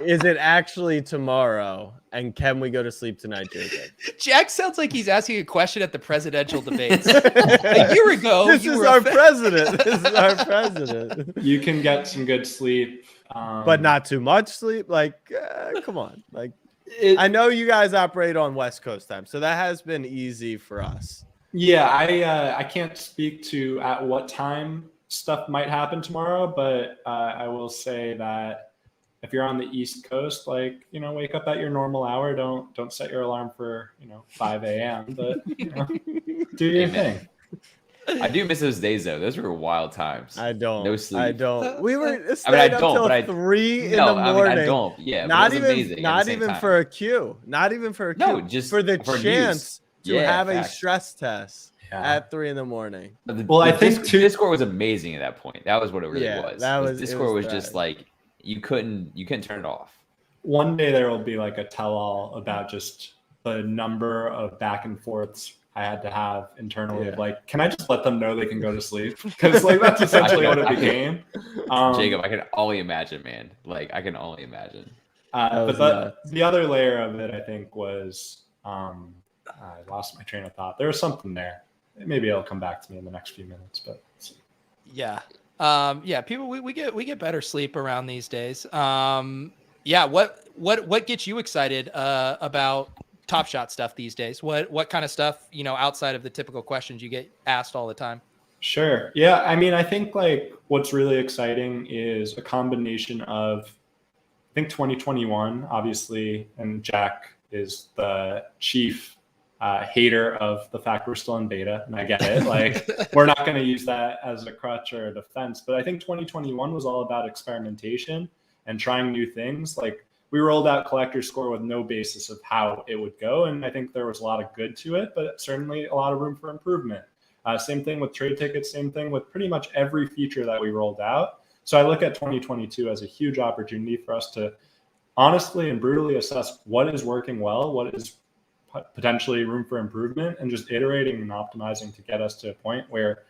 is it actually tomorrow? And can we go to sleep tonight, Jacob? Jack sounds like he's asking a question at the presidential debates. A year ago, this is our president. You can get some good sleep. But not too much sleep. Come on. I know you guys operate on West Coast time, so that has been easy for us. Yeah, I can't speak to at what time stuff might happen tomorrow, but I will say that if you're on the East Coast, like, wake up at your normal hour. Don't set your alarm for 5 a.m. But do your thing. I do miss those days though. Those were wild times. I don't. No sleep. I don't. We were I staying up don't, till but 3 in the no, morning. I don't. Yeah, not but it was even amazing not even for a Q. Not even for a Q. No, just for the for chance news. to have facts. a stress test at 3 in the morning. I think Discord was amazing at that point. That was what it really was. That was Discord was just like you couldn't turn it off. One day there will be like a tell-all about just the number of back and forths I had to have internally of like, can I just let them know they can go to sleep? Because like that's essentially what it became. Jacob, I can only imagine, man. Like I can only imagine. But the other layer of it, I think, was I lost my train of thought. There was something there. Maybe it'll come back to me in the next few minutes. But yeah, people we get better sleep around these days. What gets you excited about Top Shot stuff these days? What kind of stuff, outside of the typical questions you get asked all the time? Sure. Yeah. I mean, I think like what's really exciting is a combination of, I think 2021, obviously, and Jack is the chief hater of the fact we're still in beta. And I get it. Like, we're not going to use that as a crutch or a defense. But I think 2021 was all about experimentation and trying new things. Like, we rolled out Collector Score with no basis of how it would go. And I think there was a lot of good to it, but certainly a lot of room for improvement. Same thing with trade tickets, same thing with pretty much every feature that we rolled out. So I look at 2022 as a huge opportunity for us to honestly and brutally assess what is working well, what is potentially room for improvement, and just iterating and optimizing to get us to a point where,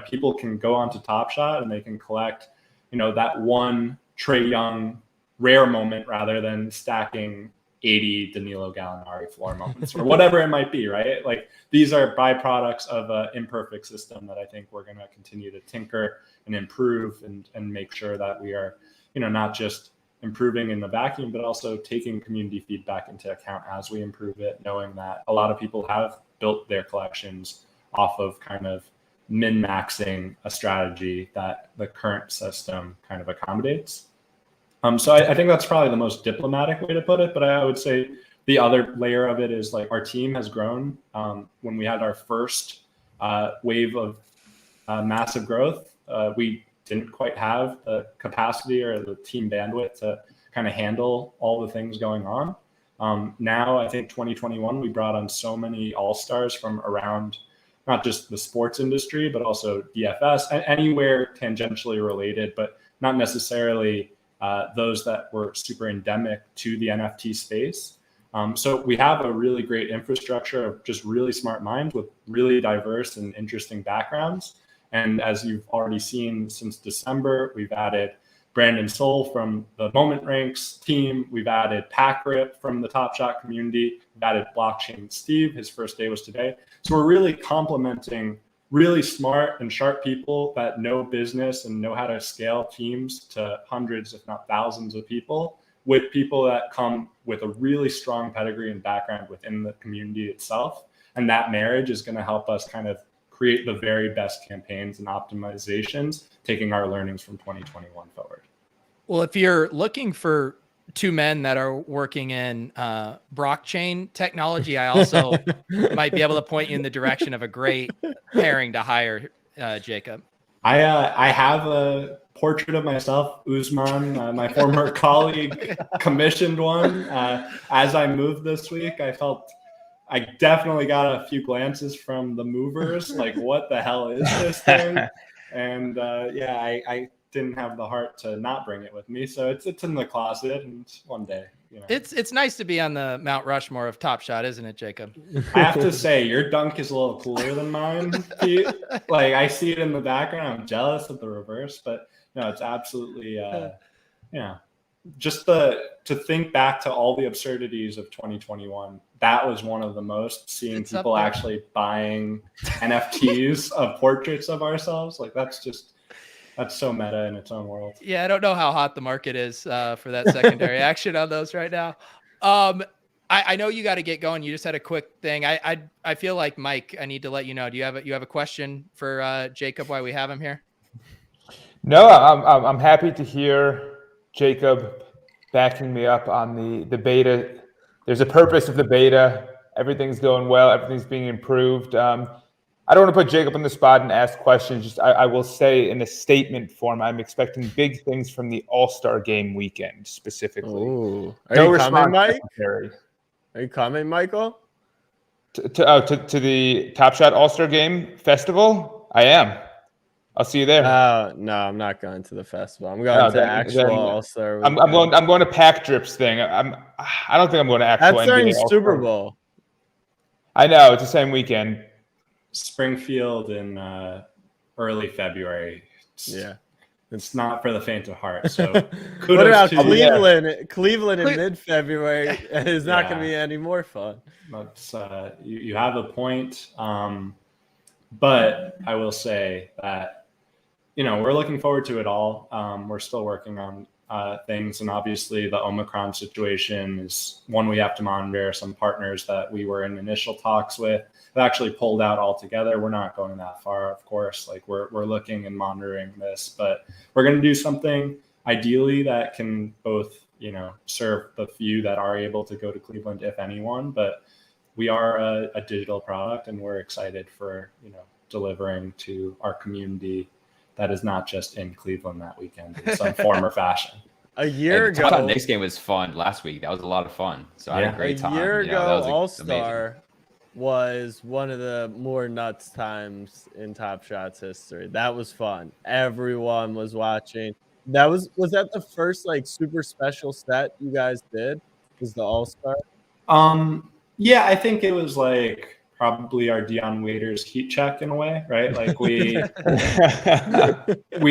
people can go onto Top Shot and they can collect, that one Trae Young rare moment rather than stacking 80 Danilo Gallinari floor moments or whatever it might be, right? Like, these are byproducts of an imperfect system that I think we're going to continue to tinker and improve and make sure that we are, not just improving in the vacuum, but also taking community feedback into account as we improve it, knowing that a lot of people have built their collections off of kind of min-maxing a strategy that the current system kind of accommodates. So I think that's probably the most diplomatic way to put it, but I would say the other layer of it is like our team has grown. When we had our first wave of massive growth, we didn't quite have the capacity or the team bandwidth to kind of handle all the things going on. Now, I think 2021, we brought on so many all-stars from around not just the sports industry, but also DFS and anywhere tangentially related, but not necessarily those that were super endemic to the NFT space. So we have a really great infrastructure of just really smart minds with really diverse and interesting backgrounds. And as you've already seen since December, we've added Brandon Soul from the Moment Ranks team. We've added Packrip from the Top Shot community. We've added Blockchain Steve. His first day was today. So we're really complementing really smart and sharp people that know business and know how to scale teams to hundreds, if not thousands of people, with people that come with a really strong pedigree and background within the community itself. And that marriage is going to help us kind of create the very best campaigns and optimizations, taking our learnings from 2021 forward. Well, if you're looking for two men that are working in blockchain technology, I also might be able to point you in the direction of a great pairing to hire, Jacob. I have a portrait of myself, Usman, my former colleague, commissioned one. As I moved this week, I felt I definitely got a few glances from the movers, like, what the hell is this thing? And I didn't have the heart to not bring it with me, so it's in the closet, and one day, it's nice to be on the Mount Rushmore of Top Shot, isn't it, Jacob? I have to say, your dunk is a little cooler than mine, Pete. Like, I see it in the background. I'm jealous of the reverse, but no, it's absolutely just to think back to all the absurdities of 2021. That was one of the most, seeing people actually buying NFTs of portraits of ourselves. Like, that's so meta in its own world. Yeah, I don't know how hot the market is for that secondary action on those right now. I know you got to get going. You just had a quick thing. I feel like, Mike, I need to let you know. Do you have a question for Jacob while we have him here? No, I'm happy to hear Jacob backing me up on the beta. There's a purpose of the beta. Everything's going well. Everything's being improved. I don't want to put Jacob on the spot and ask questions. Just I will say in a statement form, I'm expecting big things from the All-Star Game weekend specifically. Ooh. Are No you coming, response Mike? necessary. Are you coming, Michael? To the Top Shot All-Star Game Festival? I am. I'll see you there. No, I'm not going to the festival. I'm going to actual All-Star. I'm going to Pack Drips thing. I don't think I'm going to actual That's during NBA All-Star. Super Bowl. I know, it's the same weekend. Springfield in early February. It's not for the faint of heart. So what about Cleveland? Cleveland in mid-February is not going to be any more fun. That's, you have a point. But I will say that, we're looking forward to it all. We're still working on things. And obviously the Omicron situation is one we have to monitor. Some partners that we were in initial talks with have actually pulled out altogether. We're not going that far, of course. Like we're looking and monitoring this, but we're going to do something ideally that can both, serve the few that are able to go to Cleveland, if anyone, but we are a digital product and we're excited for, delivering to our community that is not just in Cleveland that weekend in some form or fashion. A year ago, the Knicks game was fun last week. That was a lot of fun. So I had a great time. A year ago, that was All-Star was one of the more nuts times in Top Shot's history. That was fun. Everyone was watching. Was that the first super special set you guys did? Was the All-Star? Yeah, I think it was probably our Dion Waiters heat check in a way, right? Like we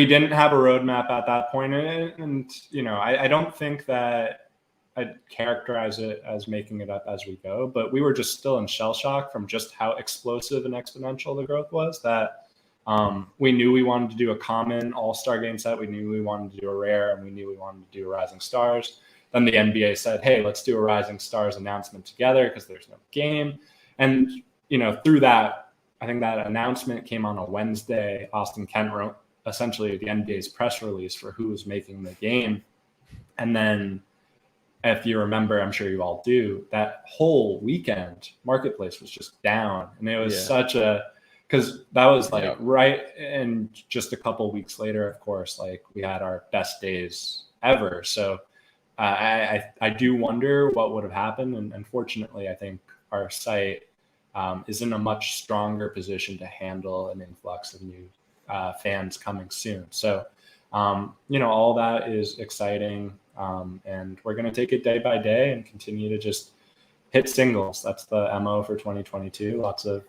didn't have a roadmap at that point, and I don't think that I'd characterize it as making it up as we go, but we were just still in shell shock from just how explosive and exponential the growth was. That we knew we wanted to do a common All-Star game set, we knew we wanted to do a rare, and we knew we wanted to do a Rising Stars. Then the NBA said, "Hey, let's do a Rising Stars announcement together because there's no game." And through that, I think that announcement came on a Wednesday. Austin Kent wrote essentially the NBA's press release for who was making the game. And then, if you remember, I'm sure you all do, that whole weekend, Marketplace was just down. And it was because that was right. And just a couple weeks later, of course, we had our best days ever. So I do wonder what would have happened. And unfortunately, I think our site is in a much stronger position to handle an influx of new fans coming soon. So, all that is exciting. And we're going to take it day by day and continue to just hit singles. That's the MO for 2022. Lots of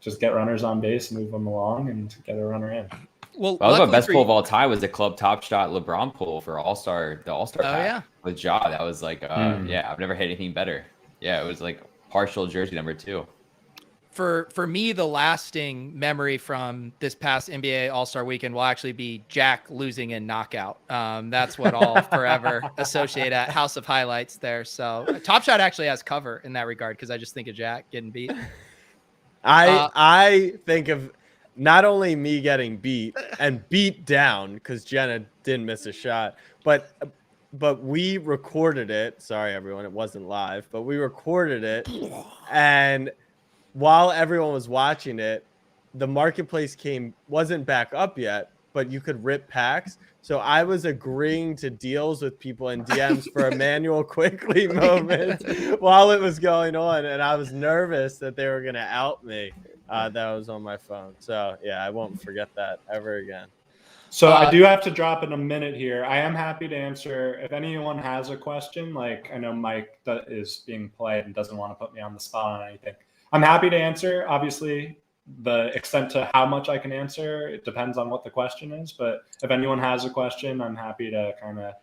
just get runners on base, move them along, and get a runner in. Well, that was my best pull of all time was the Club Top Shot LeBron pull for the All-Star pack with Ja. That was I've never hit anything better. Yeah, it was partial jersey number 2. For me, the lasting memory from this past NBA All-Star weekend will actually be Jack losing in knockout. That's what I'll forever associate at House of Highlights there. So Top Shot actually has cover in that regard because I just think of Jack getting beat. I think of not only me getting beat and beat down because Jenna didn't miss a shot, but we recorded it. Sorry, everyone, it wasn't live, but we recorded it. And while everyone was watching it, the Marketplace wasn't back up yet, but you could rip packs. So I was agreeing to deals with people in DMs for Emmanuel Quickly moment while it was going on. And I was nervous that they were going to out me. That was on my phone. So yeah, I won't forget that ever again. So I do have to drop in a minute here. I am happy to answer if anyone has a question. I know Mike is being polite and doesn't want to put me on the spot on anything. I'm happy to answer. Obviously, the extent to how much I can answer, it depends on what the question is. But if anyone has a question, I'm happy to kind of.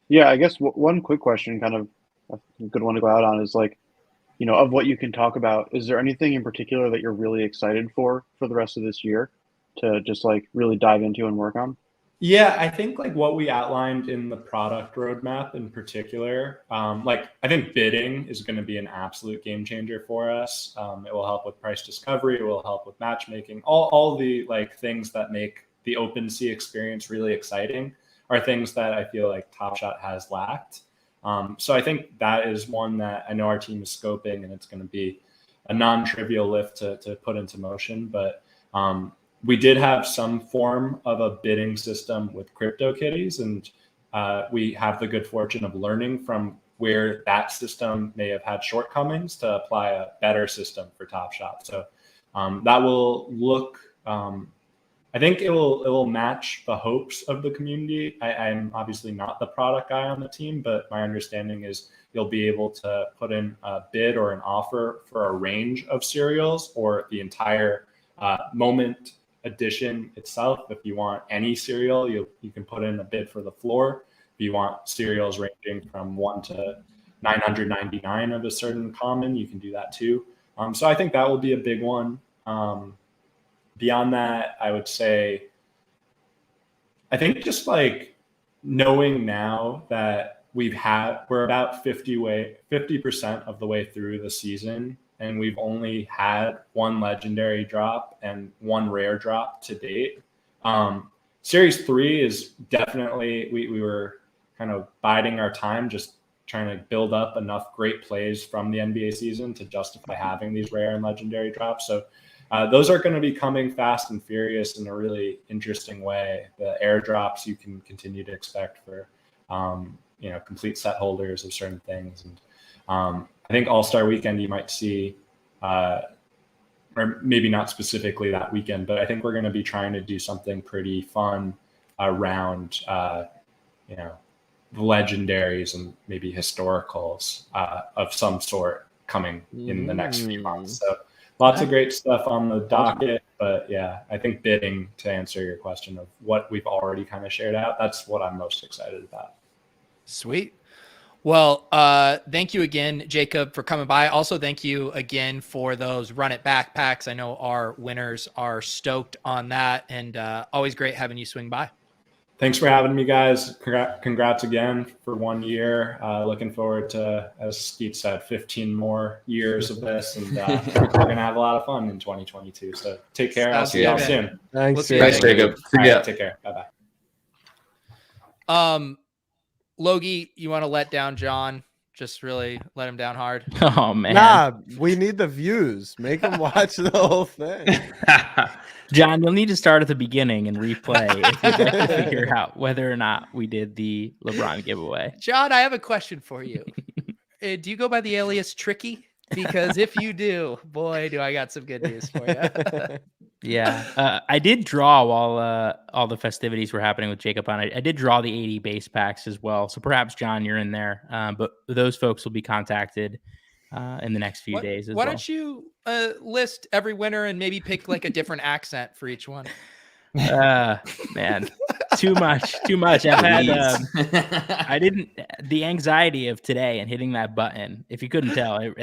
Yeah, I guess one quick question, kind of a good one to go out on, is of what you can talk about. Is there anything in particular that you're really excited for the rest of this year to just really dive into and work on? Yeah, I think what we outlined in the product roadmap in particular, I think bidding is going to be an absolute game changer for us. It will help with price discovery. It will help with matchmaking, all the things that make the open sea experience really exciting are things that I feel like Top Shot has lacked. So I think that is one that I know our team is scoping, and it's going to be a non-trivial lift to put into motion. But we did have some form of a bidding system with CryptoKitties, and we have the good fortune of learning from where that system may have had shortcomings to apply a better system for Top Shot. So that will look, I think it will match the hopes of the community. I'm obviously not the product guy on the team, but my understanding is you'll be able to put in a bid or an offer for a range of cereals or the entire moment edition itself. If you want any cereal, you can put in a bid for the floor. If you want cereals ranging from 1 to 999 of a certain common, you can do that too. So I think that will be a big one. Beyond that, I would say, I think just like knowing now that we're about 50% of the way through the season, and we've only had one legendary drop and one rare drop to date. Series 3 is definitely, we were kind of biding our time, just trying to build up enough great plays from the NBA season to justify having these rare and legendary drops. So those are going to be coming fast and furious in a really interesting way. The airdrops you can continue to expect for, complete set holders of certain things. And I think All-Star Weekend you might see, or maybe not specifically that weekend, but I think we're going to be trying to do something pretty fun around, the legendaries and maybe historicals of some sort coming in the next few months. So lots of great stuff on the docket, but yeah, I think bidding, to answer your question of what we've already kind of shared out, that's what I'm most excited about. Sweet. Well, thank you again, Jacob, for coming by. Also, thank you again for those Run It backpacks. I know our winners are stoked on that, and always great having you swing by. Thanks for having me, guys. Congrats again for 1 year. Looking forward to, as Skeet said, 15 more years of this, and we're going to have a lot of fun in 2022. So take care. I'll see y'all soon. Thanks, Jacob. Right, take care. Bye-bye. Logie, you want to let down John? Just really let him down hard? Oh, man. Nah, we need the views. Make them watch the whole thing. John, you'll need to start at the beginning and replay if you'd like to figure out whether or not we did the LeBron giveaway. John, I have a question for you. Do you go by the alias Tricky? Because if you do, boy, do I got some good news for you. Yeah, I did draw while all the festivities were happening with Jacob on it. I did draw the 80 base packs as well. So perhaps, John, you're in there. But those folks will be contacted in the next few days as well. Why don't you list every winner and maybe pick like a different accent for each one? Man, too much. I've had the anxiety of today and hitting that button. If you couldn't tell, it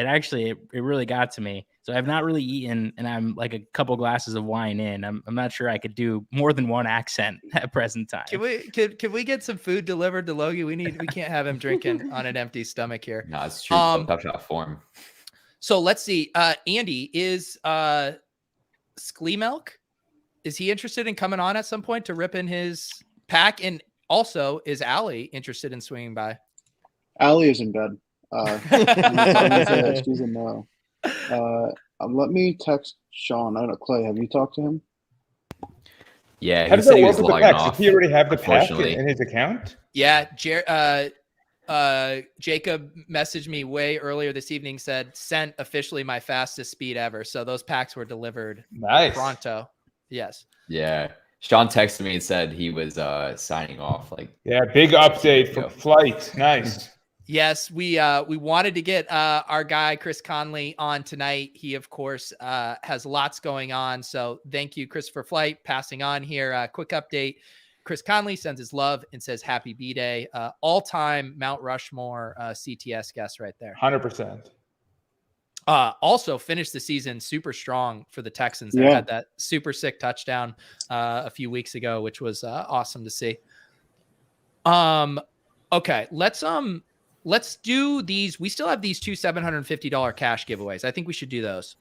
really got to me. So I've not really eaten, and I'm like a couple glasses of wine in. I'm not sure I could do more than one accent at present time. Can we get some food delivered to Logie? We can't have him drinking on an empty stomach here. No, it's true. Top Shot form. So let's see. Andy, is Skleemelk, is he interested in coming on at some point to rip in his pack? And also, is Allie interested in swinging by? Allie is in bed. She's a no. Let me text Sean. I don't know, Clay, have you talked to him? Yeah, how does that work with the packs? Does he already have the pack in his account? Yeah, Jacob messaged me way earlier this evening, said, sent officially my fastest speed ever. So those packs were delivered pronto. Yes. Yeah. Sean texted me and said he was signing off. Big update for flight. Nice. Yes, we wanted to get our guy Chris Conley on tonight. He, of course, has lots going on. So thank you, Christopher Flight, passing on here. Quick update. Chris Conley sends his love and says happy Bday. All-time Mount Rushmore CTS guest right there. 100%. Also finished the season super strong for the Texans. They had that super sick touchdown a few weeks ago, which was awesome to see. Okay, let's do these. We still have these two $750 cash giveaways. I think we should do those.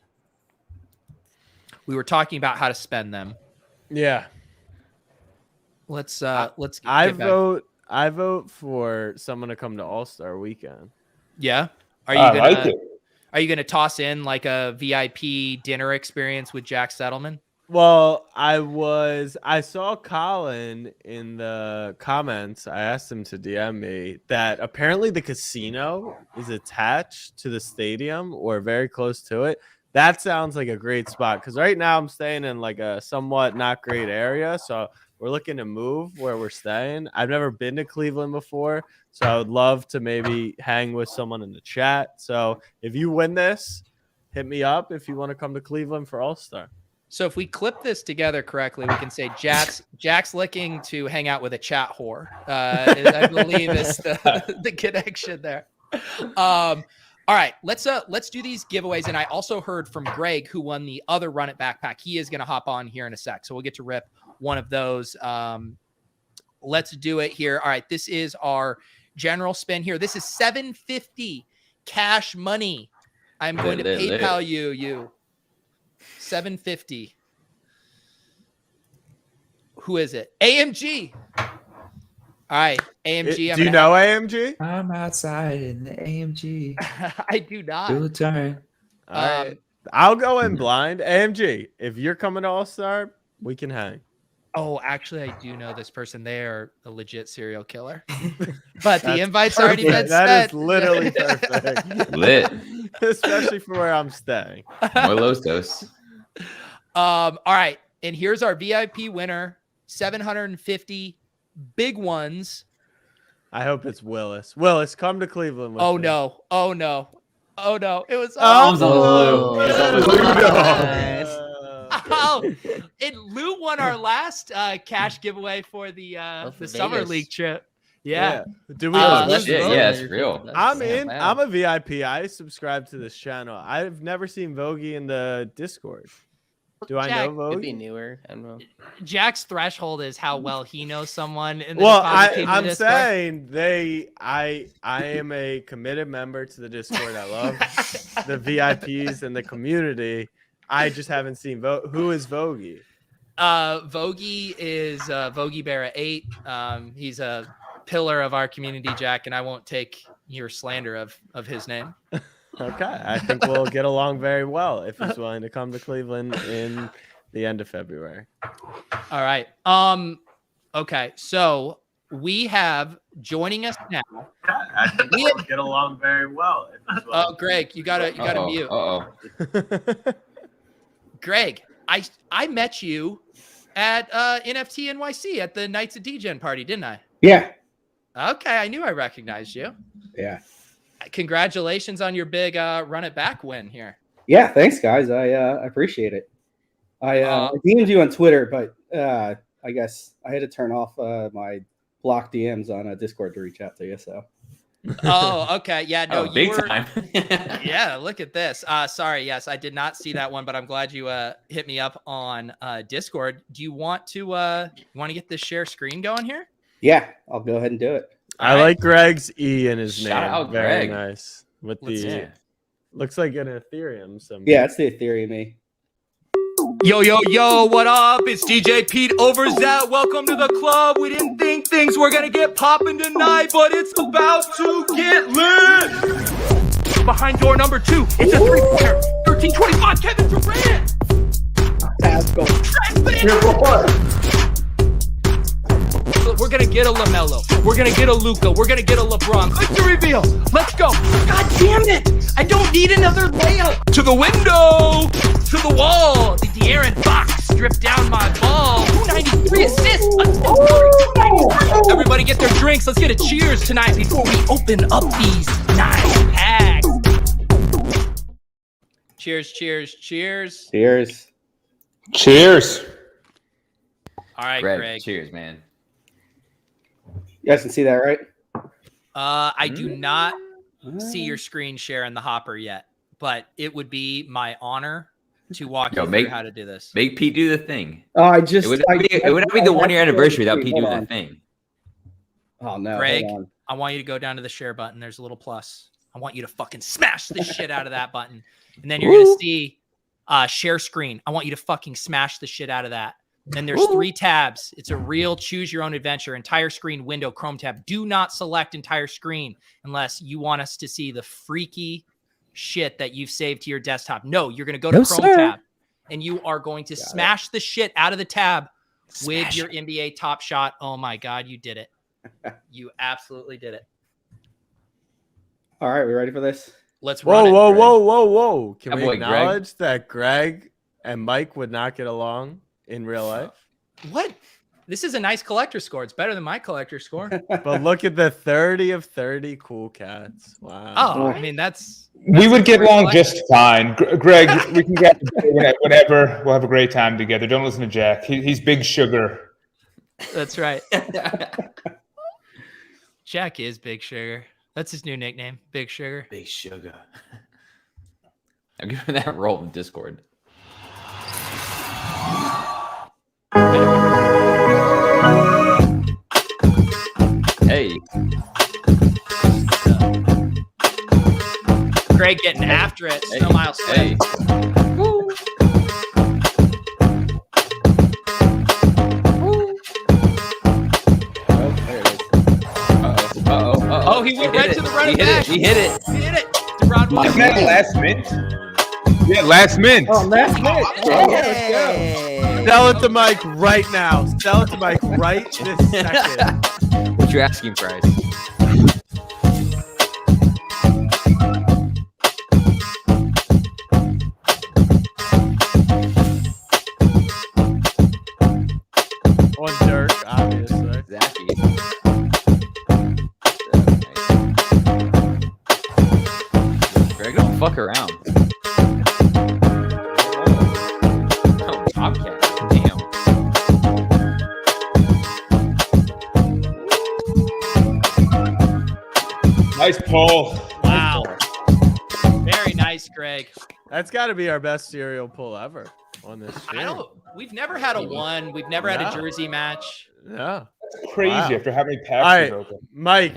We were talking about how to spend them. Yeah. Let's I vote for someone to come to All-Star Weekend. Yeah. Are you gonna toss in like a VIP dinner experience with Jack Settleman? Well, I saw Colin in the comments. I asked him to DM me that apparently the casino is attached to the stadium or very close to it. That sounds like a great spot because right now I'm staying in like a somewhat not great area. So we're looking to move where we're staying. I've never been to Cleveland before, so I would love to maybe hang with someone in the chat. So if you win this, hit me up if you want to come to Cleveland for All-Star. So if we clip this together correctly, we can say Jack's looking to hang out with a chat whore. I believe is the connection there. All right, let's do these giveaways. And I also heard from Greg, who won the other Run It backpack. He is going to hop on here in a sec, so we'll get to rip one of those. Let's do it here. All right, this is our general spin here. This is $750 cash money. I'm going to PayPal you. $750. Who is it? AMG. All right, AMG. Do you know AMG? I'm outside in the AMG. I do not. Do a turn. All right. I'll go in blind. AMG, if you're coming to All-Star, we can hang. Oh, actually, I do know this person. They are a legit serial killer. But the invite's already been sent. That is literally perfect. Lit. Especially for where I'm staying. More Los Dos. All right. And here's our VIP winner, 750 big ones. I hope it's Willis. Willis, come to Cleveland with me. No. Oh, no. It was and Lou won our last cash giveaway for the summer league trip. Yeah. Do we? Yeah, it's real. I'm a VIP. I subscribe to this channel. I've never seen Vogie in the Discord. Do I know Vogie? Could be newer. I don't know. Jack's threshold is how well he knows someone. In the I'm saying I am a committed member to the Discord. I love the VIPs and the community. I just haven't seen who is Vogie. Vogie is Vogie Bear 8. He's a pillar of our community, Jack, and I won't take your slander of his name. Okay, I think we'll get along very well if he's willing to come to Cleveland in the end of February. All right. Okay, so we have joining us now. I think we'll get along very well. If he's willing Greg, you gotta mute. Greg, I met you at NFT NYC at the Knights of Degen party, didn't I? Yeah. Okay, I knew I recognized you. Yeah. Congratulations on your big Run It Back win here. Yeah, thanks, guys. I appreciate it. I DM'd you on Twitter, but I guess I had to turn off my blocked DMs on Discord to reach out to you. So. Oh, okay. Yeah, no, big time. Yeah, look at this. Sorry, yes, I did not see that one, but I'm glad you hit me up on Discord. Do you want to get this share screen going here? Yeah, I'll go ahead and do it. I like Greg's E in his name. Out, very Greg. nice. With looks like an Ethereum symbol. Yeah, it's the Ethereum E. Yo, what up? It's DJ Pete Overzet. Welcome to the club. We didn't think things were going to get popping tonight, but it's about to get lit. Behind door number 2, it's a 3-pointer. 13-25, Kevin Durant. Let's go. We're going to get a LaMelo. We're going to get a Luka. We're going to get a LeBron. Victory reveal. Let's go. God damn it. I don't need another layup. To the window. To the wall. The De'Aaron Fox stripped down my ball. 293 assists. 293. Everybody get their drinks. Let's get a cheers tonight before we open up these nice packs. Cheers. All right, Greg. Cheers, man. You guys can see that, right? I do not see your screen share in the hopper yet, but it would be my honor to walk you through how to do this. Make Pete do the thing. Oh, it would not be the 1 year anniversary without Pete doing the thing. Oh no, Greg, I want you to go down to the share button. There's a little plus. I want you to fucking smash the shit out of that button, and then you're gonna see share screen. I want you to fucking smash the shit out of that. And there's 3 tabs. It's a real choose your own adventure, entire screen, window, Chrome tab. Do not select entire screen unless you want us to see the freaky shit that you've saved to your desktop. No, you're going to go to Chrome tab and you are going to smash the shit out of the tab with your NBA Top Shot. Oh my God, you did it. You absolutely did it. All right, we ready for this? Let's run it. Whoa. Can we boy, acknowledge that Greg and Mike would not get along in real life? What? This is a nice collector score. It's better than my collector score. But look at the 30 of 30 cool cats. Wow. Oh, I mean, that's We would get along just fine. Greg, we can get whenever. We'll have a great time together. Don't listen to Jack. He's big sugar. That's right. Jack is Big Sugar. That's his new nickname, Big Sugar. Big Sugar. I'm giving that roll in Discord. Hey. Greg getting after it. Snow Mile Swim. Woo. Oh, he went right to the running back. He hit it. He hit it. DeRon Isn't that last mint? Yeah, last mint. Oh, last minute. Sell it to Mike right now. Sell it to Mike right this second. What's your asking price? On Dirk, obviously. Zachy. Greg, don't fuck around. Oh, Bobcat. Damn. Nice pull. Wow. Very nice, Greg. That's got to be our best serial pull ever on this stream. We've never had a 1. We've never had a jersey match. Yeah. Crazy Wow. after how many All packs right, we've opened.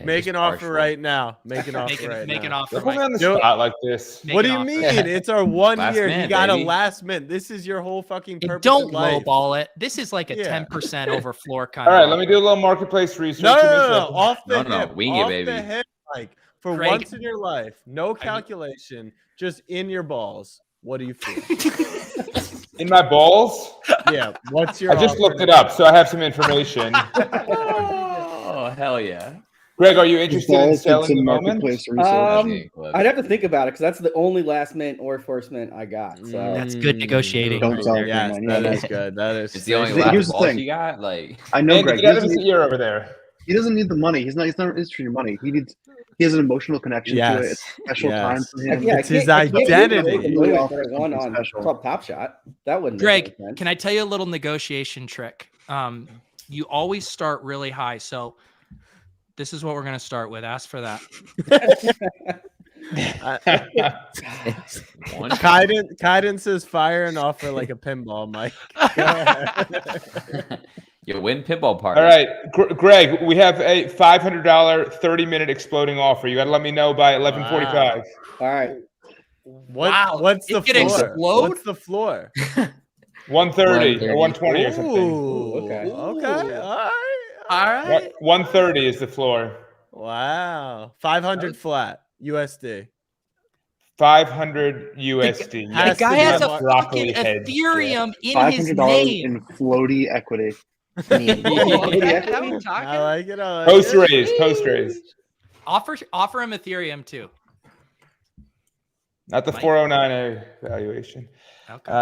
Make an offer right now. Make an offer right Make now. an offer. Don't put me Mike. on the spot like this. What do you mean? It's our 1 Last year. minute, He got baby. a last minute. This is your whole fucking And purpose. don't in life. lowball it. This is like a Yeah. 10% over floor kind All of right, let me do a little marketplace research. No. Give me a second. Off the No, hip. wing it, Off baby. the hip, Mike. For Greg- once in your life, no calculation, just in your balls. What do you feel? In my balls? Yeah. What's your? I just offer looked it now? up, so I have some information. Oh, hell yeah. Greg, are you interested in selling the moment? Marketplace research. I'd have to think about it because that's the only last mint or first mint I got. So That's good negotiating. Don't sell it, Yes, man. that Yeah, is good. That is. It's the only Here's last the balls thing. you got. Like, I know, And Greg. get out of his ear over there. He doesn't need the money. He's not interested in your money. He has an emotional connection to it. Yes. It's a special time for him. It's his I can't identity. give away the one on Club Top Shot. That wouldn't. Greg, make any sense. can I tell you a little negotiation trick? You always start really high. So this is what we're going to start with. Ask for that. Cadence is firing off for like a pinball, Mike. Go ahead. you win pinball party. All right, Greg, we have a $500 30-minute exploding offer. You got to let me know by 11:45. All right. What's the It could floor? explode? What's the floor? 130 or 120 or something. Ooh, okay. Okay. All right. 130 is the floor. Wow. 500 flat USD. 500 USD. The guy has a broccoli fucking head. Ethereum in his $500 name. in floaty equity. How we talking? I like it. I like Post it. raise. Post raise. Offer him Ethereum too. Not the 409A valuation. Okay.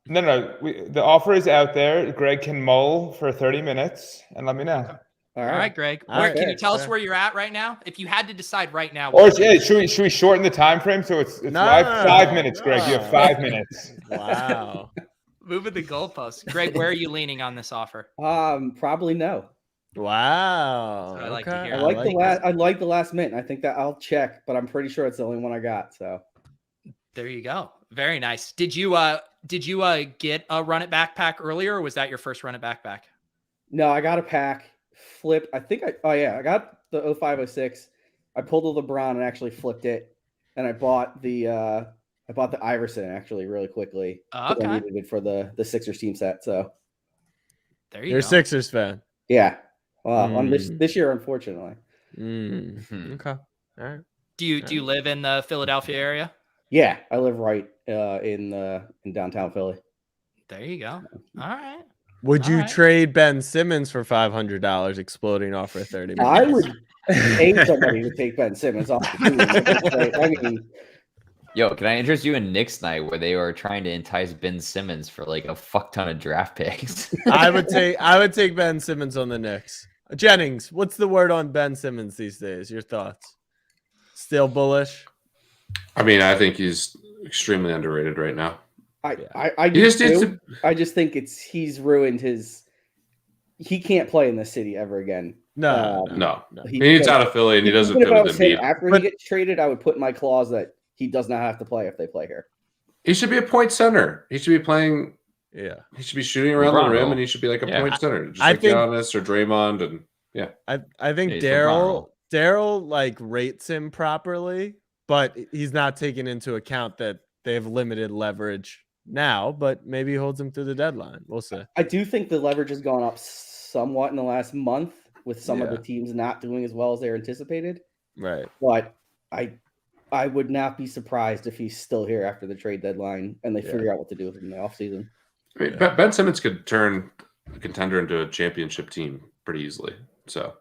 No. The offer is out there. Greg can mull for 30 minutes and let me know. All right, Greg. Can you tell us where you're at right now? If you had to decide right now. Or should we shorten the time frame so it's live? 5 minutes, Greg. You have 5 minutes. Wow. Moving the goalposts. Greg, where are you leaning on this offer? Probably no. Wow. I like to hear. I like the last mint. I think that I'll check, but I'm pretty sure it's the only one I got. So there you go. Very nice. Did you get a run it backpack earlier, or was that your first run it backpack? No, I got a pack. Flipped. I got the 0506. I pulled the LeBron and actually flipped it, and I bought the Iverson actually really quickly. Okay. I needed it for the Sixers team set. So There you You're a go. Sixers fan. Yeah. Well, on this year, unfortunately. Okay. All right. Do you live in the Philadelphia area? Yeah, I live right in downtown Philly. There you go. All right. Would you right. trade Ben Simmons for $500 exploding offer 30 minutes? I would pay somebody to take Ben Simmons off the team. I mean, yo, can I interest you in Knicks night where they were trying to entice Ben Simmons for like a fuck ton of draft picks? I would take Ben Simmons on the Knicks. Jennings, what's the word on Ben Simmons these days? Your thoughts? Still bullish? I mean, I think he's extremely underrated right now. I just think he's ruined his. He can't play in the city ever again. No. He needs out of Philly, and he doesn't fit with the beat. After he gets traded, I would put in my clause that he does not have to play if they play here. He should be a point center. He should be playing. Yeah. He should be shooting around the rim, and he should be like a point center, just like Giannis or Draymond, and yeah. I think Daryl like rates him properly, but he's not taking into account that they have limited leverage now, but maybe he holds him through the deadline. We'll see. I do think the leverage has gone up somewhat in the last month with some of the teams not doing as well as they anticipated. Right. But I would not be surprised if he's still here after the trade deadline and they figure out what to do with him in the offseason. I mean, Ben Simmons could turn a contender into a championship team pretty easily. So,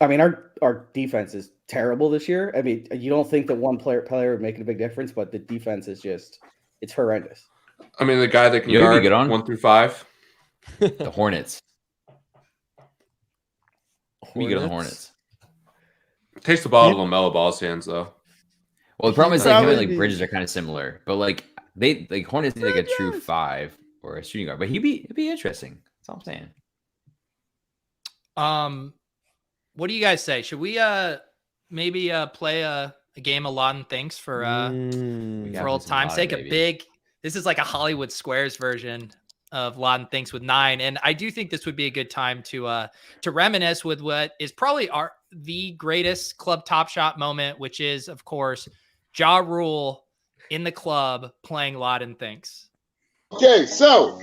I mean, our defense is terrible this year. I mean, you don't think that one player would make a big difference, but the defense is it's horrendous. I mean, the guy that can guard get on 1 through 5. The Hornets. We get on the Hornets. Takes the ball to LaMelo Ball's hands, though. Well, the problem is like him and like Bridges are kind of similar, but like Hornets need like a true 5 or a shooting guard. But it'd be interesting. That's all I'm saying. What do you guys say? Should we maybe play a game of Law and Thinks for old time's sake? This is like a Hollywood Squares version of Law and Thinks with 9, and I do think this would be a good time to reminisce with what is probably the greatest club Top Shot moment, which is of course Ja Rule in the club playing Law and Thinks. Okay, so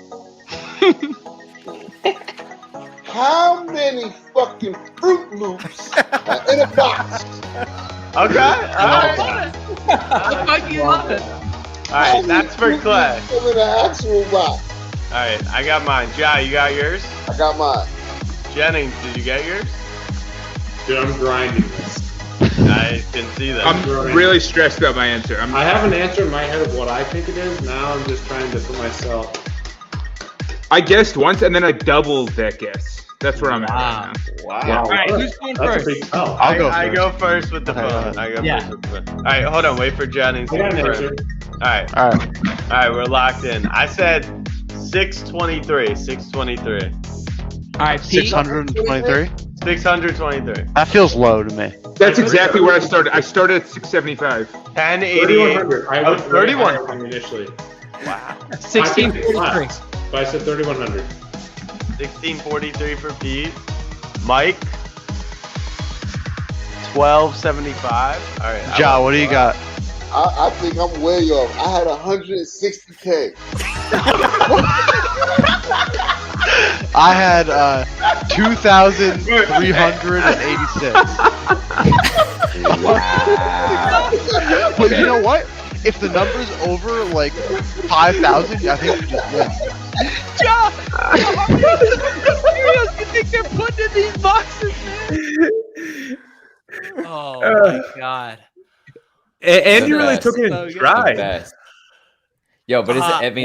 how many fucking Fruit Loops are in a box? Okay, all right. I fucking love it. All right, that's for Clay. In an actual box. All right, I got mine. Ja, you got yours? I got mine. Jennings, did you get yours? Dude, I'm grinding this. I can see that. I'm really stressed about my answer. I have an answer in my head of what I think it is. Now I'm just trying to put myself. I guessed once, and then I doubled that guess. That's where I'm at right now. Wow. All right, who's going first? I go first with the phone. All right, hold on. Wait for Jennings to confirm. All right, we're locked in. I said 623. 623. All right, 623. 623. That feels low to me. That's exactly where I started. I started at 675. 1088. 3100 initially. Wow. 1643. But I said 3100. 1643 for Pete. Mike. 1275. All right. Ja, what do you got? I think I'm way off. I had 160K. I had 2,386. Wow. But you know what? If the number's over like 5,000, I think we just win. Ja, how many cereals do you think they're putting in these boxes, man? Oh my god. And you really took it in stride. Yo, but it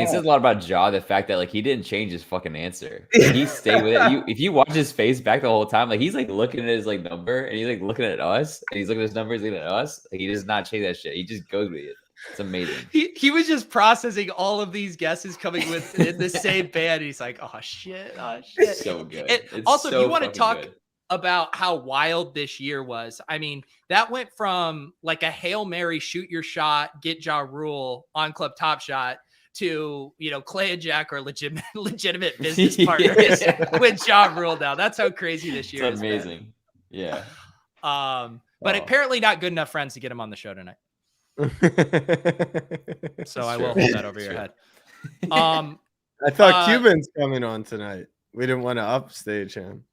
says a lot about Ja, the fact that like he didn't change his fucking answer. Like, he stayed with it. If you watch his face back the whole time, like he's like looking at his like number and he's like looking at us and he's looking at his numbers, looking at us. Like he does not change that shit. He just goes with it. It's amazing. He was just processing all of these guesses coming within the same band. He's like, oh shit. It's so good. Also, if you want to talk about how wild this year was, I mean, that went from like a Hail Mary, shoot your shot, get Ja Rule on Club Top Shot to, Clay and Jack are legitimate business partners with Ja Rule now. That's how crazy this year is. Amazing. Yeah. But apparently not good enough friends to get him on the show tonight. So I will hold that over your head. I thought Cuban's coming on tonight. We didn't want to upstage him.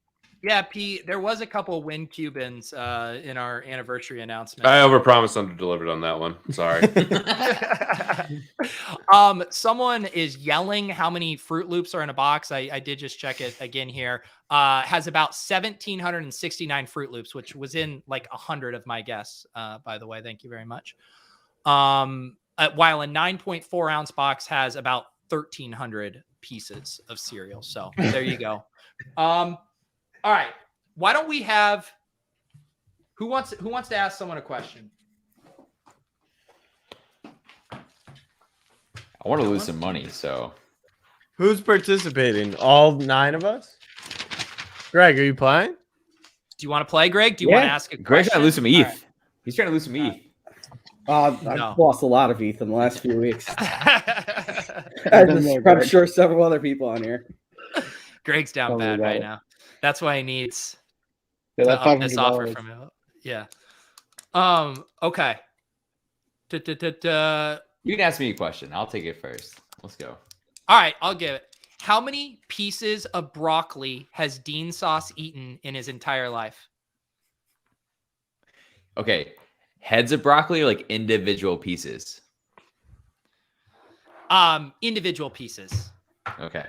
Yeah, P. There was a couple win Cubans in our anniversary announcement. I overpromised, under-delivered on that one. Sorry. Someone is yelling how many Fruit Loops are in a box. I did just check it again here. Has about 1,769 Fruit Loops, which was in like 100 of my guess. By the way, thank you very much. While a 9.4 ounce box has about 1,300 pieces of cereal. So there you go. All right. Why don't we have who wants to ask someone a question? I want to lose some money, so Who's participating? All 9 of us? Greg, are you playing? Do you want to play, Greg? Do you want to ask a question? Greg's trying to lose some ETH. Right. He's trying to lose some ETH. I've lost a lot of ETH in the last few weeks. I'm sure several other people on here. Greg's down bad right now. That's why he needs that to up this offer $500. from him. Yeah. Okay. You can ask me a question. I'll take it first. Let's go. All right, I'll give it. How many pieces of broccoli has Dean Sauce eaten in his entire life? Okay. Heads of broccoli or like individual pieces? Individual pieces. Okay.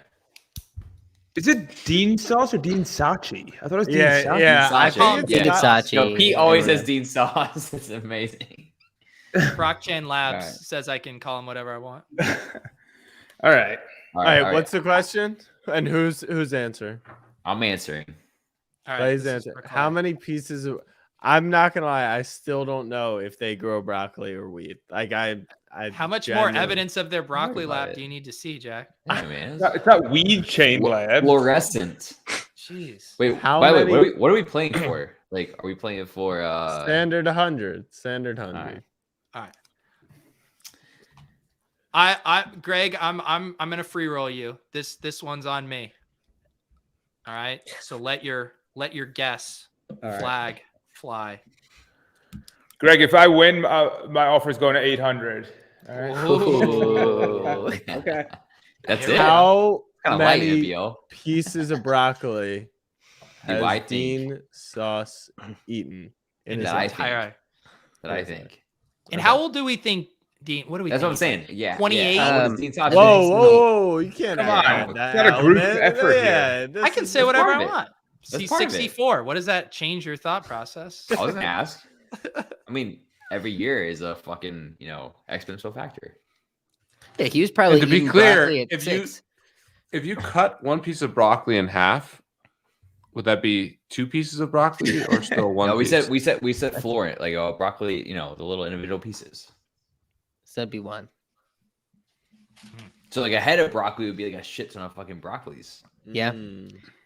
Is it Dean Sauce or Dean Sachi? I thought it was Dean Yeah, Sachi. yeah. I Sachi. think Yeah. it's Sachi. No, Pete always says Dean Sauce. It's amazing. Rockchain Labs All right. says I can call him whatever I want. All right. All right, what's the question? And who's answer? I'm answering. All right. Blaze this is answer. for How Clay. many pieces of I'm not gonna lie, I still don't know if they grow broccoli or wheat. Like I How much more genuinely- evidence of their broccoli about lab it. do you need to see, Jack? Yeah, man. It's not weed chain lab. Fluorescent. Jeez. Wait, How by the way, many- what are we playing for? Like, are we playing for Standard 100. Standard 100. All right. I Greg, I'm gonna free roll you. This one's on me. All right. So let your guess right. flag fly. Greg, if I win, my offer is going to 800. All right. Ooh. Okay. That's it. How Kinda light, many NBL. pieces of broccoli has I think? Dean Sauce eaten in his That I entire- think. That I think. And how old do we think Dean? What do we? That's think? what I'm saying. Yeah. 28? Yeah. How old is Dean Sauce? Whoa, you can't Come add on. that It's not a group element. effort here. Yeah, I can say that's whatever part I of it. want. That's He's part of it. 64. What does that change your thought process? I was gonna ask. I mean, every year is a fucking, exponential factor. Yeah, he was probably And to be eating clear, broccoli at if 6. you cut one piece of broccoli in half, would that be 2 pieces of broccoli or still one? No, we piece? said floor, like broccoli, the little individual pieces. So that'd be 1. So like a head of broccoli would be like a shit ton of fucking broccolis. Yeah.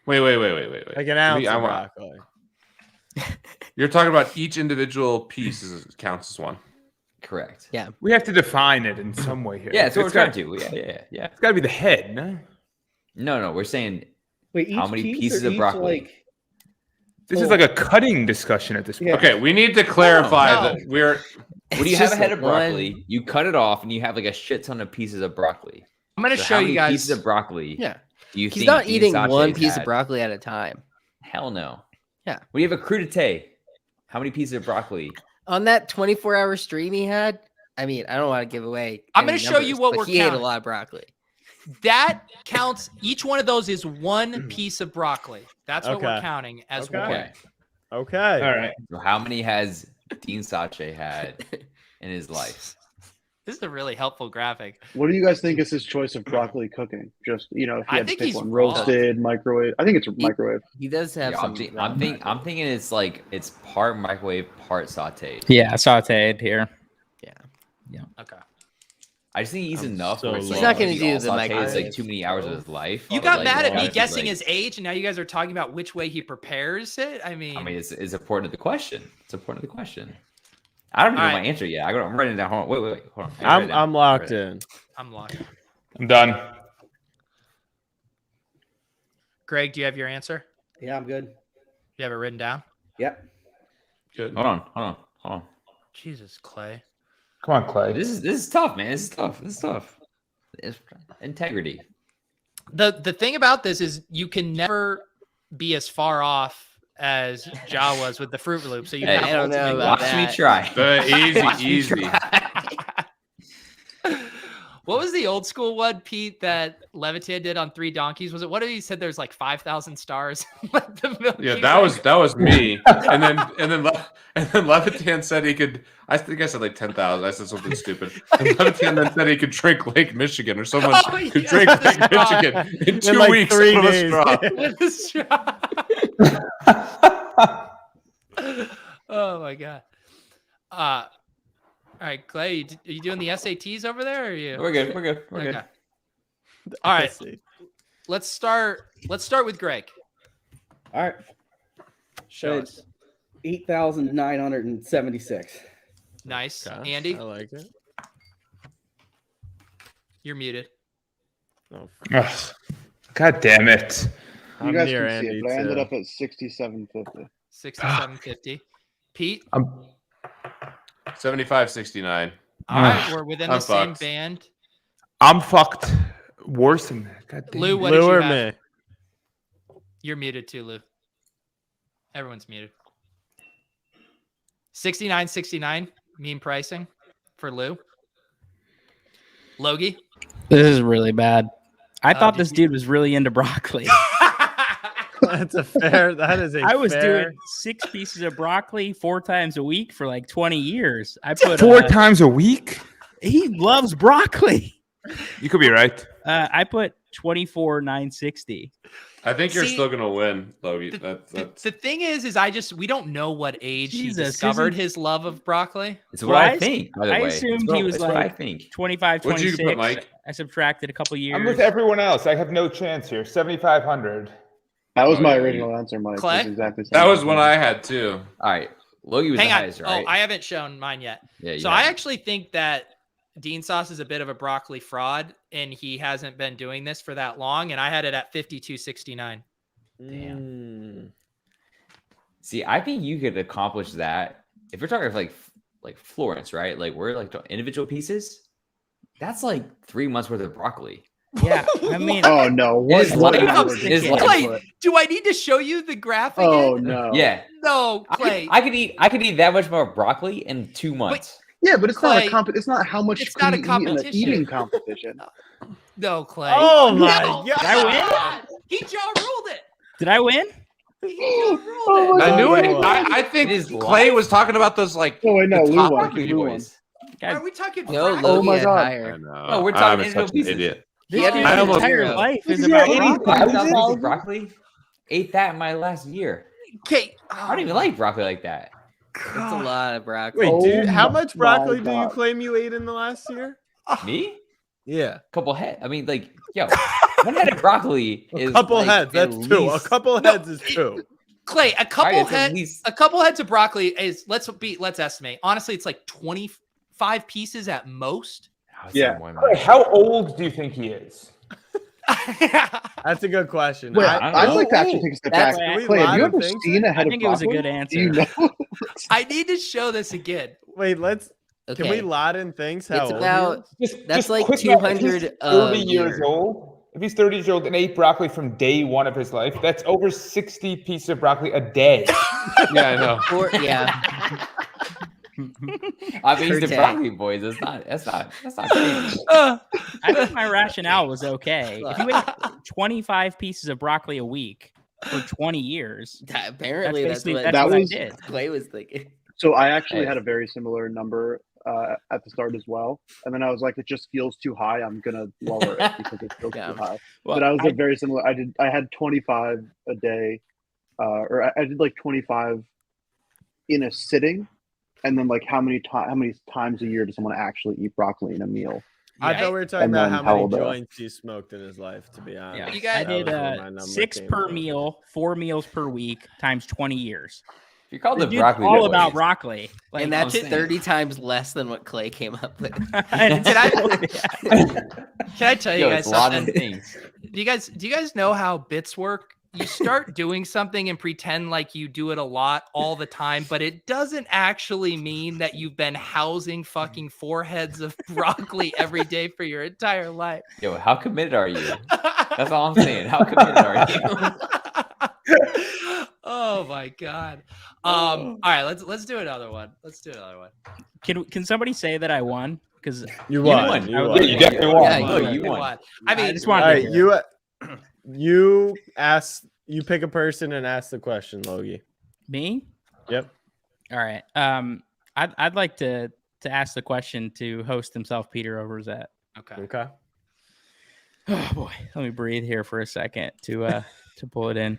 Wait. Like an ounce I of want- broccoli. You're talking about each individual piece counts as one. Correct. Yeah. We have to define it in some way here. Yeah, that's what we're trying got- to do. Yeah. It's got to be the head, no? No, we're saying Wait, how each many piece pieces or of each, broccoli? like- This is like a cutting discussion at this point. Yeah. Okay, we need to clarify No. that we're. When you It's have a just head like of broccoli, you cut it off and you have like a shit ton of pieces of broccoli. I'm gonna So show how you many guys. pieces of broccoli. Yeah. Do you He's think not Dean eating Sachet's one piece had? of broccoli at a time. Hell no. Yeah. When you have a crudité, how many pieces of broccoli? On that 24-hour stream he had, I mean, I don't want to give away. I'm any gonna show you numbers, what but we're he ate a counting. lot of broccoli. That counts. Each one of those is one piece of broccoli. That's what we're Okay. counting as Okay. one. Okay. Okay. All right. So how many has Dean Sache had in his life? This is a really helpful graphic. What do you guys think is his choice of broccoli cooking? Just if you I had to think pick he's one, raw. roasted, microwave. I think it's microwave. He does have Yeah, some. I'm thinking it's like it's part microwave, part sauteed. Yeah, sauteed here. Okay. I just think he's I'm enough. so where it's low. like, He's not gonna be do all the sauteed, microwave. It's like too many hours of his life. You but, got like, mad at me like- guessing his age, and now you guys are talking about which way he prepares it. I mean, it's important to the question. It's important to the question. I don't even know All my right. answer yet. I'm writing it down. Hold on. Wait. Hold on. I gotta write it down. I'm locked in. I'm locked. I'm done. Greg, do you have your answer? Yeah, I'm good. You have it written down? Yep. Good. Hold on. Jesus, Clay. Come on, Clay. This is tough, man. This is tough. It's integrity. The thing about this is you can never be as far off as Ja was with the Fruit Loop. So you Hey, have I don't know ultimate about watch me try. Easy. What was the old school one, Pete, that Levitan did on 3 donkeys? Was it what did he said? There's like 5,000 stars. Yeah, that was me. and then Levitan said he could. I think I said like 10,000. I said something stupid. And Levitan then said he could drink Lake Michigan, or someone could drink Lake Michigan in 2 like weeks 3 with a days. straw. With a straw. Oh my god. All right, Clay, are you doing the SATs over there? Or are you? We're good. We're good. We're good. All right. Let's start with Greg. All right. Show us. 8,976. Nice. Okay, Andy, I like it. you're muted. Oh, Ugh. God damn it. You I'm guys near can see Andy it, but I ended too. up at 6750. 6750. Pete. 75.69. All right, we're within I'm the same fucked. band. I'm fucked. Worse than that. God damn. Lou, what Lou did you or have? me? You're muted too, Lou. Everyone's muted. 69.69 mean pricing for Lou. Logie. This is really bad. I thought did this dude was really into broccoli. That is a I was fair... doing 6 pieces of broccoli 4 times a week for like 20 years. I put 4 times a week? He loves broccoli. You could be right. I put 24,960. I think you're See, still gonna win, Logie. That's The thing is we don't know what age he Jesus, discovered isn't- his love of broccoli. It's what I think. By the I way, assumed It's he was what I like think. 25, What'd you 26. put, Mike? I subtracted a couple years. I'm with everyone else. I have no chance here. 7,500. That was Oh, my yeah, original answer, Mike. Clay? It was exactly the That same. was one I had too. All right. Logie was Hang the on. highest, right? Oh, I haven't shown mine yet. Yeah, So I actually think that Dean Sauce is a bit of a broccoli fraud, and he hasn't been doing this for that long. And I had it at 52.69. Damn. See, I think you could accomplish that if you're talking like Florence, right? Like we're like individual pieces. That's like 3 months worth of broccoli. Yeah, I mean, Oh no! It is What light. hours It did is you light. Clay, put? do I need to show you the graph again? Oh no! Yeah. No, Clay. I could eat that much more broccoli in 2 months. Yeah, but it's not Clay, a It's not how much it's can not a you eat in an competition. eating competition. No, Clay. Oh my No. god! Did I win? He jaw ruled it. Did I win? He jaw ruled Oh it. my I knew it. Oh. I think It is Clay light. was talking about those like Oh wait, no, the Lou top won. broccoli Lou won. boys. Are we talking? No, fraction? Oh Logie my had God. higher. No, we're talking I'm such individual an pieces. idiot. This Yeah, dude's I almost- entire life is Yeah, about broccoli. 85,000 pieces of broccoli. Ate that in my last year. Okay. I don't even like broccoli like that. That's a lot of broccoli. Wait, Oh how my much broccoli do you God. claim you ate in the last year? Me? Yeah, Couple head. I mean, like, yo, one head of broccoli is a couple like heads. at That's 2. A least- couple heads is 2. Clay, a couple it's at heads, least- a couple heads of broccoli is let's estimate. Honestly, it's like 25 pieces at most. Yeah. Hey, how old do you think he is? That's a good question. Wait, I don't I'd know. like to actually take a step That's back. right. Clay, have Lie you to ever things? seen a head I think of it was a broccoli? good answer. Do you know? I need to show this again. Wait, can we Okay. lot in things? How It's old he about is? that's like quick math. If he's 200 30 a years year. old. If he's 30 years old and ate broccoli from day one of his life, that's over 60 pieces of broccoli a day. Yeah, I know. Yeah. I mean, Per the day. broccoli boys. That's not crazy. I think my rationale was okay. If you ate 25 pieces of broccoli a week for 20 years, Apparently, that's basically- what that's what I was- did. Clay was thinking. So I actually Hey. had a very similar number at the start as well, and then I was like, it just feels too high. I'm gonna lower it because it feels Yeah. too high. Well, But I was very similar. I had 25 a day, or I did like 25 in a sitting, and then like how many times a year does someone actually eat broccoli in a meal? I thought we were talking And about then how how many old, joints he smoked in his life. To be honest, Yeah. You guys- I did That was where my number 6 came per from. meal, 4 meals per week times 20 years. You're called This the dude's broccoli all boys. about broccoli. Like, And that's I'm saying. 30 times less than what Clay came up with. Can I tell you Yo, guys it's a lot of something? things. Do you guys know how bits work you start doing something and pretend like you do it a lot all the time, but it doesn't actually mean that you've been housing fucking 4 heads of broccoli every day for your entire life. Yo, how committed are you? That's all I'm saying. How committed are you? Oh my god. All right, let's do another one. Let's do another one. Can somebody say that I won? Because You won. You definitely won. Yeah, you won. I mean, I just wanted. All right, you ask. You pick a person and ask the question, Logie. Me? Yep. All right. I'd like to ask the question to host himself, Peter Overzet. Okay. Okay. Oh boy, let me breathe here for a second to pull it in.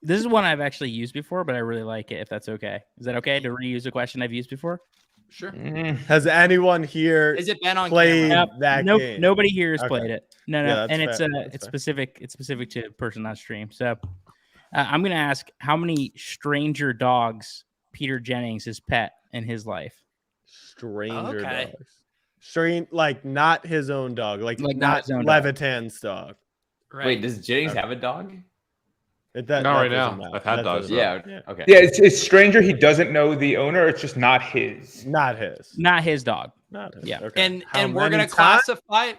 This is one I've actually used before, but I really like it. If that's okay, is that okay to reuse a question I've used before? Sure. Has anyone here Is it been on played camera? that Nope, game? nobody here has Okay. played it. No, Yeah, that's and fair. it's specific. It's specific to a person on stream. So I'm gonna ask how many stranger dogs Peter Jennings has pet in his life. Stranger Okay. dogs. Like not his own dog. Like not not his own dog. Levitan's dog. Right. Wait, does Jennings have a dog? That Not right doesn't now. matter. I've had That dogs. doesn't Yeah. matter. Okay. Yeah, it's stranger. He doesn't know the owner. It's just not his. Not his. Not his dog. Not his. Yeah. Okay. And How we're many gonna times? classify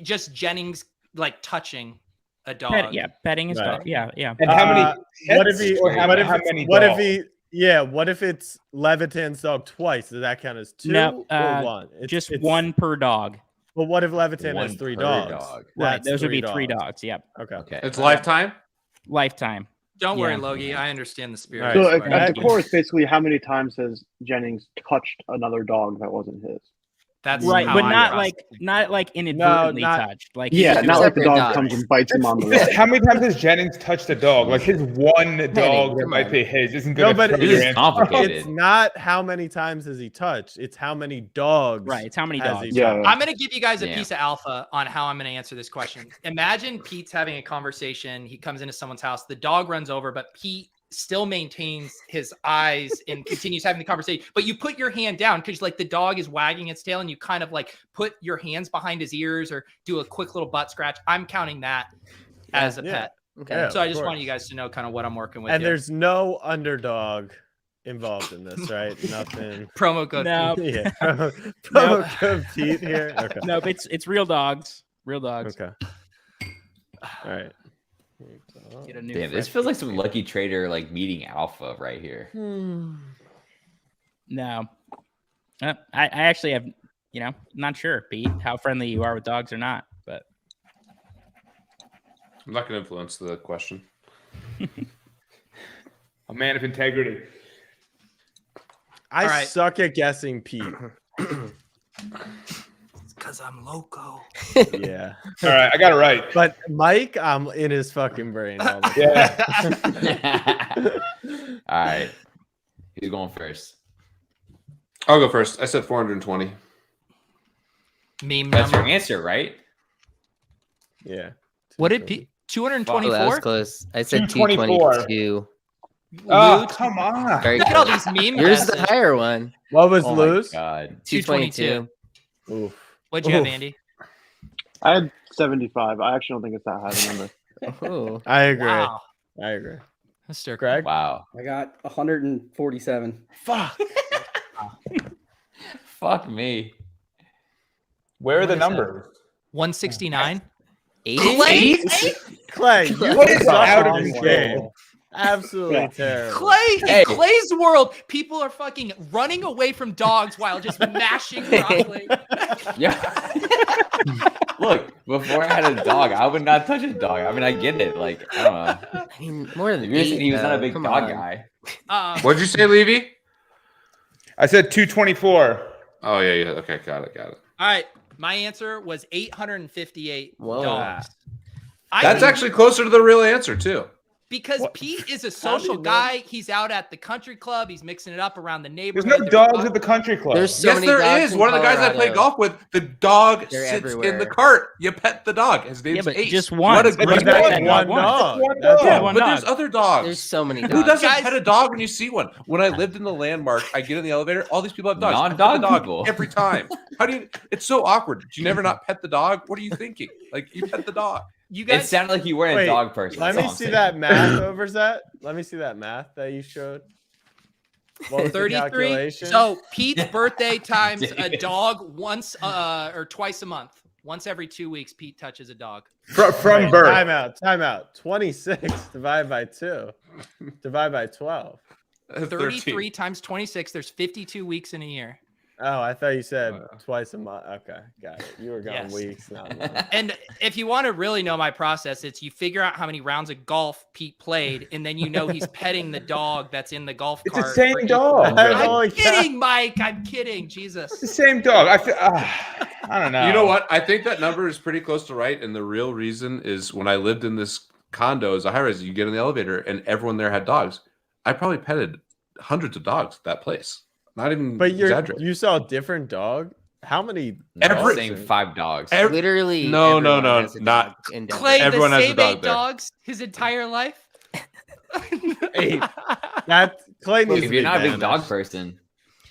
just Jennings like touching a dog. Petting his Right. dog. Yeah. And how many? What if he? or how What if? how many? What if dogs? he? Yeah. What if it's Levitan's dog twice? Does that count as 2 No, or 1? Just one per dog. But what if Levitan One has 3 per dogs? dog. Right. That's Those would be 3 dogs. dogs. Yep. Okay. Okay. It's lifetime. Lifetime. Don't worry, Yeah. Logie. I understand the spirit. Right. So of at, this at the question. core, it's basically how many times has Jennings touched another dog that wasn't his? That's Right, how but I not like inadvertently not- touched. Like Yeah, not like the separate dog dogs. comes and bites him on the Just leg. how many times has Jennings touched a dog? Like his one dog that come might on. be his isn't No, going but to This is complicated. It's not how many times has he touched. It's how many dogs. Right. It's how many has he dogs. Yeah. touched. I'm going to give you guys a Yeah. piece of alpha on how I'm going to answer this question. Imagine Pete's having a conversation. He comes into someone's house. The dog runs over, but Pete still maintains his eyes and continues having the conversation. But you put your hand down because like the dog is wagging its tail and you kind of like put your hands behind his ears or do a quick little butt scratch. I'm counting that as a Yeah. pet. Okay. Yeah, So I of just course. want you guys to know kind of what I'm working with. And here. there's no underdog involved in this, right? Nothing. promo code. No. Yeah. Promo code Pete here. Okay. No, but it's real dogs. Real dogs. Okay. All right. Get a new Damn, this fresh feels like some lucky trader like meeting alpha right here. No. I actually have, not sure, Pete, how friendly you are with dogs or not, but I'm not going to influence the question. A man of integrity. I All right. suck at guessing Pete. Because I'm loco. Yeah. All right, I got it right. But Mike, I'm in his fucking brain all the time. Yeah. All right. Who's going first? I'll go first. I said 420. Meme That's your number. answer, right? Yeah. What did Pete? Oh, that was 224? close. I said 224. 222. Oh, come on. Very Look at all close. these meme Yours the guesses. higher one. What was Oh my Lou's? God. 222. Oof. What'd you have, Oof. Andy? I had 75. I actually don't think it's that high of a number. Oh. I agree. Wow. I agree. Mr. Greg? Wow. I got 147. Fuck. Fuck me. Where are What the is that? numbers? 169? Eight? Clay, you What is suck out at of this this game. world? Absolutely Yeah. terrible. Clay, Hey. in Clay's world, people are fucking running away from dogs while just mashing broccoli. Yeah. Look, before I had a dog, I would not touch a dog. I mean, I get it. Like, I don't know. I mean, more than You're saying he was not a though. big Come dog on. guy. What'd you say, Levy? I said 224. Oh, yeah. Okay, got it. All right, my answer was 858 Whoa. dogs. That's actually closer to the real answer, too. Because Pete is a social guy. He's out at the country club. He's mixing it up around the There's neighborhood. no dogs at the country club. There's so Yes, many there dogs is. in One of the guys I play Colorado. golf with, the dog They're sits in the everywhere. cart. You pet the dog. His name's but Ace. just What one. a But great that's dog. one dog. Yeah, one but dog. there's other dogs. There's so many dogs. Who doesn't Guys- pet a dog when you see one? When I lived in the Landmark, I get in the elevator. All these people have dogs. I pet Non-dog the dog people. every time. How do you? It's so awkward. Do you never not pet the dog? What are you thinking? Like you pet the dog. You It guys, sounded like you weren't a Wait, dog person. Let that's me all I'm see saying. that math over that. Let me see that math that you showed. What was the 33. calculation? So Pete's birthday times a dog once or twice a month. Once every 2 weeks, Pete touches a dog. From birth. Time out. 26 divided by 2. Divide by 12. 33 times 26. There's 52 weeks in a year. Oh, I thought you said twice a month. Okay, got it. You were going Yes. weeks, not months. And if you want to really know my process, it's you figure out how many rounds of golf Pete played, and then you know he's petting the dog that's in the golf It's cart. the same for each- dog. I'm kidding, Mike. I'm kidding. Jesus. It's the same dog. I don't know. You know what? I think that number is pretty close to right. And the real reason is when I lived in this condo as a high rise, you get in the elevator and everyone there had dogs. I probably petted hundreds of dogs at that place. Not even But exaggerating. you saw a different dog? How many? Every- Same 5 dogs. Literally. No, everyone has a not dog in Denver. Clay, Everyone the has a same dog 8 there. dogs his entire life. Hey, that Clay needs If to you're be not a big banished. dog person,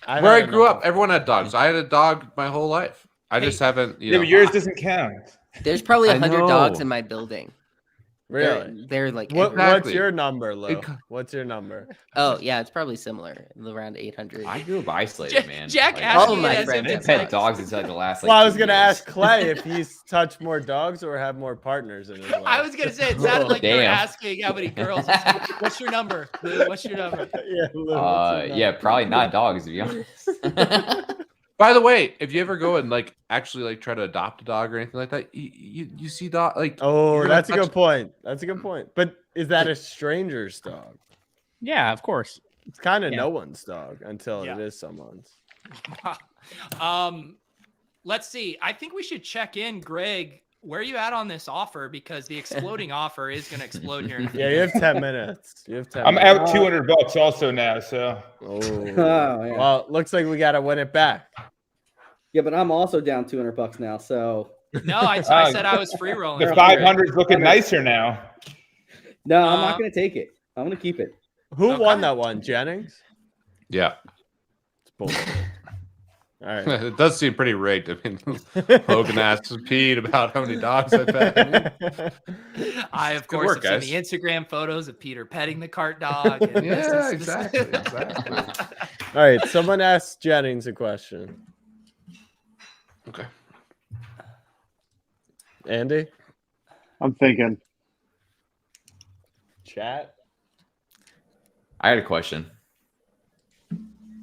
Where I grew up, everyone had dogs. I had a dog my whole life. I just haven't, Yeah, but yours doesn't count. There's probably I 100 know. dogs in my building. Really? They're like What's Exactly. your number, Lou? What's your number? Oh yeah, it's probably similar, around 800. I grew up isolated, man. Jack Like, asked all me my as if friends I it's pet like- dogs until the last. Like, Well, I was 2 gonna years. ask Clay if he's touched more dogs or have more partners in his life. I was gonna say it sounded like you were Damn. asking how many girls. What's your number? Lou? What's your number? Yeah, Lou, what's your Yeah, number? probably not dogs to be honest. By the way, if you ever go and like actually like try to adopt a dog or anything like that, you see dog like. Oh, you're that's a gonna good point. That's a good point. But is that a stranger's dog? Yeah, of course. It's kind of Yeah. no one's dog until Yeah. it is someone's. Let's see. I think we should check in, Greg. Where are you at on this offer? Because the exploding offer is going to explode here. In a few Yeah, you have minutes. 10 minutes. You have 10 I'm minutes. out $200 also now, so. Oh, yeah. well, looks like we got to win it back. Yeah, but I'm also down $200 now. So No, I said I was free rolling. The 500's looking nicer now. no, I'm not going to take it. I'm going to keep it. Who won that one? Jennings? Yeah, It's bullshit. All right. it does seem pretty rigged. I mean, Logan asks Pete about how many dogs I pet. I, of Good course, work, have seen guys. the Instagram photos of Peter petting the cart dog. And Yeah, exactly. All right. Someone asked Jennings a question. Okay. Andy? I'm thinking. Chat? I had a question.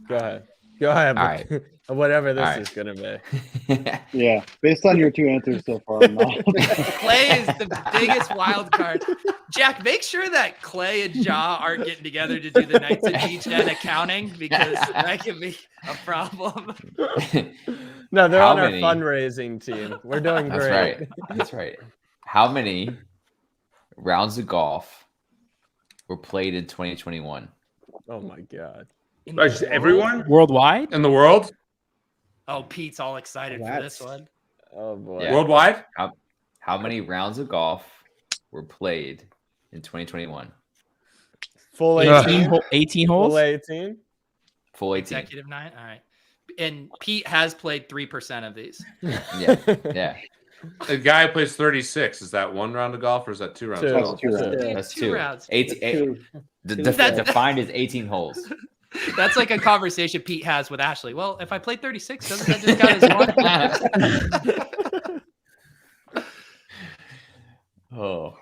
Go ahead. Go ahead. All right. Whatever this All right. is going to be. Yeah, based on your 2 answers so far, I'm not. Clay is the biggest wild card. Jack, make sure that Clay and Ja aren't getting together to do the Knights of G10 accounting because that can be a problem. No, they're How on many? our fundraising team. We're doing That's great. right. That's right. How many rounds of golf were played in 2021? Oh my god. Just everyone? Worldwide? In the world? Oh, Pete's all excited for this one. Oh boy. Yeah. Worldwide? How many rounds of golf were played in 2021? Full 18, 18. 18 holes? Full 18. Full 18. Consecutive 9. All right. And Pete has played 3% of these. Yeah. Yeah. A guy who plays 36. Is that 1 round of golf or is that 2 rounds of Two. golf? Two rounds. Yeah. That's 2 2. rounds. 18. That's- Defined as 18 holes. That's like a conversation Pete has with Ashley. Well, if I played 36, doesn't that just count as 1? Oh.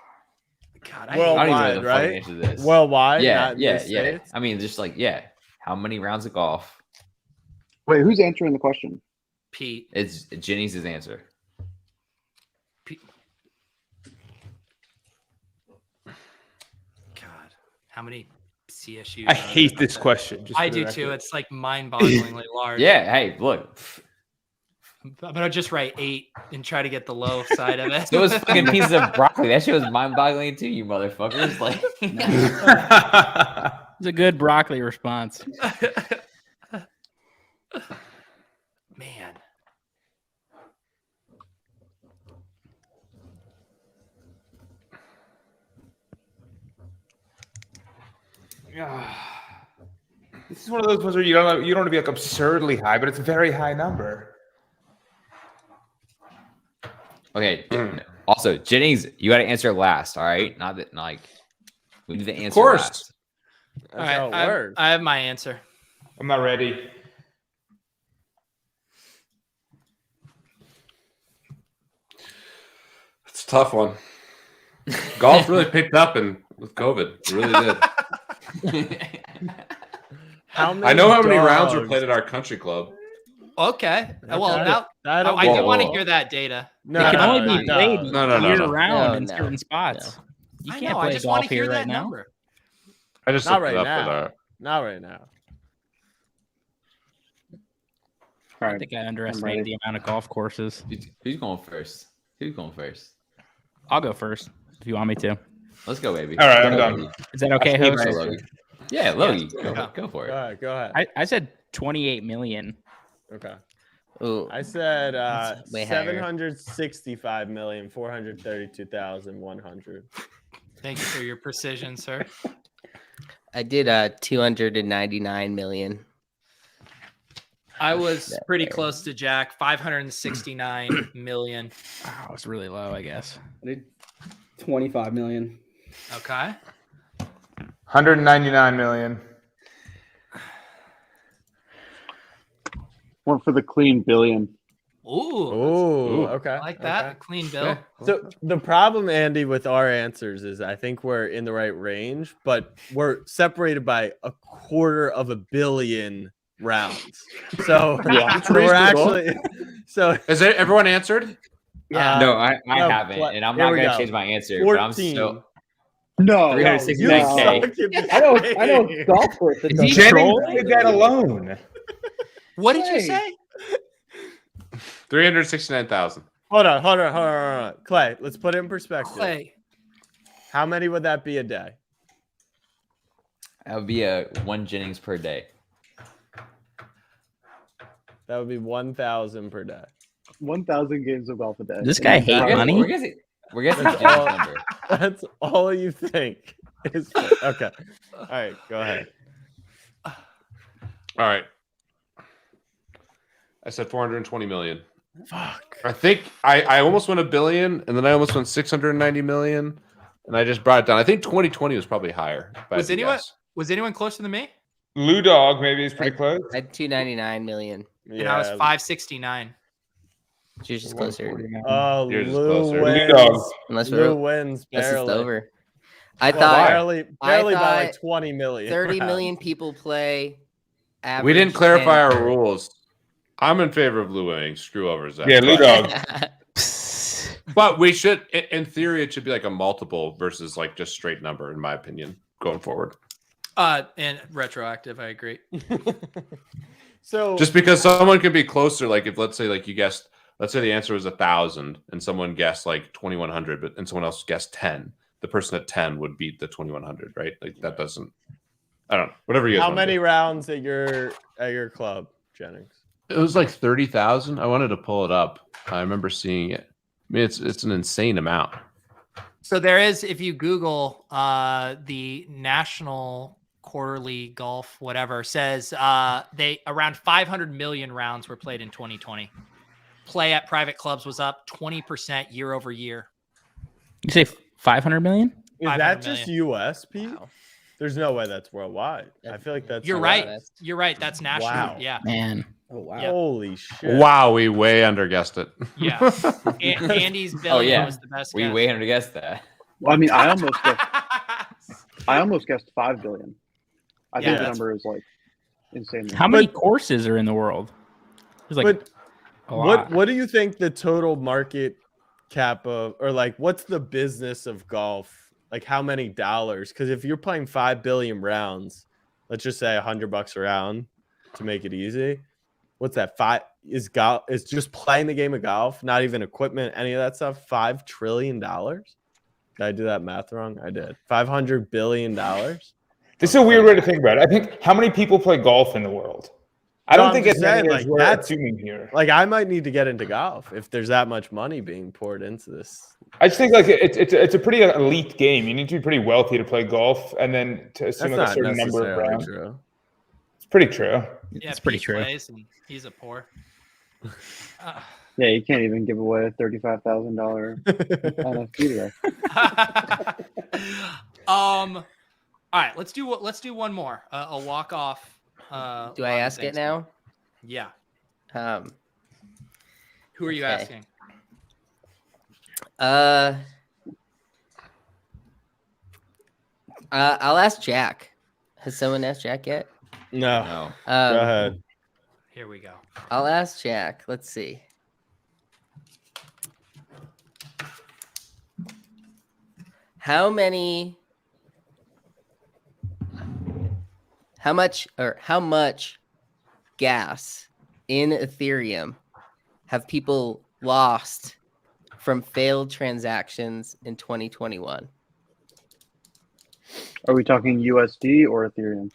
God, I don't even know Worldwide, the fucking right? answer to this. Worldwide. Yeah, not in yeah, the yeah. States? I mean, just like, yeah. How many rounds of golf? Wait, who's answering the question? Pete. It's Jenny's answer. God, how many CSU? I hate this question. just I for the do too. record. It's like mind-bogglingly large. Yeah. Hey, look. I'm gonna just write 8 and try to get the low side of it. Those fucking pieces of broccoli. That shit was mind-boggling too, you motherfuckers. Like, It's a good broccoli response. Man. This is one of those ones where you don't want to be like absurdly high, but it's a very high number. okay. Also, Jennings, you got to answer last. All right, not that like we need to answer. Of course. Last. All right, I have my answer. I'm not ready. It's a tough one. Golf really picked up with COVID. It really did. I know how many rounds were played at our country club. Okay. Well, now I do want to hear that data. No, it can only be played year round in No. certain spots. You I can't know, play I just golf want to hear here that right now. number. I just Not looked it right up now. with Not right now. I think I underestimated the amount of golf courses. Who's going first? Who's going first? I'll go first if you want me to. Let's go, baby. All right, I'm Go, done. baby. Is that okay, Let's host? go, Logie. Yeah, Logie. Yeah. Go for it. Go ahead. Go ahead. I said 28 million. Okay. Ooh, I said That's way higher. 765,432,100. Thank you for your precision, sir. I did 299 million. I was pretty close to Jack. 569 million. Oh, it's really low, I guess. I did 25 million. Okay. 199 million. One for the clean billion. Ooh. Okay. I like that. Okay. A clean bill. So the problem, Andy, with our answers is I think we're in the right range, but we're separated by 250 million rounds. So, so we're actually. So is it everyone answered? Yeah. No, I haven't, and I'm not going to change my answer. 14. But I'm so. No, 369K. I know golf course. That does Jennings did that alone. What did you say? 369,000. Hold on. Clay, let's put it in perspective. Clay. How many would that be a day? That would be one Jennings per day. That would be 1,000 per day. 1,000 games of golf a day. This guy hate money. We're guessing Jennings number. That's all you think. Okay. All right, go ahead. All right. I said 420 million. Fuck. I think I almost went $1 billion, and then I almost went 690 million, and I just brought it down. I think 2020 was probably higher. Was anyone closer than me? Lou Dog maybe is pretty close. I had 299 million. And I was 569. She's just closer. Oh, Yours is Lou closer. wins. Unless Lou wins Unless it's barely. over. I thought barely I by like thought 20 million. 30 rounds. million people play. We didn't average clarify 10 our rules. I'm in favor of Lou winning. Screw over Zach. Yeah, Lou Dog. But we should, in theory, it should be like a multiple versus like just straight number, in my opinion, going forward. And retroactive, I agree. So Just because someone could be closer, like if let's say like you guessed, let's say the answer was 1,000 and someone guessed like 2,100, but and someone else guessed 10, the person at 10 would beat the 2,100, right? Like that doesn't. I don't know. Whatever you guys. how wanna many do. rounds at your club, Jennings? It was like 30,000. I wanted to pull it up. I remember seeing it. I mean, it's an insane amount. So there is, if you Google the National Quarterly Golf, whatever, says they around 500 million rounds were played in 2020. Play at private clubs was up 20% year over year. You say 500 million? Is that just US, Pete? Wow. There's no way that's worldwide. I feel like that's. You're right. You're right. That's national. Wow. Yeah. Man. Oh wow. Yeah. Holy shit! Wow, we way underguessed it. Yeah. Andy's billion was the best. We guess. way underguessed that. Well, I mean, I almost guessed 5 billion. I think the that's- number is like insane. How many courses are in the world? There's like a lot. What do you think the total market cap of, or like what's the business of golf? Like how many dollars? Because if you're playing 5 billion rounds, let's just say $100 a round to make it easy. what's that? Is just playing the game of golf, not even equipment, any of that stuff. $5 trillion. Did I do that math wrong? I did. $500 billion. This is a weird way to think about it. I think how many people play golf in the world? I don't think it's many as we're assuming here. Like I might need to get into golf if there's that much money being poured into this. I just think like it's a pretty elite game. You need to be pretty wealthy to play golf, and then to assume like a certain number of rounds. True. It's pretty true. Yeah, it's pretty Pete true. Plays and he's a poor. Yeah, you can't even give away a $35,000 NFT there. All right, let's do one more. A walk off. Do I ask it now? Yeah. Who are you asking? I'll ask Jack. Has someone asked Jack yet? No. Go ahead. Here we go. I'll ask Jack. Let's see. How much gas in Ethereum have people lost from failed transactions in 2021? Are we talking USD or Ethereum?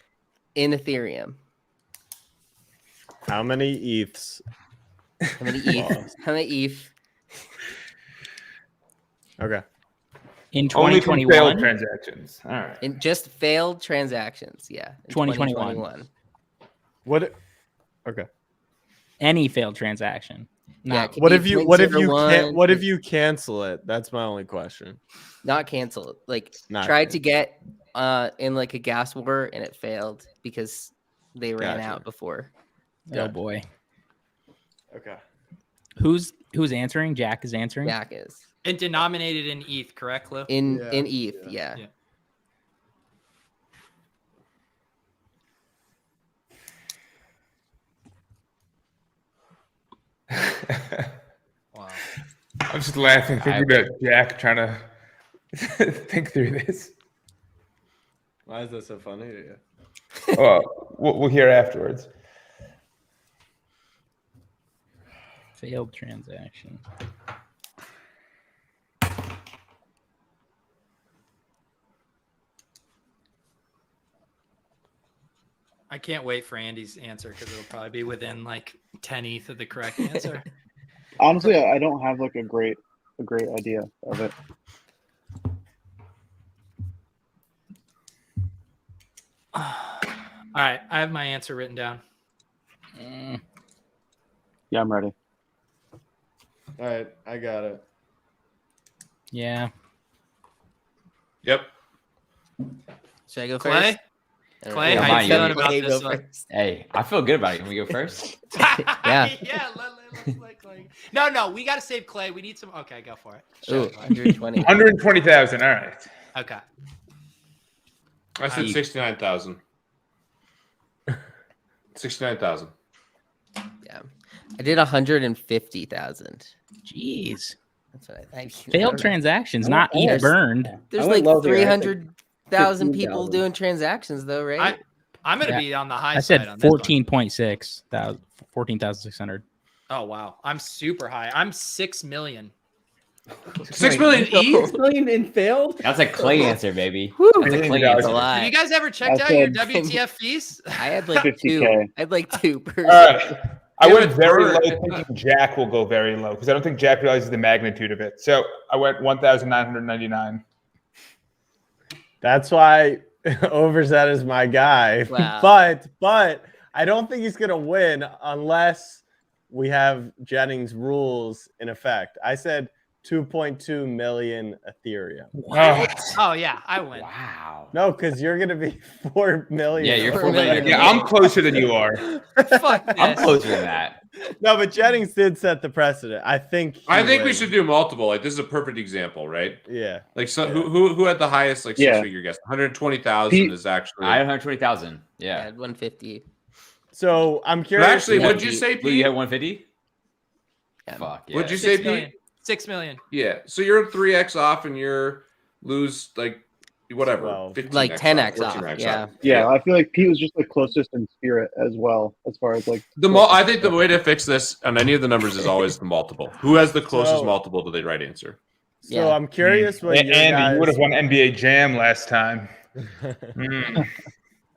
In Ethereum. How many ETHs? How many ETH? How many ETH? Okay. In Only from 2021? failed transactions. All right. In just failed transactions, yeah. In 2021. What? Okay. Any failed transaction. Yeah, Not, it could What be if you 0.01, what if you cancel it? That's my only question. not cancel it. Like Not tried to get in like a gas war and it failed because they ran Gotcha. out before. Oh boy. Okay. Who's answering? Jack is answering. Jack is And denominated in ETH, correct, Cliff? in ETH. Yeah. Wow. I'm just laughing thinking about Jack trying to think through this. Why is that so funny to you? Well, we'll hear afterwards. Failed transaction. I can't wait for Andy's answer because it'll probably be within like 10 ETH of the correct answer. Honestly, I don't have like a great idea of it. All right, I have my answer written down. Yeah, I'm ready. All right, I got it. Yeah. Yep. Should I go Clay? first? Clay, Yeah, how you feeling you about Clay this go one? first. Hey, I feel good about it. Can we go first? Yeah. Yeah, let's let Clay. No, we got to save Clay. We need some. Okay, go for it. Ooh, 120. 120,000. All right. Okay. I said 69,000. 69,000. Yeah. I did 150,000. Jeez. That's what I Failed transactions, not ETH burned. There's I went like low there. I think 300,000 people 15,000. doing transactions though, right? I'm going to Yeah. be on the high I side said on this one. 14.6 thousand, 14,600. Oh, wow. I'm super high. I'm 6 million. 6 million ETH? 6 million in failed? That's a Clay answer, baby. Woo, That's a Clay that's answer. a lot. Have you guys ever checked I out your said- WTF fees? I had like 50K. two. I had like two per. All right. I Yeah, went but very for- low thinking Jack will go very low because I don't think Jack realizes the magnitude of it. So I went 1,999. That's why Overzet is my guy. Wow. But I don't think he's gonna win unless we have Jennings rules in effect. I said 2.2 million Ethereum. Oh, yeah, I win. Wow. No, because you're gonna be 4 million. Yeah, you're 4 4 million. Yeah, I'm closer than you are. Fuck this. I'm closer than that. No, but Jennings did set the precedent. I think. I think we wins. should do multiple. Like this is a perfect example, right? Yeah. Like so, who had the highest like Yeah. six-figure guess? 120,000 Pete- is actually. I had 120,000. I Yeah. had 150. So I'm But curious. actually, Yeah, what'd you Pete. say, Well, you Pete? had 150? Yeah. Fuck yeah. What'd you 6 say, million. Pete? 6 million. Yeah. So you're 3x off, and you're lose like whatever, 12. 15x Like 10x 14x off. Yeah. Yeah, I feel like Pete was just the closest in spirit as well, as far as like I think the way to fix this on any of the numbers is always the multiple. Who has the closest multiple to the right answer? So I'm curious what your Andy, guys... you would have won NBA Jam last time.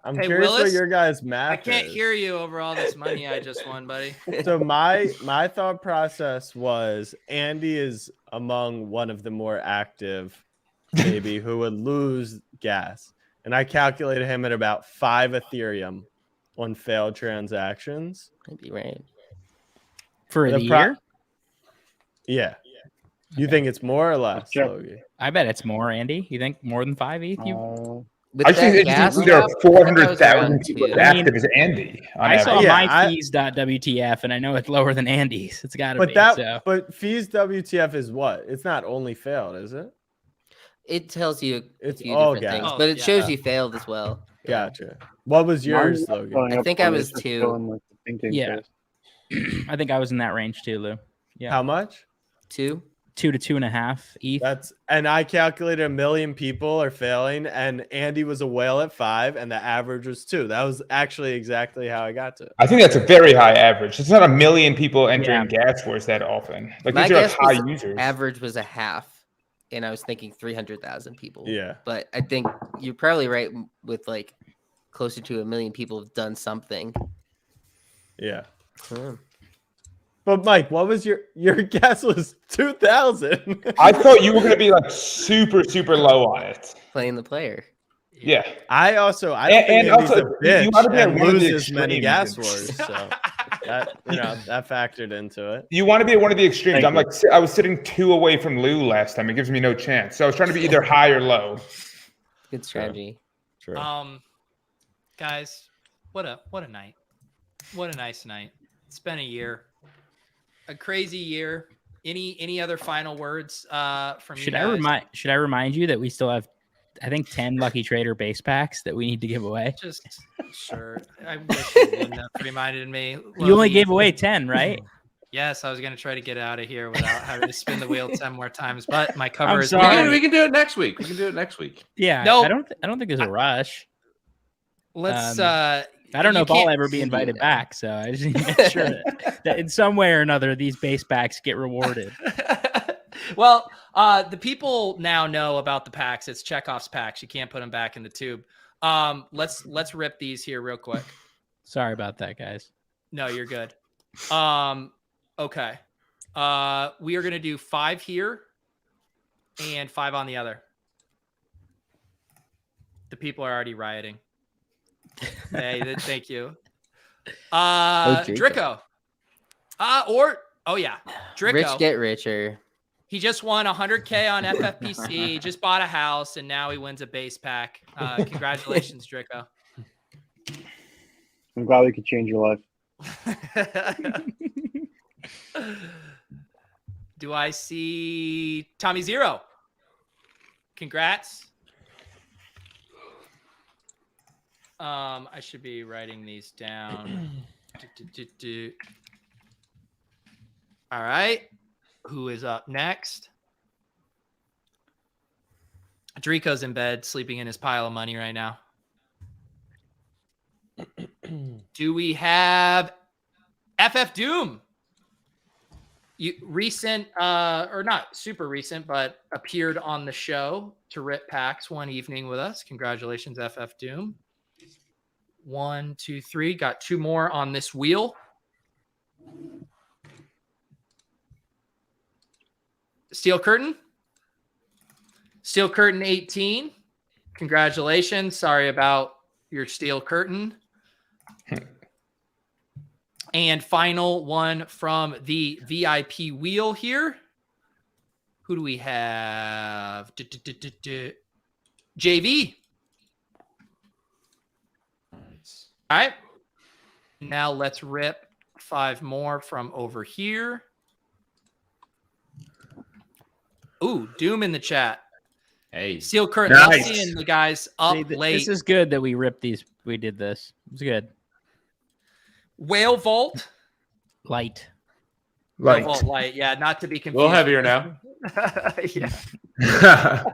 I'm Hey, curious what Willis, your guys' math I can't is. hear you over all this money I just won, buddy. So my thought process was Andy is among one of the more active, maybe, who would lose gas. And I calculated him at about 5 Ethereum on failed transactions. Might be right. For the year? Yeah. You think it's more or less, Logie? I bet it's more, Andy. You think more than 5 ETH? I think there are 400,000 people as active as Andy. I saw my fees.wtf, and I know it's lower than Andy's. It's got to be. But fees WTF is what? It's not only failed, is it? It tells you a It's few all different gas. things, but it shows you failed as well. Gotcha. What was yours, Logan? I think I was 2. Yeah. I think I was in that range too, Lou. Yeah. How much? 2. 2 to 2.5 ETH. And I calculated 1 million people are failing, and Andy was a whale at 5, and the average was 2. That was actually exactly how I got to it. I think that's a very high average. It's not 1 million people entering gas wars that often. Like My these are guess high was users. average was a half, and I was thinking 300,000 people. Yeah. But I think you're probably right with like closer to 1 million people have done something. Yeah. But Mike, what was your guess? Was 2,000? I thought you were going to be like super low on it. Playing the player. Yeah. I don't think Andy's also, a bitch you want to be at and one of the loses many extremes. gas wars. So that that factored into it. You want to be at one of the extremes. I was sitting 2 away from Lou last time. It gives me no chance. So I was trying to be either high or low. Good strategy. True. Guys, what a night. What a nice night. It's been a year. A crazy year. Any other final words from you guys? Should I remind you that we still have, I think, 10 Lucky Trader base packs that we need to give away? Just sure. I wish you wouldn't have reminded me. You only gave away 10, right? Yes, I was gonna try to get out of here without having to spin the wheel 10 more times, but my cover I'm is. sorry. We can do it next week. Yeah. No, I don't think there's a rush. Let's. I don't know you if I'll can't- ever be invited back, so I just need to make sure that in some way or another these base packs get rewarded. Well, the people now know about the packs. It's Chekhov's packs. You can't put them back in the tube. Let's rip these here real quick. Sorry about that, guys. No, you're good. Okay. We are gonna do 5 here and 5 on the other. The people are already rioting. Hey, thank you. Drico. Drico. Rich get richer. He just won 100K on FFPC, just bought a house, and now he wins a base pack. Congratulations, Drico. I'm glad we could change your life. Do I see Tommy Zero? Congrats. I should be writing these down. All right. Who is up next? Drico's in bed, sleeping in his pile of money right now. Do we have FF Doom? Recent, or not super recent, but appeared on the show to rip packs one evening with us. Congratulations, FF Doom. 1, 2, 3. Got 2 more on this wheel. Steel Curtain. Steel Curtain 18. Congratulations. Sorry about your Steel Curtain. And final one from the VIP wheel here. Who do we have? JV. All right. Now let's rip 5 more from over here. Ooh, Doom in the chat. Hey. Steel Curtain. Nice. I'm seeing the guys up late. This is good that we ripped these. We did this. It's good. Whale Vault. Light. Whale Vault Light. Yeah, not to be confused. A little heavier now. Yeah.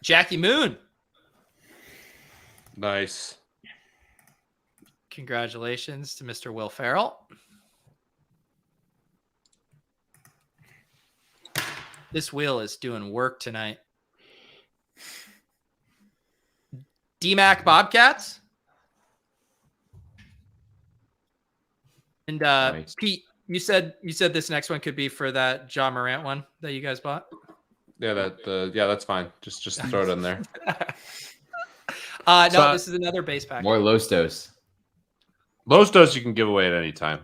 Jackie Moon. Nice. Congratulations to Mr. Will Ferrell. This wheel is doing work tonight. DMAC Bobcats. And Nice. Pete, you said this next one could be for that John Morant one that you guys bought. Yeah, that's fine. Just throw it in there. No, this is another base pack. More Los Dos. Los Dos you can give away at any time.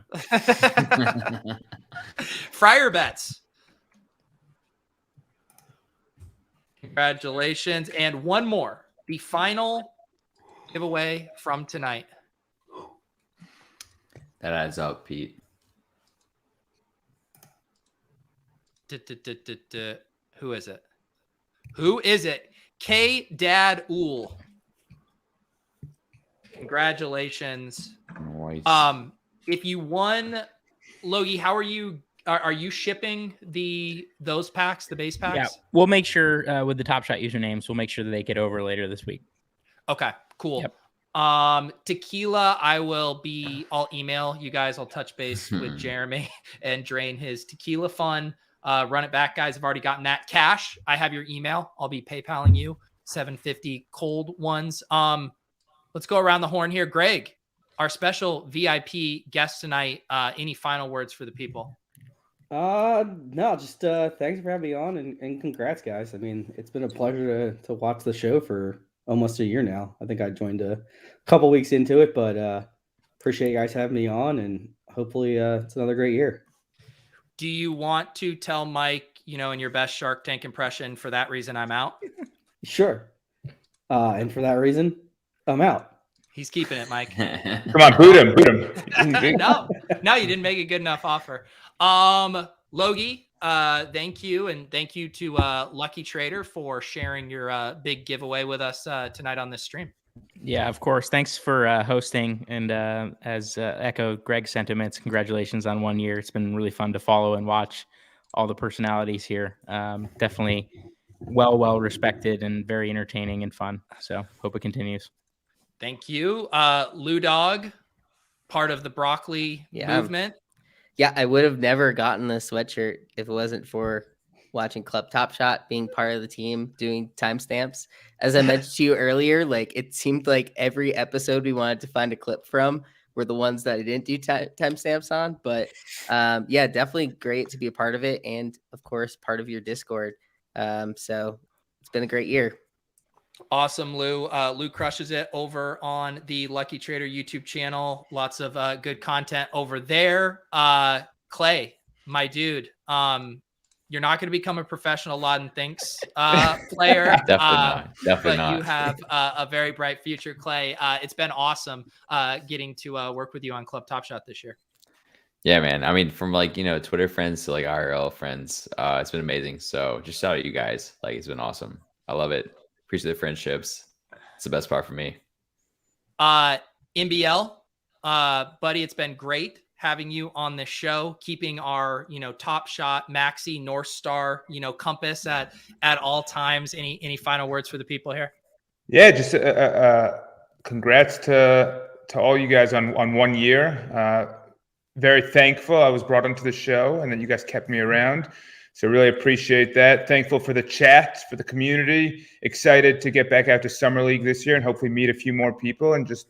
Friar bets. Congratulations. And one more. The final giveaway from tonight. That adds up, Pete. Who is it? Who is it? K Dad Ool. Congratulations. Nice. If you won, Logie, how are you? Are you shipping those packs, the base packs? Yeah, we'll make sure with the Top Shot usernames, we'll make sure that they get over later this week. Okay, cool. Yep. Tequila, I'll email you guys. I'll touch base with Jeremy and drain his tequila fund. Run it back, guys. I've already gotten that. Cash, I have your email. I'll be PayPaling you $750 cold ones. Let's go around the horn here. Greg, our special VIP guest tonight. Any final words for the people? No, just thanks for having me on and congrats, guys. I mean, it's been a pleasure to watch the show for almost a year now. I think I joined a couple weeks into it, but appreciate you guys having me on, and hopefully it's another great year. Do you want to tell Mike, in your best Shark Tank impression, for that reason I'm out? Sure. And for that reason, I'm out. He's keeping it, Mike. Come on, boot him. No, you didn't make a good enough offer. Logie, thank you. And thank you to Lucky Trader for sharing your big giveaway with us tonight on this stream. Yeah, of course. Thanks for hosting. And as echo Greg's sentiments, congratulations on 1 year. It's been really fun to follow and watch all the personalities here. Definitely well respected and very entertaining and fun. So hope it continues. Thank you. Lou Dog, part of the broccoli movement. Yeah, I would have never gotten this sweatshirt if it wasn't for watching Club Top Shot, being part of the team, doing timestamps. As I mentioned to you earlier, it seemed like every episode we wanted to find a clip from were the ones that I didn't do timestamps on. But yeah, definitely great to be a part of it. And of course, part of your Discord. So it's been a great year. Awesome, Lou. Lou crushes it over on the Lucky Trader YouTube channel. Lots of good content over there. Clay, my dude, you're not going to become a professional Laden Thinks player. Definitely not. You have a very bright future, Clay. It's been awesome getting to work with you on Club Top Shot this year. Yeah, man. I mean, from Twitter friends to IRL friends, it's been amazing. So just shout out you guys. It's been awesome. I love it. Appreciate the friendships. It's the best part for me. MBL, buddy, it's been great having you on the show, keeping our, Top Shot, Maxi, North Star, compass at all times. Any final words for the people here? Yeah, just congrats to all you guys on 1 year. Very thankful I was brought onto the show and then you guys kept me around. So really appreciate that. Thankful for the chat, for the community. Excited to get back out to Summer League this year and hopefully meet a few more people and just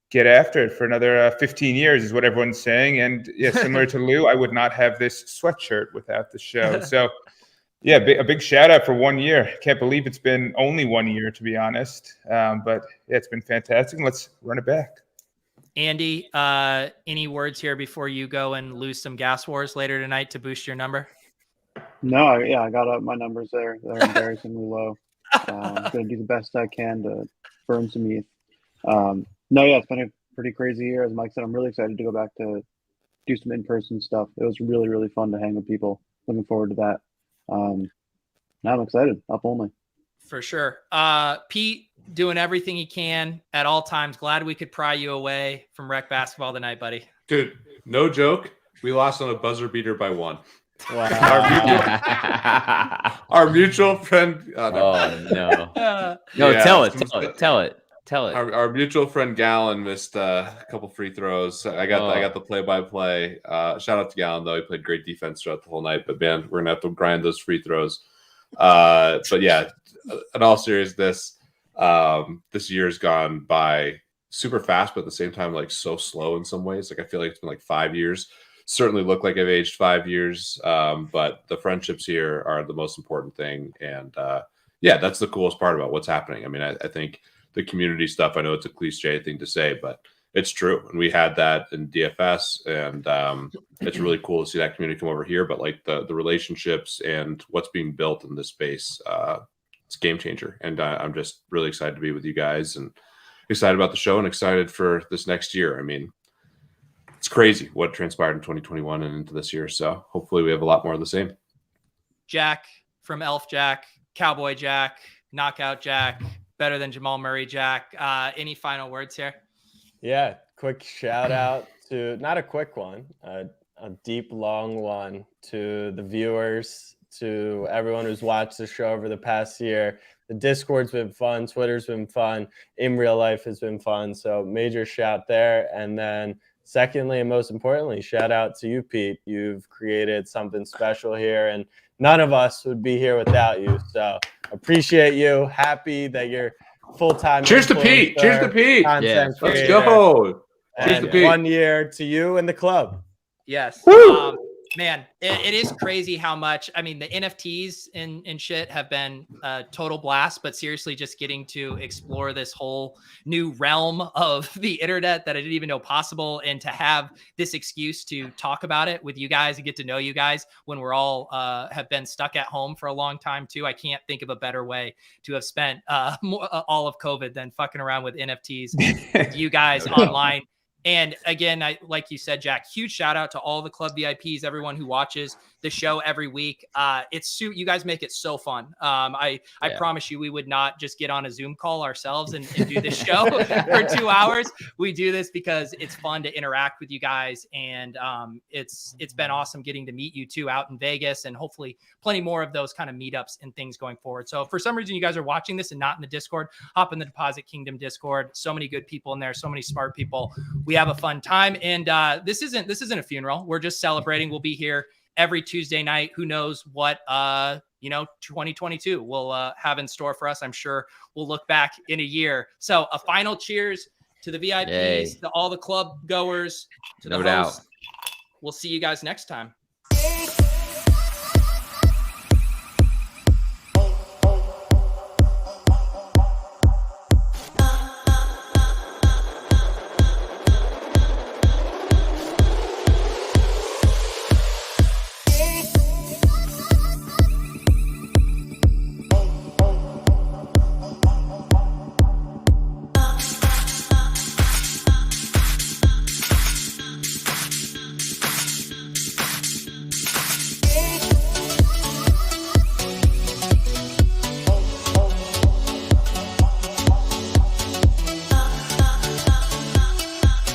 get after it for another 15 years is what everyone's saying. And yeah, similar to Lou, I would not have this sweatshirt without the show. So yeah, a big shout out for 1 year. Can't believe it's been only 1 year, to be honest. But yeah, it's been fantastic. Let's run it back. Andy, any words here before you go and lose some gas wars later tonight to boost your number? No, I got up my numbers there. They're embarrassingly low. I'm going to do the best I can to burn some ETH. It's been a pretty crazy year. As Mike said, I'm really excited to go back to do some in-person stuff. It was really, really fun to hang with people. Looking forward to that. Now I'm excited. Up only. For sure. Pete, doing everything he can at all times. Glad we could pry you away from rec basketball tonight, buddy. Dude, no joke. We lost on a buzzer beater by 1. Wow. Our mutual friend. Oh no! No, Yeah, tell it. Our mutual friend Gallon missed a couple free throws. I got the play-by-play. Shout out to Gallon though; he played great defense throughout the whole night. But man, we're gonna have to grind those free throws. But yeah, in all seriousness, this year's gone by super fast, but at the same time, like so slow in some ways. Like I feel like it's been like 5 years. Certainly look like I've aged 5 years, but the friendships here are the most important thing. And yeah, that's the coolest part about what's happening. I mean, I think the community stuff, I know it's a cliche thing to say, but it's true. And we had that in DFS, and it's really cool to see that community come over here. But like the relationships and what's being built in this space, it's a game changer. And I'm just really excited to be with you guys and excited about the show and excited for this next year. I mean, it's crazy what transpired in 2021 and into this year. So hopefully we have a lot more of the same. Jack from Elf Jack, Cowboy Jack, Knockout Jack, better than Jamal Murray Jack. Any final words here? Yeah, quick shout out to, not a quick one, a deep, long one, to the viewers, to everyone who's watched the show over the past year. The Discord's been fun. Twitter's been fun. In real life has been fun. So major shout there. And then secondly, and most importantly, shout out to you, Pete. You've created something special here, and none of us would be here without you. So appreciate you. Happy that you're full-time. Cheers to Pete. Cheers to Pete. Yeah, let's go. Cheers to Pete. 1 year to you and the club. Yes. Man, it is crazy how much, I mean, the NFTs and shit have been a total blast, but seriously, just getting to explore this whole new realm of the internet that I didn't even know possible, and to have this excuse to talk about it with you guys and get to know you guys when we're all have been stuck at home for a long time too. I can't think of a better way to have spent all of COVID than fucking around with NFTs with you guys online. And again, like you said, Jack, huge shout out to all the club VIPs, everyone who watches the show every week. You guys make it so fun. I promise you, we would not just get on a Zoom call ourselves and do this show for 2 hours. We do this because it's fun to interact with you guys. And it's been awesome getting to meet you too out in Vegas, and hopefully plenty more of those kind of meetups and things going forward. So if for some reason you guys are watching this and not in the Discord, hop in the Deposit Kingdom Discord. So many good people in there, so many smart people. We have a fun time, and this isn't a funeral. We're just celebrating. We'll be here every Tuesday night. Who knows what 2022 will have in store for us. I'm sure we'll look back in a year. So a final cheers to the VIPs, to all the club goers, to the hosts. We'll see you guys next time.